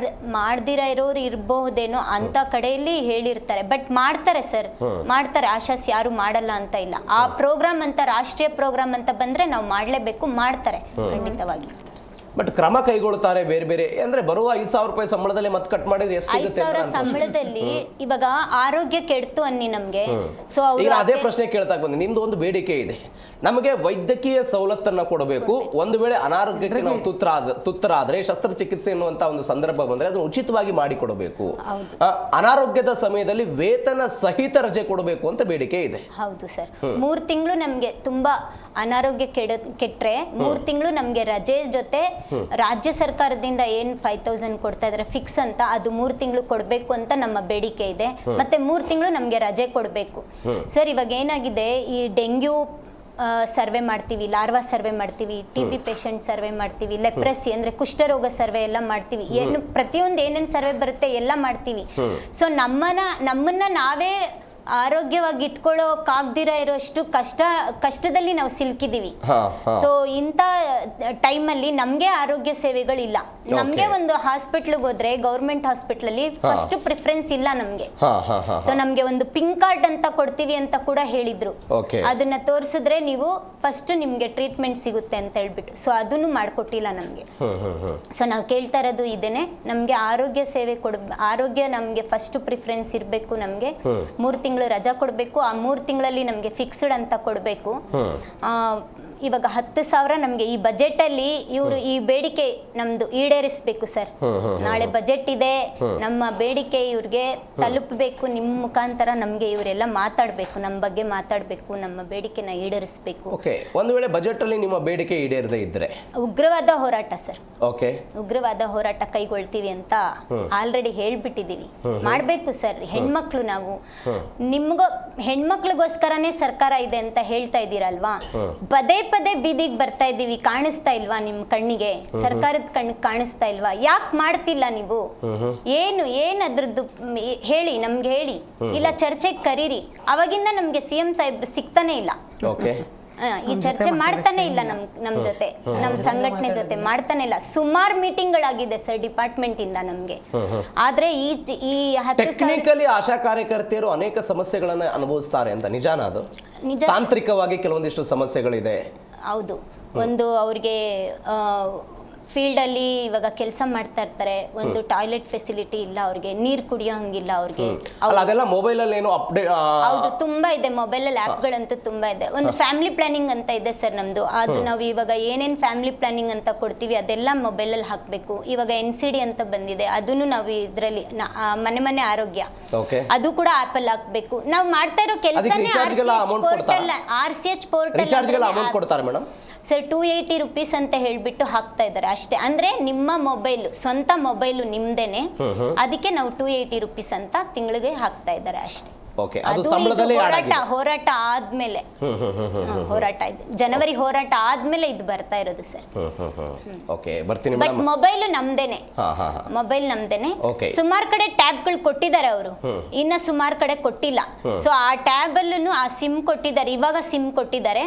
ಮಾಡ್ದಿರ ಇರೋರು ಇರಬಹುದೇನೋ ಅಂತ ಕಡೆಯಲ್ಲಿ ಹೇಳಿರ್ತಾರೆ, ಬಟ್ ಮಾಡ್ತಾರೆ ಸರ್, ಮಾಡ್ತಾರೆ. ಆಶಾಸ್ ಯಾರು ಮಾಡಲ್ಲ ಅಂತ ಇಲ್ಲ. ಆ ಪ್ರೋಗ್ರಾಮ್ ಅಂತ, ರಾಷ್ಟ್ರೀಯ ಪ್ರೋಗ್ರಾಮ್ ಅಂತ ಬಂದ್ರೆ ನಾವು ಮಾಡಲೇಬೇಕು, ಮಾಡ್ತಾರೆ ಖಂಡಿತವಾಗಿ. ಬಟ್ ಕ್ರಮ ಕೈಗೊಳ್ತಾರೆ ಬೇರೆ ಬೇರೆ. ಅಂದ್ರೆ ಬರುವ 5,000 ರೂಪಾಯಿ ಸಂಬಳದಲ್ಲಿ ಮತ್ತೆ ಕಟ್ ಮಾಡಿದ್ರೆ ಎಷ್ಟು ಸಿಗುತ್ತೆ? 5,000 ಸಂಬಳದಲ್ಲಿ ಇವಾಗ ಆರೋಗ್ಯ ಕೆಡ್ತು ಅನ್ನಿ ನಮ್ಗೆ. ಸೊ ಈಗ ಅದೇ ಪ್ರಶ್ನೆ ಕೇಳ್ತಾ ಬಂದೆ. ನಿಮ್ದು ಒಂದು ಬೇಡಿಕೆ ಇದೆ, ನಮಗೆ ವೈದ್ಯಕೀಯ ಸವಲತ್ತನ್ನ ಕೊಡಬೇಕು. ಒಂದು ವೇಳೆ ಅನಾರೋಗ್ಯಕ್ಕೆ ನಾವು ತುತ್ತರಾದ್ರೆ ಶಸ್ತ್ರಚಿಕಿತ್ಸೆ ಎನ್ನುವಂತ ಒಂದು ಸಂದರ್ಭ ಬಂದ್ರೆ ಅದನ್ನು ಉಚಿತವಾಗಿ ಮಾಡಿಕೊಡಬೇಕು. ಅನಾರೋಗ್ಯದ ಸಮಯದಲ್ಲಿ ವೇತನ ಸಹಿತ ರಜೆ ಕೊಡಬೇಕು ಅಂತ ಬೇಡಿಕೆ ಇದೆ. ಹೌದು ಸರ್. 3 ತಿಂಗಳು ನಮ್ಗೆ ತುಂಬಾ ಅನಾರೋಗ್ಯ ಕೆಟ್ರೆ 3 ತಿಂಗಳು ನಮ್ಗೆ ರಜೆ ಜೊತೆ ರಾಜ್ಯ ಸರ್ಕಾರದಿಂದ ಏನ್ 5,000 ಕೊಡ್ತಾ ಇದಾರೆ ಫಿಕ್ಸ್ ಅಂತ, ಅದು 3 ತಿಂಗಳು ಕೊಡ್ಬೇಕು ಅಂತ ನಮ್ಮ ಬೇಡಿಕೆ ಇದೆ. ಮತ್ತೆ 3 ತಿಂಗಳು ನಮ್ಗೆ ರಜೆ ಕೊಡ್ಬೇಕು ಸರ್. ಇವಾಗ ಏನಾಗಿದೆ, ಈ ಡೆಂಗ್ಯೂ ಸರ್ವೆ ಮಾಡ್ತೀವಿ, ಲಾರ್ವಾ ಸರ್ವೆ ಮಾಡ್ತೀವಿ, TB ಪೇಷಂಟ್ ಸರ್ವೆ ಮಾಡ್ತೀವಿ, ಲೆಪ್ರಸಿ ಅಂದರೆ ಕುಷ್ಠರೋಗ ಸರ್ವೆ ಎಲ್ಲ ಮಾಡ್ತೀವಿ. ಏನು ಪ್ರತಿಯೊಂದು ಏನೇನು ಸರ್ವೆ ಬರುತ್ತೆ ಎಲ್ಲ ಮಾಡ್ತೀವಿ. ಸೊ ನಮ್ಮನ್ನ ನಾವೇ ಆರೋಗ್ಯವಾಗಿ ಇಟ್ಕೊಳ್ಳೋಕ್ಕಾಗ್ದಿರ ಇರೋಷ್ಟು ಕಷ್ಟದಲ್ಲಿ ನಾವು ಸಿಲುಕಿದ್ದೀವಿ. ಸೊ ಇಂಥ ಟೈಮಲ್ಲಿ ನಮಗೆ ಆರೋಗ್ಯ ಸೇವೆಗಳಿಲ್ಲ. ನಮಗೆ ಒಂದು ಹಾಸ್ಪಿಟ್ಲಿಗೆ ಹೋದ್ರೆ ಗೌರ್ಮೆಂಟ್ ಹಾಸ್ಪಿಟ್ಲಲ್ಲಿ ಫಸ್ಟ್ ಪ್ರಿಫರೆನ್ಸ್ ಇಲ್ಲ ನಮಗೆ. ಸೊ ನಮಗೆ ಒಂದು ಪಿಂಕ್ ಕಾರ್ಡ್ ಅಂತ ಕೊಡ್ತೀವಿ ಅಂತ ಕೂಡ ಹೇಳಿದ್ರು. ಅದನ್ನ ತೋರಿಸಿದ್ರೆ ನೀವು ಫಸ್ಟ್ ನಿಮ್ಗೆ ಟ್ರೀಟ್ಮೆಂಟ್ ಸಿಗುತ್ತೆ ಅಂತ ಹೇಳ್ಬಿಟ್ಟು, ಸೊ ಅದನ್ನು ಮಾಡ್ಕೊಟ್ಟಿಲ್ಲ ನಮಗೆ. ಸೊ ನಾವು ಕೇಳ್ತಾ ಇರೋದು ಇದೇನೆ, ನಮ್ಗೆ ಆರೋಗ್ಯ ಸೇವೆ ಆರೋಗ್ಯ ನಮ್ಗೆ ಫಸ್ಟ್ ಪ್ರಿಫರೆನ್ಸ್ ಇರಬೇಕು. ನಮ್ಗೆ 3 ತಿಂಗಳು ರಜಾ ಕೊಡಬೇಕು. ಆ 3 ತಿಂಗಳಲ್ಲಿ ನಮಗೆ ಫಿಕ್ಸ್ಡ್ ಅಂತ ಕೊಡಬೇಕು. ಇವಾಗ 10,000 ನಮಗೆ ಈ ಬಜೆಟ್ ಅಲ್ಲಿ ಇವರು ಈ ಬೇಡಿಕೆ ನಮ್ದು ಈಡೇರಿಸಬೇಕು ಸರ್. ನಾಳೆ ಬಜೆಟ್ ಇದೆ, ನಮ್ಮ ಬೇಡಿಕೆ ಇವ್ರಿಗೆ ತಲುಪಬೇಕು. ನಿಮ್ಮ ಮುಖಾಂತರ ನಮ್ಗೆ ಇವರೆಲ್ಲ ಮಾತಾಡ್ಬೇಕು, ನಮ್ಮ ಬಗ್ಗೆ ಮಾತಾಡ್ಬೇಕು, ನಮ್ಮ ಬೇಡಿಕೆನ ಈಡೇರಿಸಬೇಕು. ಒಂದು ವೇಳೆ ಬಜೆಟ್ ಅಲ್ಲಿ ನಿಮ್ಮ ಬೇಡಿಕೆ ಈಡೇರದೇ ಇದ್ರೆ ಉಗ್ರವಾದ ಹೋರಾಟ ಸರ್, ಉಗ್ರವಾದ ಹೋರಾಟ ಕೈಗೊಳ್ತೀವಿ ಅಂತ ಆಲ್ರೆಡಿ ಹೇಳ್ಬಿಟ್ಟಿದೀವಿ. ಮಾಡ್ಬೇಕು ಸರ್. ಹೆಣ್ಮಕ್ಳು ನಾವು ಹೆಣ್ಮಕ್ಳಿಗೋಸ್ಕರನೇ ಸರ್ಕಾರ ಇದೆ ಅಂತ ಹೇಳ್ತಾ ಇದ್ದೀರಲ್ವಾ, ಪದೇ ಪದೇ ಬೀದಿಗೆ ಬರ್ತಾ ಇದ್ದೀವಿ. ಕಾಣಿಸ್ತಾ ಇಲ್ವಾ ನಿಮ್ ಕಣ್ಣಿಗೆ? ಸರ್ಕಾರದ ಕಣ್ಣಿಗೆ ಕಾಣಿಸ್ತಾ ಇಲ್ವಾ? ಯಾಕೆ ಮಾಡ್ತಿಲ್ಲ ನೀವು? ಅದ್ರದ್ದು ಹೇಳಿ, ನಮ್ಗೆ ಹೇಳಿ, ಇಲ್ಲ ಚರ್ಚೆಗೆ ಕರೀರಿ. ಅವಾಗಿಂದ ನಮ್ಗೆ CM ಸಾಹೇಬ್ರು ಸಿಗ್ತಾನೆ ಇಲ್ಲ. ಈ ಚರ್ಚೆ ಮಾಡ್ತಾನೆ ಇಲ್ಲ ನಮ್ ಜೊತೆ, ನಮ್ ಸಂಘಟನೆ ಜೊತೆ ಮಾಡ್ತಾನೆ ಇಲ್ಲ. ಸುಮಾರು ಮೀಟಿಂಗ್ಗಳಾಗಿದೆ ಸರ್ ಡಿಪಾರ್ಟ್ಮೆಂಟ್ ಇಂದ ನಮ್ಗೆ. ಆದ್ರೆ ಈ ಟೆಕ್ನಿಕಲಿ ಆಶಾ ಕಾರ್ಯಕರ್ತೆಯರು ಅನೇಕ ಸಮಸ್ಯೆಗಳನ್ನ ಅನುಭವಿಸ್ತಾರೆ ಅಂತ ನಿಜಾನ? ಅದು ತಾಂತ್ರಿಕವಾಗಿ ಕೆಲವೊಂದಿಷ್ಟು ಸಮಸ್ಯೆಗಳಿದೆ. ಹೌದು. ಒಂದು ಅವ್ರಿಗೆ ಫೀಲ್ಡಲ್ಲಿ ಇವಾಗ ಕೆಲಸ ಮಾಡ್ತಾ ಇರ್ತಾರೆ, ಒಂದು ಟಾಯ್ಲೆಟ್ ಫೆಸಿಲಿಟಿ ಇಲ್ಲ ಅವ್ರಿಗೆ, ನೀರು ಕುಡಿಯೋ ಹಂಗಿಲ್ಲ ಅವ್ರಿಗೆ. ಅದೆಲ್ಲ ಮೊಬೈಲ್ ಅಲ್ಲಿ ಏನೋ ಅಪ್ಡೇಟ್. ಹೌದು, ತುಂಬಾ ಇದೆ ಮೊಬೈಲ್ ಅಲ್ಲಿ ಆ್ಯಪ್ಗಳಂತೂ ತುಂಬಾ ಇದೆ. ಒಂದು ಫ್ಯಾಮಿಲಿ ಪ್ಲಾನಿಂಗ್ ಅಂತ ಇದೆ ಸರ್ ನಮ್ದು. ಅದು ನಾವು ಇವಾಗ ಏನೇನು ಫ್ಯಾಮಿಲಿ ಪ್ಲಾನಿಂಗ್ ಅಂತ ಕೊಡ್ತೀವಿ ಅದೆಲ್ಲ ಮೊಬೈಲ್ ಅಲ್ಲಿ ಹಾಕ್ಬೇಕು. ಇವಾಗ NCD ಅಂತ ಬಂದಿದೆ, ಅದನ್ನು ನಾವು ಇದರಲ್ಲಿ ಮನೆ ಆರೋಗ್ಯ, ಅದು ಕೂಡ ಆಪ್ ಅಲ್ಲಿ ಹಾಕ್ಬೇಕು. ನಾವು ಮಾಡ್ತಾ ಇರೋ ಕೆಲಸನೇ RCH ಪೋರ್ಟಲ್ ಸರ್ 280 ರೂಪೀಸ್ ಅಂತ ಹೇಳ್ಬಿಟ್ಟು ಹಾಕ್ತಾ ಇದ್ದಾರೆ ಅಷ್ಟೇ. ಅಂದ್ರೆ ನಿಮ್ಮ ಮೊಬೈಲ್, ಸ್ವಂತ ಮೊಬೈಲು ನಿಮ್ದೇನೆ, ಅದಕ್ಕೆ ನಾವು 280 ರೂಪೀಸ್ ಅಂತ ತಿಂಗಳಿಗೆ ಹಾಕ್ತಾ ಇದ್ದಾರೆ ಅಷ್ಟೇ. ಹೋರಾಟ ಆದ್ಮೇಲೆ, ಹೋರಾಟ ಇದೆ ಜನವರಿ ಹೋರಾಟ ಆದ್ಮೇಲೆ ಇದು ಬರ್ತಾ ಇರೋದು ಸರ್. ಬಟ್ ಮೊಬೈಲ್ ನಮ್ದೇನೆ, ಮೊಬೈಲ್ ನಮ್ದೇನೆ. ಸುಮಾರು ಕಡೆ ಟ್ಯಾಬ್ಗಳು ಕೊಟ್ಟಿದ್ದಾರೆ ಅವರು, ಇನ್ನ ಸುಮಾರು ಕಡೆ ಕೊಟ್ಟಿಲ್ಲ. ಸೊ ಆ ಟ್ಯಾಬ್ ಅಲ್ಲೂ ಆ ಸಿಮ್ ಕೊಟ್ಟಿದ್ದಾರೆ, ಇವಾಗ ಸಿಮ್ ಕೊಟ್ಟಿದ್ದಾರೆ.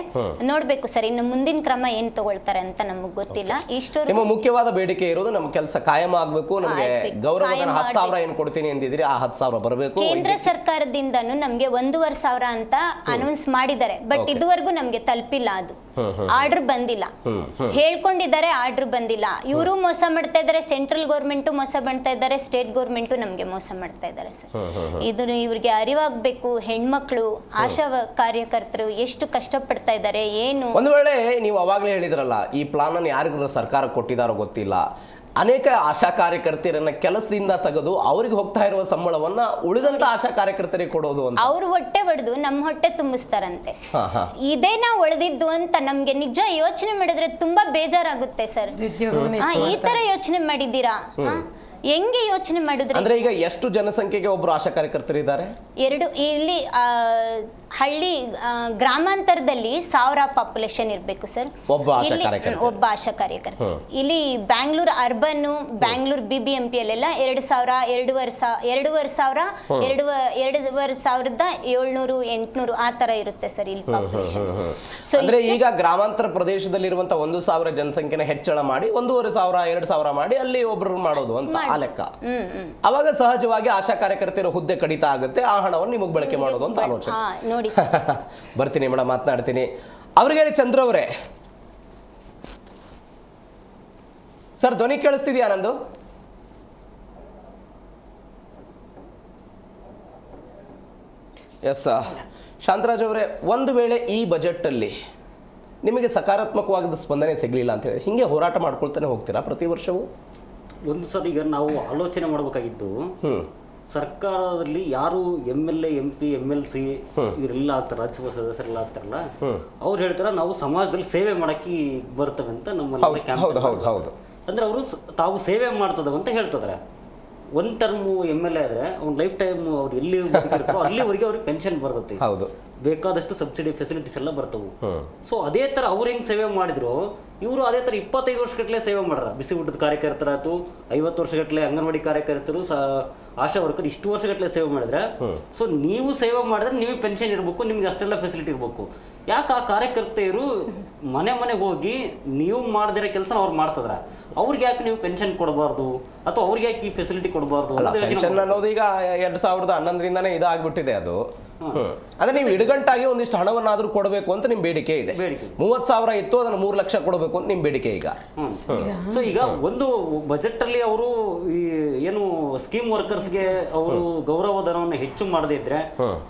ನೋಡ್ಬೇಕು ಸರ್ ಇನ್ನು ಮುಂದಿನ ಕ್ರಮ ಏನ್ ತಗೊಳ್ತಾರೆ ಅಂತ ನಮಗ್ ಗೊತ್ತಿಲ್ಲ. ಇಷ್ಟು ನಿಮ್ಮ ಮುಖ್ಯವಾದ ಬೇಡಿಕೆ ಇರೋದು ನಮ್ಮ ಕೆಲಸ ಕಾಯಂ ಆಗ್ಬೇಕು. ನಮಗೆ ಗೌರವಧನ 10,000 ಏನ್ ಕೊಡ್ತೀನಿ ಎಂದಿದ್ರಿ, ಆ 10,000 ಬರಬೇಕು. ಕೇಂದ್ರ ಸರ್ಕಾರದಿಂದ ನಮ್ಗೆ 1,500,000 ಅಂತ ಅನೌನ್ಸ್ ಮಾಡಿದ್ದಾರೆ. ಬಟ್ ಇದುವರೆಗೂ ನಮ್ಗೆ ತಲುಪಿಲ್ಲ, ಅದು ಆರ್ಡರ್ ಬಂದಿಲ್ಲ. ಹೇಳ್ಕೊಂಡಿದ್ದಾರೆ, ಆರ್ಡರ್ ಬಂದಿಲ್ಲ. ಇವರು ಮೋಸ ಮಾಡ್ತಾ ಇದ್ದಾರೆ, ಸೆಂಟ್ರಲ್ ಗೌರ್ಮೆಂಟ್ ಮೋಸ ಮಾಡ್ತಾ ಇದ್ದಾರೆ, ಸ್ಟೇಟ್ ಗೌರ್ಮೆಂಟ್ ನಮ್ಗೆ ಮೋಸ ಮಾಡ್ತಾ ಇದ್ದಾರೆ ಸರ್. ಇದನ್ನು ಇವ್ರಿಗೆ ಅರಿವಾಗಬೇಕು. ಹೆಣ್ಮಕ್ಳು ಆಶಾ ಕಾರ್ಯಕರ್ತರು ಎಷ್ಟು ಕಷ್ಟಪಡ್ತಾ ಇದ್ದಾರೆ ಏನು. ಒಂದು ವೇಳೆ ನೀವು ಅವಾಗಲೇ ಹೇಳಿದ್ರಲ್ಲ, ಈ ಪ್ಲಾನ್ ಅನ್ನು ಯಾರಿಗೂ ಸರ್ಕಾರ ಕೊಟ್ಟಿದಾರೋ ಗೊತ್ತಿಲ್ಲ, ಅನೇಕ ಆಶಾ ಕಾರ್ಯಕರ್ತೆಯರನ್ನ ಕೆಲಸದಿಂದ ತೆಗೆದು ಅವರಿಗೆ ಹೋಗ್ತಾ ಇರುವ ಸಂಬಳವನ್ನ ಉಳಿದಂತ ಆಶಾ ಕಾರ್ಯಕರ್ತರಿಗೆ ಕೊಡೋದು ಅಂತ ಅವ್ರು ಹೊಟ್ಟೆ ಹೊಡೆದು ನಮ್ಮ ಹೊಟ್ಟೆ ತುಂಬಿಸ್ತಾರಂತೆ. ಇದೇ ನಾವು ಒಳೆದಿದ್ದು ಅಂತ ನಮ್ಗೆ ನಿಜ ಯೋಚನೆ ಮಾಡಿದ್ರೆ ತುಂಬಾ ಬೇಜಾರಾಗುತ್ತೆ ಸರ್. ಈ ತರ ಯೋಚನೆ ಮಾಡಿದ್ದೀರಾ? ಹೆಂಗೆ ಯೋಚನೆ ಮಾಡಿದ್ರೆ? ಅಂದ್ರೆ ಈಗ ಎಷ್ಟು ಜನಸಂಖ್ಯೆಗೆ ಒಬ್ರು ಆಶಾ ಕಾರ್ಯಕರ್ತರು ಇದ್ದಾರೆ? ಇಲ್ಲಿ ಹಳ್ಳಿ ಗ್ರಾಮಾಂತರದಲ್ಲಿ 1000 ಪಾಪ್ಯುಲೇಷನ್ ಇರಬೇಕು ಸರ್, ಒಬ್ಬ ಆಶಾ ಕಾರ್ಯಕರ್ತ. ಇಲ್ಲಿ ಬ್ಯಾಂಗ್ಳೂರ್ ಅರ್ಬನ್, ಬ್ಯಾಂಗ್ಳೂರ್ BBMP ಅಲ್ಲೆಲ್ಲ 2,500 ಆ ತರ ಇರುತ್ತೆ ಸರ್ ಇಲ್ಲಿ ಪಾಪ್ಯುಲೇಷನ್. ಅಂದ್ರೆ ಈಗ ಗ್ರಾಮಾಂತರ ಪ್ರದೇಶದಲ್ಲಿರುವಂತ 1,000 ಜನಸಂಖ್ಯೆನ ಹೆಚ್ಚಳ ಮಾಡಿ 1,500 2,000 ಮಾಡಿ ಅಲ್ಲಿ ಒಬ್ರು ಮಾಡೋದು ಅಂತ ಆ ಲೆಕ್ಕ. ಅವಾಗ ಸಹಜವಾಗಿ ಆಶಾ ಕಾರ್ಯಕರ್ತರ ಹುದ್ದೆ ಕಡಿತ ಆಗುತ್ತೆ, ಆ ಹಣವನ್ನು ನಿಮಗೆ ಬಳಕೆ ಮಾಡೋದು ಅಂತ ಆಲೋಚನೆ. ಬರ್ತೀನಿ ಮೇಡಮ್, ಮಾತನಾಡ್ತೀನಿ. ಅವ್ರಿಗೆ ಚಂದ್ರ ಅವರೇ, ಸರ್ ಧ್ವನಿ ಕೇಳಿಸ್ತಿದ್ಯಾ ನಂದು? ಎಸ್ ಶಾಂತರಾಜ್ ಅವರೇ, ಒಂದು ವೇಳೆ ಈ ಬಜೆಟ್ ಅಲ್ಲಿ ನಿಮಗೆ ಸಕಾರಾತ್ಮಕವಾದ ಸ್ಪಂದನೆ ಸಿಗಲಿಲ್ಲ ಅಂತ ಹೇಳಿ ಹಿಂಗೆ ಹೋರಾಟ ಮಾಡ್ಕೊಳ್ತಾನೆ ಹೋಗ್ತೀರಾ ಪ್ರತಿ ವರ್ಷವೂ? ಒಂದು ಸಲ ಈಗ ನಾವು ಆಲೋಚನೆ ಮಾಡಬೇಕಾಗಿದ್ದು, ಸರ್ಕಾರದಲ್ಲಿ ಯಾರು MLA MP MLC ಇವರೆಲ್ಲ ಆಗ್ತಾರೆ, ರಾಜ್ಯಸಭಾ ಸದಸ್ಯರೆಲ್ಲ ಆಗ್ತಾರಲ್ಲ, ಅವ್ರು ಹೇಳ್ತಾರ ನಾವು ಸಮಾಜದಲ್ಲಿ ಸೇವೆ ಮಾಡಕ್ಕೆ ಬರ್ತವೆ ಅಂತ ನಮ್ಮಲ್ಲಿ. ಅಂದ್ರೆ ಅವರು ತಾವು ಸೇವೆ ಮಾಡ್ತದವ ಅಂತ ಹೇಳ್ತಿದಾರೆ. ಒನ್ ಟರ್ಮ್ MLA ಆದರೆ ಅವ್ನು ಲೈಫ್ ಟೈಮ್ ಅವ್ರು ಎಲ್ಲಿ ಬದುಕಿರ್ತಾರೋ ಅಲ್ಲಿವರೆಗೆ ಅವ್ರಿಗೆ ಪೆನ್ಷನ್ ಬರ್ತೈತಿ. ಹೌದು, ಬೇಕಾದಷ್ಟು ಸಬ್ಸಿಡಿ ಫೆಸಿಲಿಟೀಸ್ ಎಲ್ಲ ಬರ್ತವು. ಸೊ ಅದೇ ಥರ ಅವ್ರು ಹೆಂಗೆ ಸೇವೆ ಮಾಡಿದ್ರು ಇವರು ಅದೇ ಥರ 25 ವರ್ಷಗಟ್ಟಲೆ ಸೇವೆ ಮಾಡ್ರ. ಬಿಸಿ ಊಟದ ಕಾರ್ಯಕರ್ತರಾಯ್ತು, 50 ವರ್ಷಗಟ್ಟಲೆ ಅಂಗನವಾಡಿ ಕಾರ್ಯಕರ್ತರು, ಆಶಾ ವರ್ಕರ್ ಇಷ್ಟು ವರ್ಷಗಟ್ಟಲೆ ಸೇವೆ ಮಾಡಿದ್ರೆ, ಸೊ ನೀವು ಸೇವೆ ಮಾಡಿದ್ರೆ ನಿಮಗೆ ಪೆನ್ಷನ್ ಇರಬೇಕು, ನಿಮ್ಗೆ ಅಷ್ಟೆಲ್ಲ ಫೆಸಿಲಿಟಿ ಇರಬೇಕು. ಯಾಕೆ ಆ ಕಾರ್ಯಕರ್ತೆಯರು ಮನೆಗೆ ಹೋಗಿ ನೀವು ಮಾಡದಿರೋ ಕೆಲಸ ಅವ್ರು ಮಾಡ್ತದ್ರ, ಅವ್ರಿಗೆ ಯಾಕೆ ನೀವು ಪೆನ್ಷನ್ ಕೊಡಬಾರ್ದು ಅಥವಾ ಅವ್ರಿಗೆ ಯಾಕೆ ಈ ಫೆಸಿಲಿಟಿ ಕೊಡಬಾರ್ದು? ಪೆನ್ಷನ್ ಅನ್ನೋದು ಈಗ 2011ರಿಂದನೇ ಇದಾಗ್ಬಿಟ್ಟಿದೆ ಅದು. ಅಂದ್ರೆ ನೀವು ಇಡಗಂಟಾಗಿ ಒಂದಿಷ್ಟು ಹಣವನ್ನಾದ್ರೂ ಕೊಡಬೇಕು ಅಂತ ನಿಮ್ ಬೇಡಿಕೆ ಇದೆ. 30,000 ಇತ್ತು, ಅದನ್ನ 3 ಲಕ್ಷ ಕೊಡಬೇಕು ಅಂತ ನಿಮ್ ಬೇಡಿಕೆ ಈಗ. ಸೊ ಈಗ ಒಂದು ಬಜೆಟ್ ಅಲ್ಲಿ ಅವರು ಏನು ಸ್ಕೀಮ್ ವರ್ಕರ್ಸ್ಗೆ ಅವರು ಗೌರವಧನವನ್ನು ಹೆಚ್ಚು ಮಾಡದೇ ಇದ್ರೆ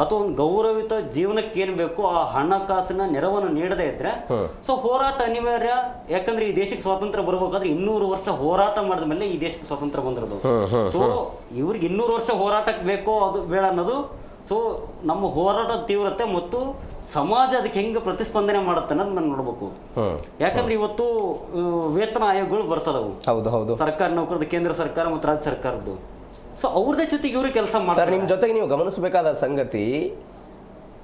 ಅಥವಾ ಒಂದು ಗೌರವಿತ ಜೀವನಕ್ಕೆ ಏನ್ ಬೇಕು ಆ ಹಣಕಾಸಿನ ನೆರವನ್ನು ನೀಡದೇ ಇದ್ರೆ ಸೊ ಹೋರಾಟ ಅನಿವಾರ್ಯ. ಯಾಕಂದ್ರೆ ಈ ದೇಶಕ್ಕೆ ಸ್ವಾತಂತ್ರ್ಯ ಬರ್ಬೇಕಾದ್ರೆ 200 ವರ್ಷ ಹೋರಾಟ ಮಾಡಿದ ಮೇಲೆ ಈ ದೇಶಕ್ಕೆ ಸ್ವಾತಂತ್ರ್ಯ ಬಂದಿರೋದು. ಸೊ ಇವ್ರಿಗೆ 200 ವರ್ಷ ಹೋರಾಟಕ್ಕೆ ಬೇಕೋ ಅದು ಬೇಡ ಅನ್ನೋದು. ಸೊ ನಮ್ಮ ಹೋರಾಟದ ತೀವ್ರತೆ ಮತ್ತು ಸಮಾಜ ಅದಕ್ಕೆ ಹೆಂಗೆ ಪ್ರತಿಸ್ಪಂದನೆ ಮಾಡುತ್ತೆ ಅನ್ನೋದು ನಾನು ನೋಡ್ಬೇಕು. ಯಾಕಂದ್ರೆ ಇವತ್ತು ವೇತನ ಆಯೋಗಗಳು ಬರ್ತದವು. ಹೌದು ಹೌದು, ಸರ್ಕಾರಿ ನೌಕರದ್ದು, ಕೇಂದ್ರ ಸರ್ಕಾರ ಮತ್ತು ರಾಜ್ಯ ಸರ್ಕಾರದ್ದು. ಸೊ ಅವ್ರದೇ ಜೊತೆಗೆ ಇವರು ಕೆಲಸ ಮಾಡ್ತಾರೆ. ನಿಮ್ಮ ಜೊತೆಗೆ ನೀವು ಗಮನಿಸಬೇಕಾದ ಸಂಗತಿ,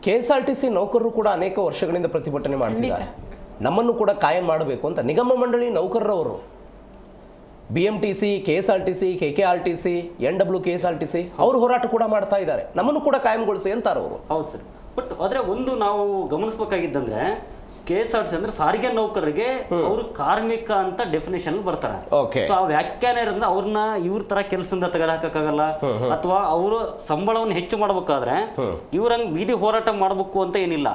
KSRTC ನೌಕರರು ಕೂಡ ಅನೇಕ ವರ್ಷಗಳಿಂದ ಪ್ರತಿಭಟನೆ ಮಾಡ್ತಿದ್ದಾರೆ. ನಮ್ಮನ್ನು ಕೂಡ ಕಾಯಂ ಮಾಡಬೇಕು ಅಂತ ನಿಗಮ ಮಂಡಳಿ ನೌಕರರವರು BMTC, KSRTC, KKRTC, NWKSRTC ಅವರು ಹೋರಾಟ ಕೂಡ ಮಾಡ್ತಾ ಇದ್ದಾರೆ. ನಮ್ಮನ್ನು ಕೂಡ ಕಾಯಂಗೊಳಿಸಿ ಅಂತಾರೆ ಅವರು. ಹೌದು ಸರ್. ಬಟ್ ಆದ್ರೆ ಒಂದು ನಾವು ಗಮನಿಸಬೇಕಾಗಿದ್ದಂದ್ರೆ KSRTC ಅಂದ್ರೆ ಸಾರಿಗೆ ನೌಕರರಿಗೆ ಅವರು ಕಾರ್ಮಿಕ ಅಂತ ಡೆಫಿನೇಷನ್ ಬರ್ತಾರೆ. ಸೊ ಆ ವ್ಯಾಖ್ಯಾನ ಇರೋದ್ರಿಂದ ಅವ್ರನ್ನ ಇವ್ರ ತರ ಕೆಲಸದಿಂದ ತೆಗೆದುಹಾಕಕ್ಕಾಗಲ್ಲ, ಅಥವಾ ಅವರು ಸಂಬಳವನ್ನು ಹೆಚ್ಚು ಮಾಡ್ಬೇಕಾದ್ರೆ ಇವ್ರಂಗ್ ಬೀದಿ ಹೋರಾಟ ಮಾಡ್ಬೇಕು ಅಂತ ಏನಿಲ್ಲ.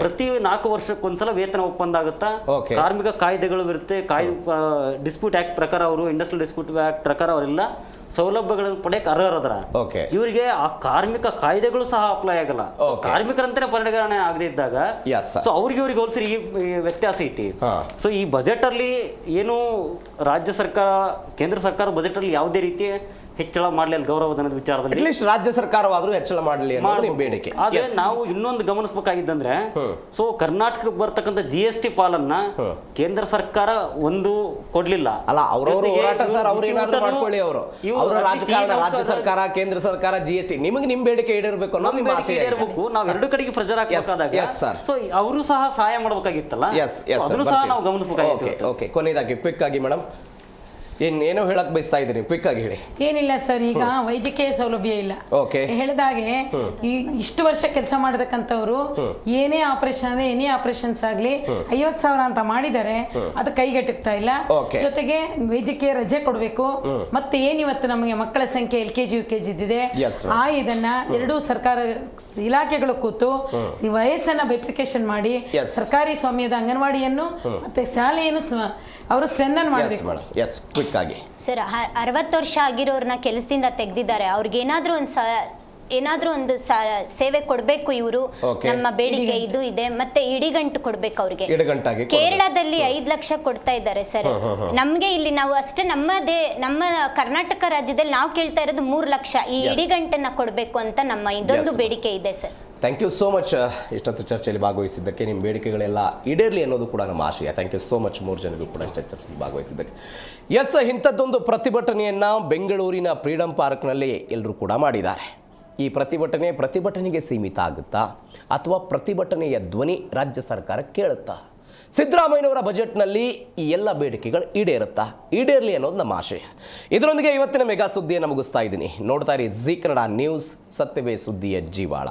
ಪ್ರತಿ 4 ವರ್ಷಕ್ಕೊಂದ್ಸಲ ವೇತನ ಒಪ್ಪಂದ ಆಗುತ್ತಾ, ಕಾರ್ಮಿಕ ಕಾಯ್ದೆಗಳು ಇರುತ್ತೆ. ಡಿಸ್ಪ್ಯೂಟ್ ಆಕ್ಟ್ ಪ್ರಕಾರ ಅವರು, ಇಂಡಸ್ಟ್ರಿಯಲ್ ಡಿಸ್ಪ್ಯೂಟ್ ಆಕ್ಟ್ ಪ್ರಕಾರ ಅವರೆಲ್ಲ ಸೌಲಭ್ಯಗಳನ್ನು ಪಡೆಯಕ್ಕೆ ಅರ್ಹರದ್ರ. ಇವರಿಗೆ ಆ ಕಾರ್ಮಿಕ ಕಾಯ್ದೆಗಳು ಸಹ ಅಪ್ಲೈ ಆಗಲ್ಲ. ಕಾರ್ಮಿಕರಂತಾನೆ ಪರಿಗಣನೆ ಆಗದೆ ಇದ್ದಾಗ ಸೊ ಅವ್ರಿಗೆ ಇವ್ರಿಗೆ ಹೋಲಿಸಿ ಈ ವ್ಯತ್ಯಾಸ ಐತಿ. ಸೊ ಈ ಬಜೆಟ್ ಅಲ್ಲಿ ಏನು ರಾಜ್ಯ ಸರ್ಕಾರ, ಕೇಂದ್ರ ಸರ್ಕಾರ ಬಜೆಟ್ ಅಲ್ಲಿ ಯಾವುದೇ ರೀತಿ ಹೆಚ್ಚಳ ಮಾಡಲಿಲ್ಲ ಗೌರವಧನದ ವಿಚಾರದಲ್ಲಿ. ಅಟ್ಲೀಸ್ಟ್ ರಾಜ್ಯ ಸರ್ಕಾರವಾದರೂ ಹೆಚ್ಚಳ ಮಾಡಲಿ ಅನ್ನೋದು ನಿಮ್ಮ ಬೇಡಿಕೆ. ಆದ್ರೆ ನಾವು ಇನ್ನೊಂದು ಗಮನಿಸಬೇಕಾಗಿದ್ದಂದ್ರೆ, ಸೊ ಕರ್ನಾಟಕಕ್ಕೆ ಬರ್ತಕ್ಕಂಥ GST ಪಾಲನ್ನ ಕೇಂದ್ರ ಸರ್ಕಾರ ಒಂದು ಕೊಡ್ಲಿಲ್ಲ. ಅಲ್ಲ, ಅವರವರು ಹೋರಾಟ ಸರ್, ಅವ್ರು ಏನಾದ್ರು ಮಾಡ್ಕೊಳ್ಳಿ. ಅವರು ಅವರ ರಾಜಕಾರಣ, ರಾಜ್ಯ ಸರ್ಕಾರ, ಕೇಂದ್ರ ಸರ್ಕಾರ, GST ನಿಮಗೆ ನಿಮ್ ಬೇಡಿಕೆ ಈಡೇರಬೇಕು ಅನ್ನೋ ನಿಮ್ಮ ಆಸೆ ಇರಬೇಕು. ನಾವು ಎರಡು ಕಡೆಗೆ ಪ್ರೆಷರ್ ಹಾಕಬೇಕಾದಾಗ ಸೊ ಅವರು ಸಹ ಸಹಾಯ ಮಾಡಬೇಕಾಗಿತ್ತಲ್ಲ, ಅದನ್ನು ಸಹ ನಾವು ಗಮನಿಸಬೇಕಾಗಿತ್ತು. ಓಕೆ, ಕೊನೆಯದಾಗಿ ಕ್ವಿಕ್ ಆಗಿ ಮೇಡಮ್ ಏನೋ ಹೇಳಕ್ ಬಯಸ್ತಾ ಇದ್ದೀನಿ, ಕ್ವಿಕ್ ಆಗಿ ಹೇಳಿ. ಏನಿಲ್ಲ ಸರ್, ಈಗ ವೈದ್ಯಕೀಯ ಸೌಲಭ್ಯ ಇಲ್ಲ. ಹೇಳಿದಾಗೆ ಇಷ್ಟು ವರ್ಷ ಕೆಲಸ ಮಾಡತಕ್ಕಂಥವ್ರು ಏನೇ ಆಪರೇಷನ್ಸ್ ಆಗ್ಲಿ 50,000 ಅಂತ ಮಾಡಿದ್ದಾರೆ, ಅದು ಕೈಗೆಟುಕ್ತಾ ಇಲ್ಲ. ಜೊತೆಗೆ ವೈದ್ಯಕೀಯ ರಜೆ ಕೊಡ್ಬೇಕು. ಮತ್ತೆ ಏನಿವತ್ತು ನಮಗೆ ಮಕ್ಕಳ ಸಂಖ್ಯೆ LKG UKG ಇದ್ದಿದೆ, ಇದನ್ನ ಎರಡೂ ಸರ್ಕಾರ ಇಲಾಖೆಗಳು ಕೂತು ಈ ವಯಸ್ಸನ್ನ ಬೈಫಿಕೇಶನ್ ಮಾಡಿ ಸರ್ಕಾರಿ ಸ್ವಾಮ್ಯದ ಅಂಗನವಾಡಿಯನ್ನು ಮತ್ತೆ ಶಾಲೆಯನ್ನು ಅವರು ಸ್ಟ್ರೆಂಥನ್ ಮಾಡಬೇಕು. ಸರ್, 60 ವರ್ಷ ಆಗಿರೋರ್ನ ಕೆಲಸದಿಂದ ತೆಗೆದಿದ್ದಾರೆ. ಅವ್ರಿಗೆ ಏನಾದ್ರೂ ಒಂದು ಸೇವೆ ಕೊಡ್ಬೇಕು ಇವರು. ನಮ್ಮ ಬೇಡಿಕೆ ಇದು ಇದೆ. ಮತ್ತೆ ಇಡಿಗಂಟು ಕೊಡ್ಬೇಕು ಅವ್ರಿಗೆ. ಕೇರಳದಲ್ಲಿ 5 ಲಕ್ಷ ಕೊಡ್ತಾ ಇದ್ದಾರೆ ಸರ್. ನಮ್ಗೆ ಇಲ್ಲಿ ನಾವು ಅಷ್ಟೇ ನಮ್ಮ ಕರ್ನಾಟಕ ರಾಜ್ಯದಲ್ಲಿ ನಾವು ಕೇಳ್ತಾ ಇರೋದು 3 ಲಕ್ಷ. ಈ ಇಡಿಗಂಟನ್ನ ಕೊಡ್ಬೇಕು ಅಂತ ನಮ್ಮ ಇದೊಂದು ಬೇಡಿಕೆ ಇದೆ sir. Thank you so much. ಇಷ್ಟೊತ್ತು ಚರ್ಚೆಯಲ್ಲಿ ಭಾಗವಹಿಸಿದ್ದಕ್ಕೆ, ನಿಮ್ಮ ಬೇಡಿಕೆಗಳೆಲ್ಲ ಈಡೇರಲಿ ಅನ್ನೋದು ಕೂಡ ನಮ್ಮ ಆಶಯ. ಥ್ಯಾಂಕ್ ಯು ಸೋ ಮಚ್ 3 ಜನರಿಗೂ ಕೂಡ ಇಷ್ಟ ಚರ್ಚೆಯಲ್ಲಿ ಭಾಗವಹಿಸಿದ್ದಕ್ಕೆ. ಇಂಥದ್ದೊಂದು ಪ್ರತಿಭಟನೆಯನ್ನು ಬೆಂಗಳೂರಿನ ಫ್ರೀಡಂ ಪಾರ್ಕ್ನಲ್ಲಿ ಎಲ್ಲರೂ ಕೂಡ ಮಾಡಿದ್ದಾರೆ. ಈ ಪ್ರತಿಭಟನೆಗೆ ಸೀಮಿತ ಆಗುತ್ತಾ ಅಥವಾ ಪ್ರತಿಭಟನೆಯ ಧ್ವನಿ ರಾಜ್ಯ ಸರ್ಕಾರ ಕೇಳುತ್ತಾ? ಸಿದ್ದರಾಮಯ್ಯನವರ ಬಜೆಟ್ನಲ್ಲಿ ಈ ಎಲ್ಲ ಬೇಡಿಕೆಗಳು ಈಡೇರಲಿ ಅನ್ನೋದು ನಮ್ಮ ಆಶಯ. ಇದರೊಂದಿಗೆ ಇವತ್ತಿನ ಮೆಗಾ ಸುದ್ದಿಯನ್ನು ಮುಗಿಸ್ತಾ ಇದ್ದೀನಿ. ನೋಡ್ತಾ ಇರಿ ಜೀ ಕನ್ನಡ ನ್ಯೂಸ್, ಸತ್ಯವೇ ಸುದ್ದಿಯ ಜೀವಾಳ.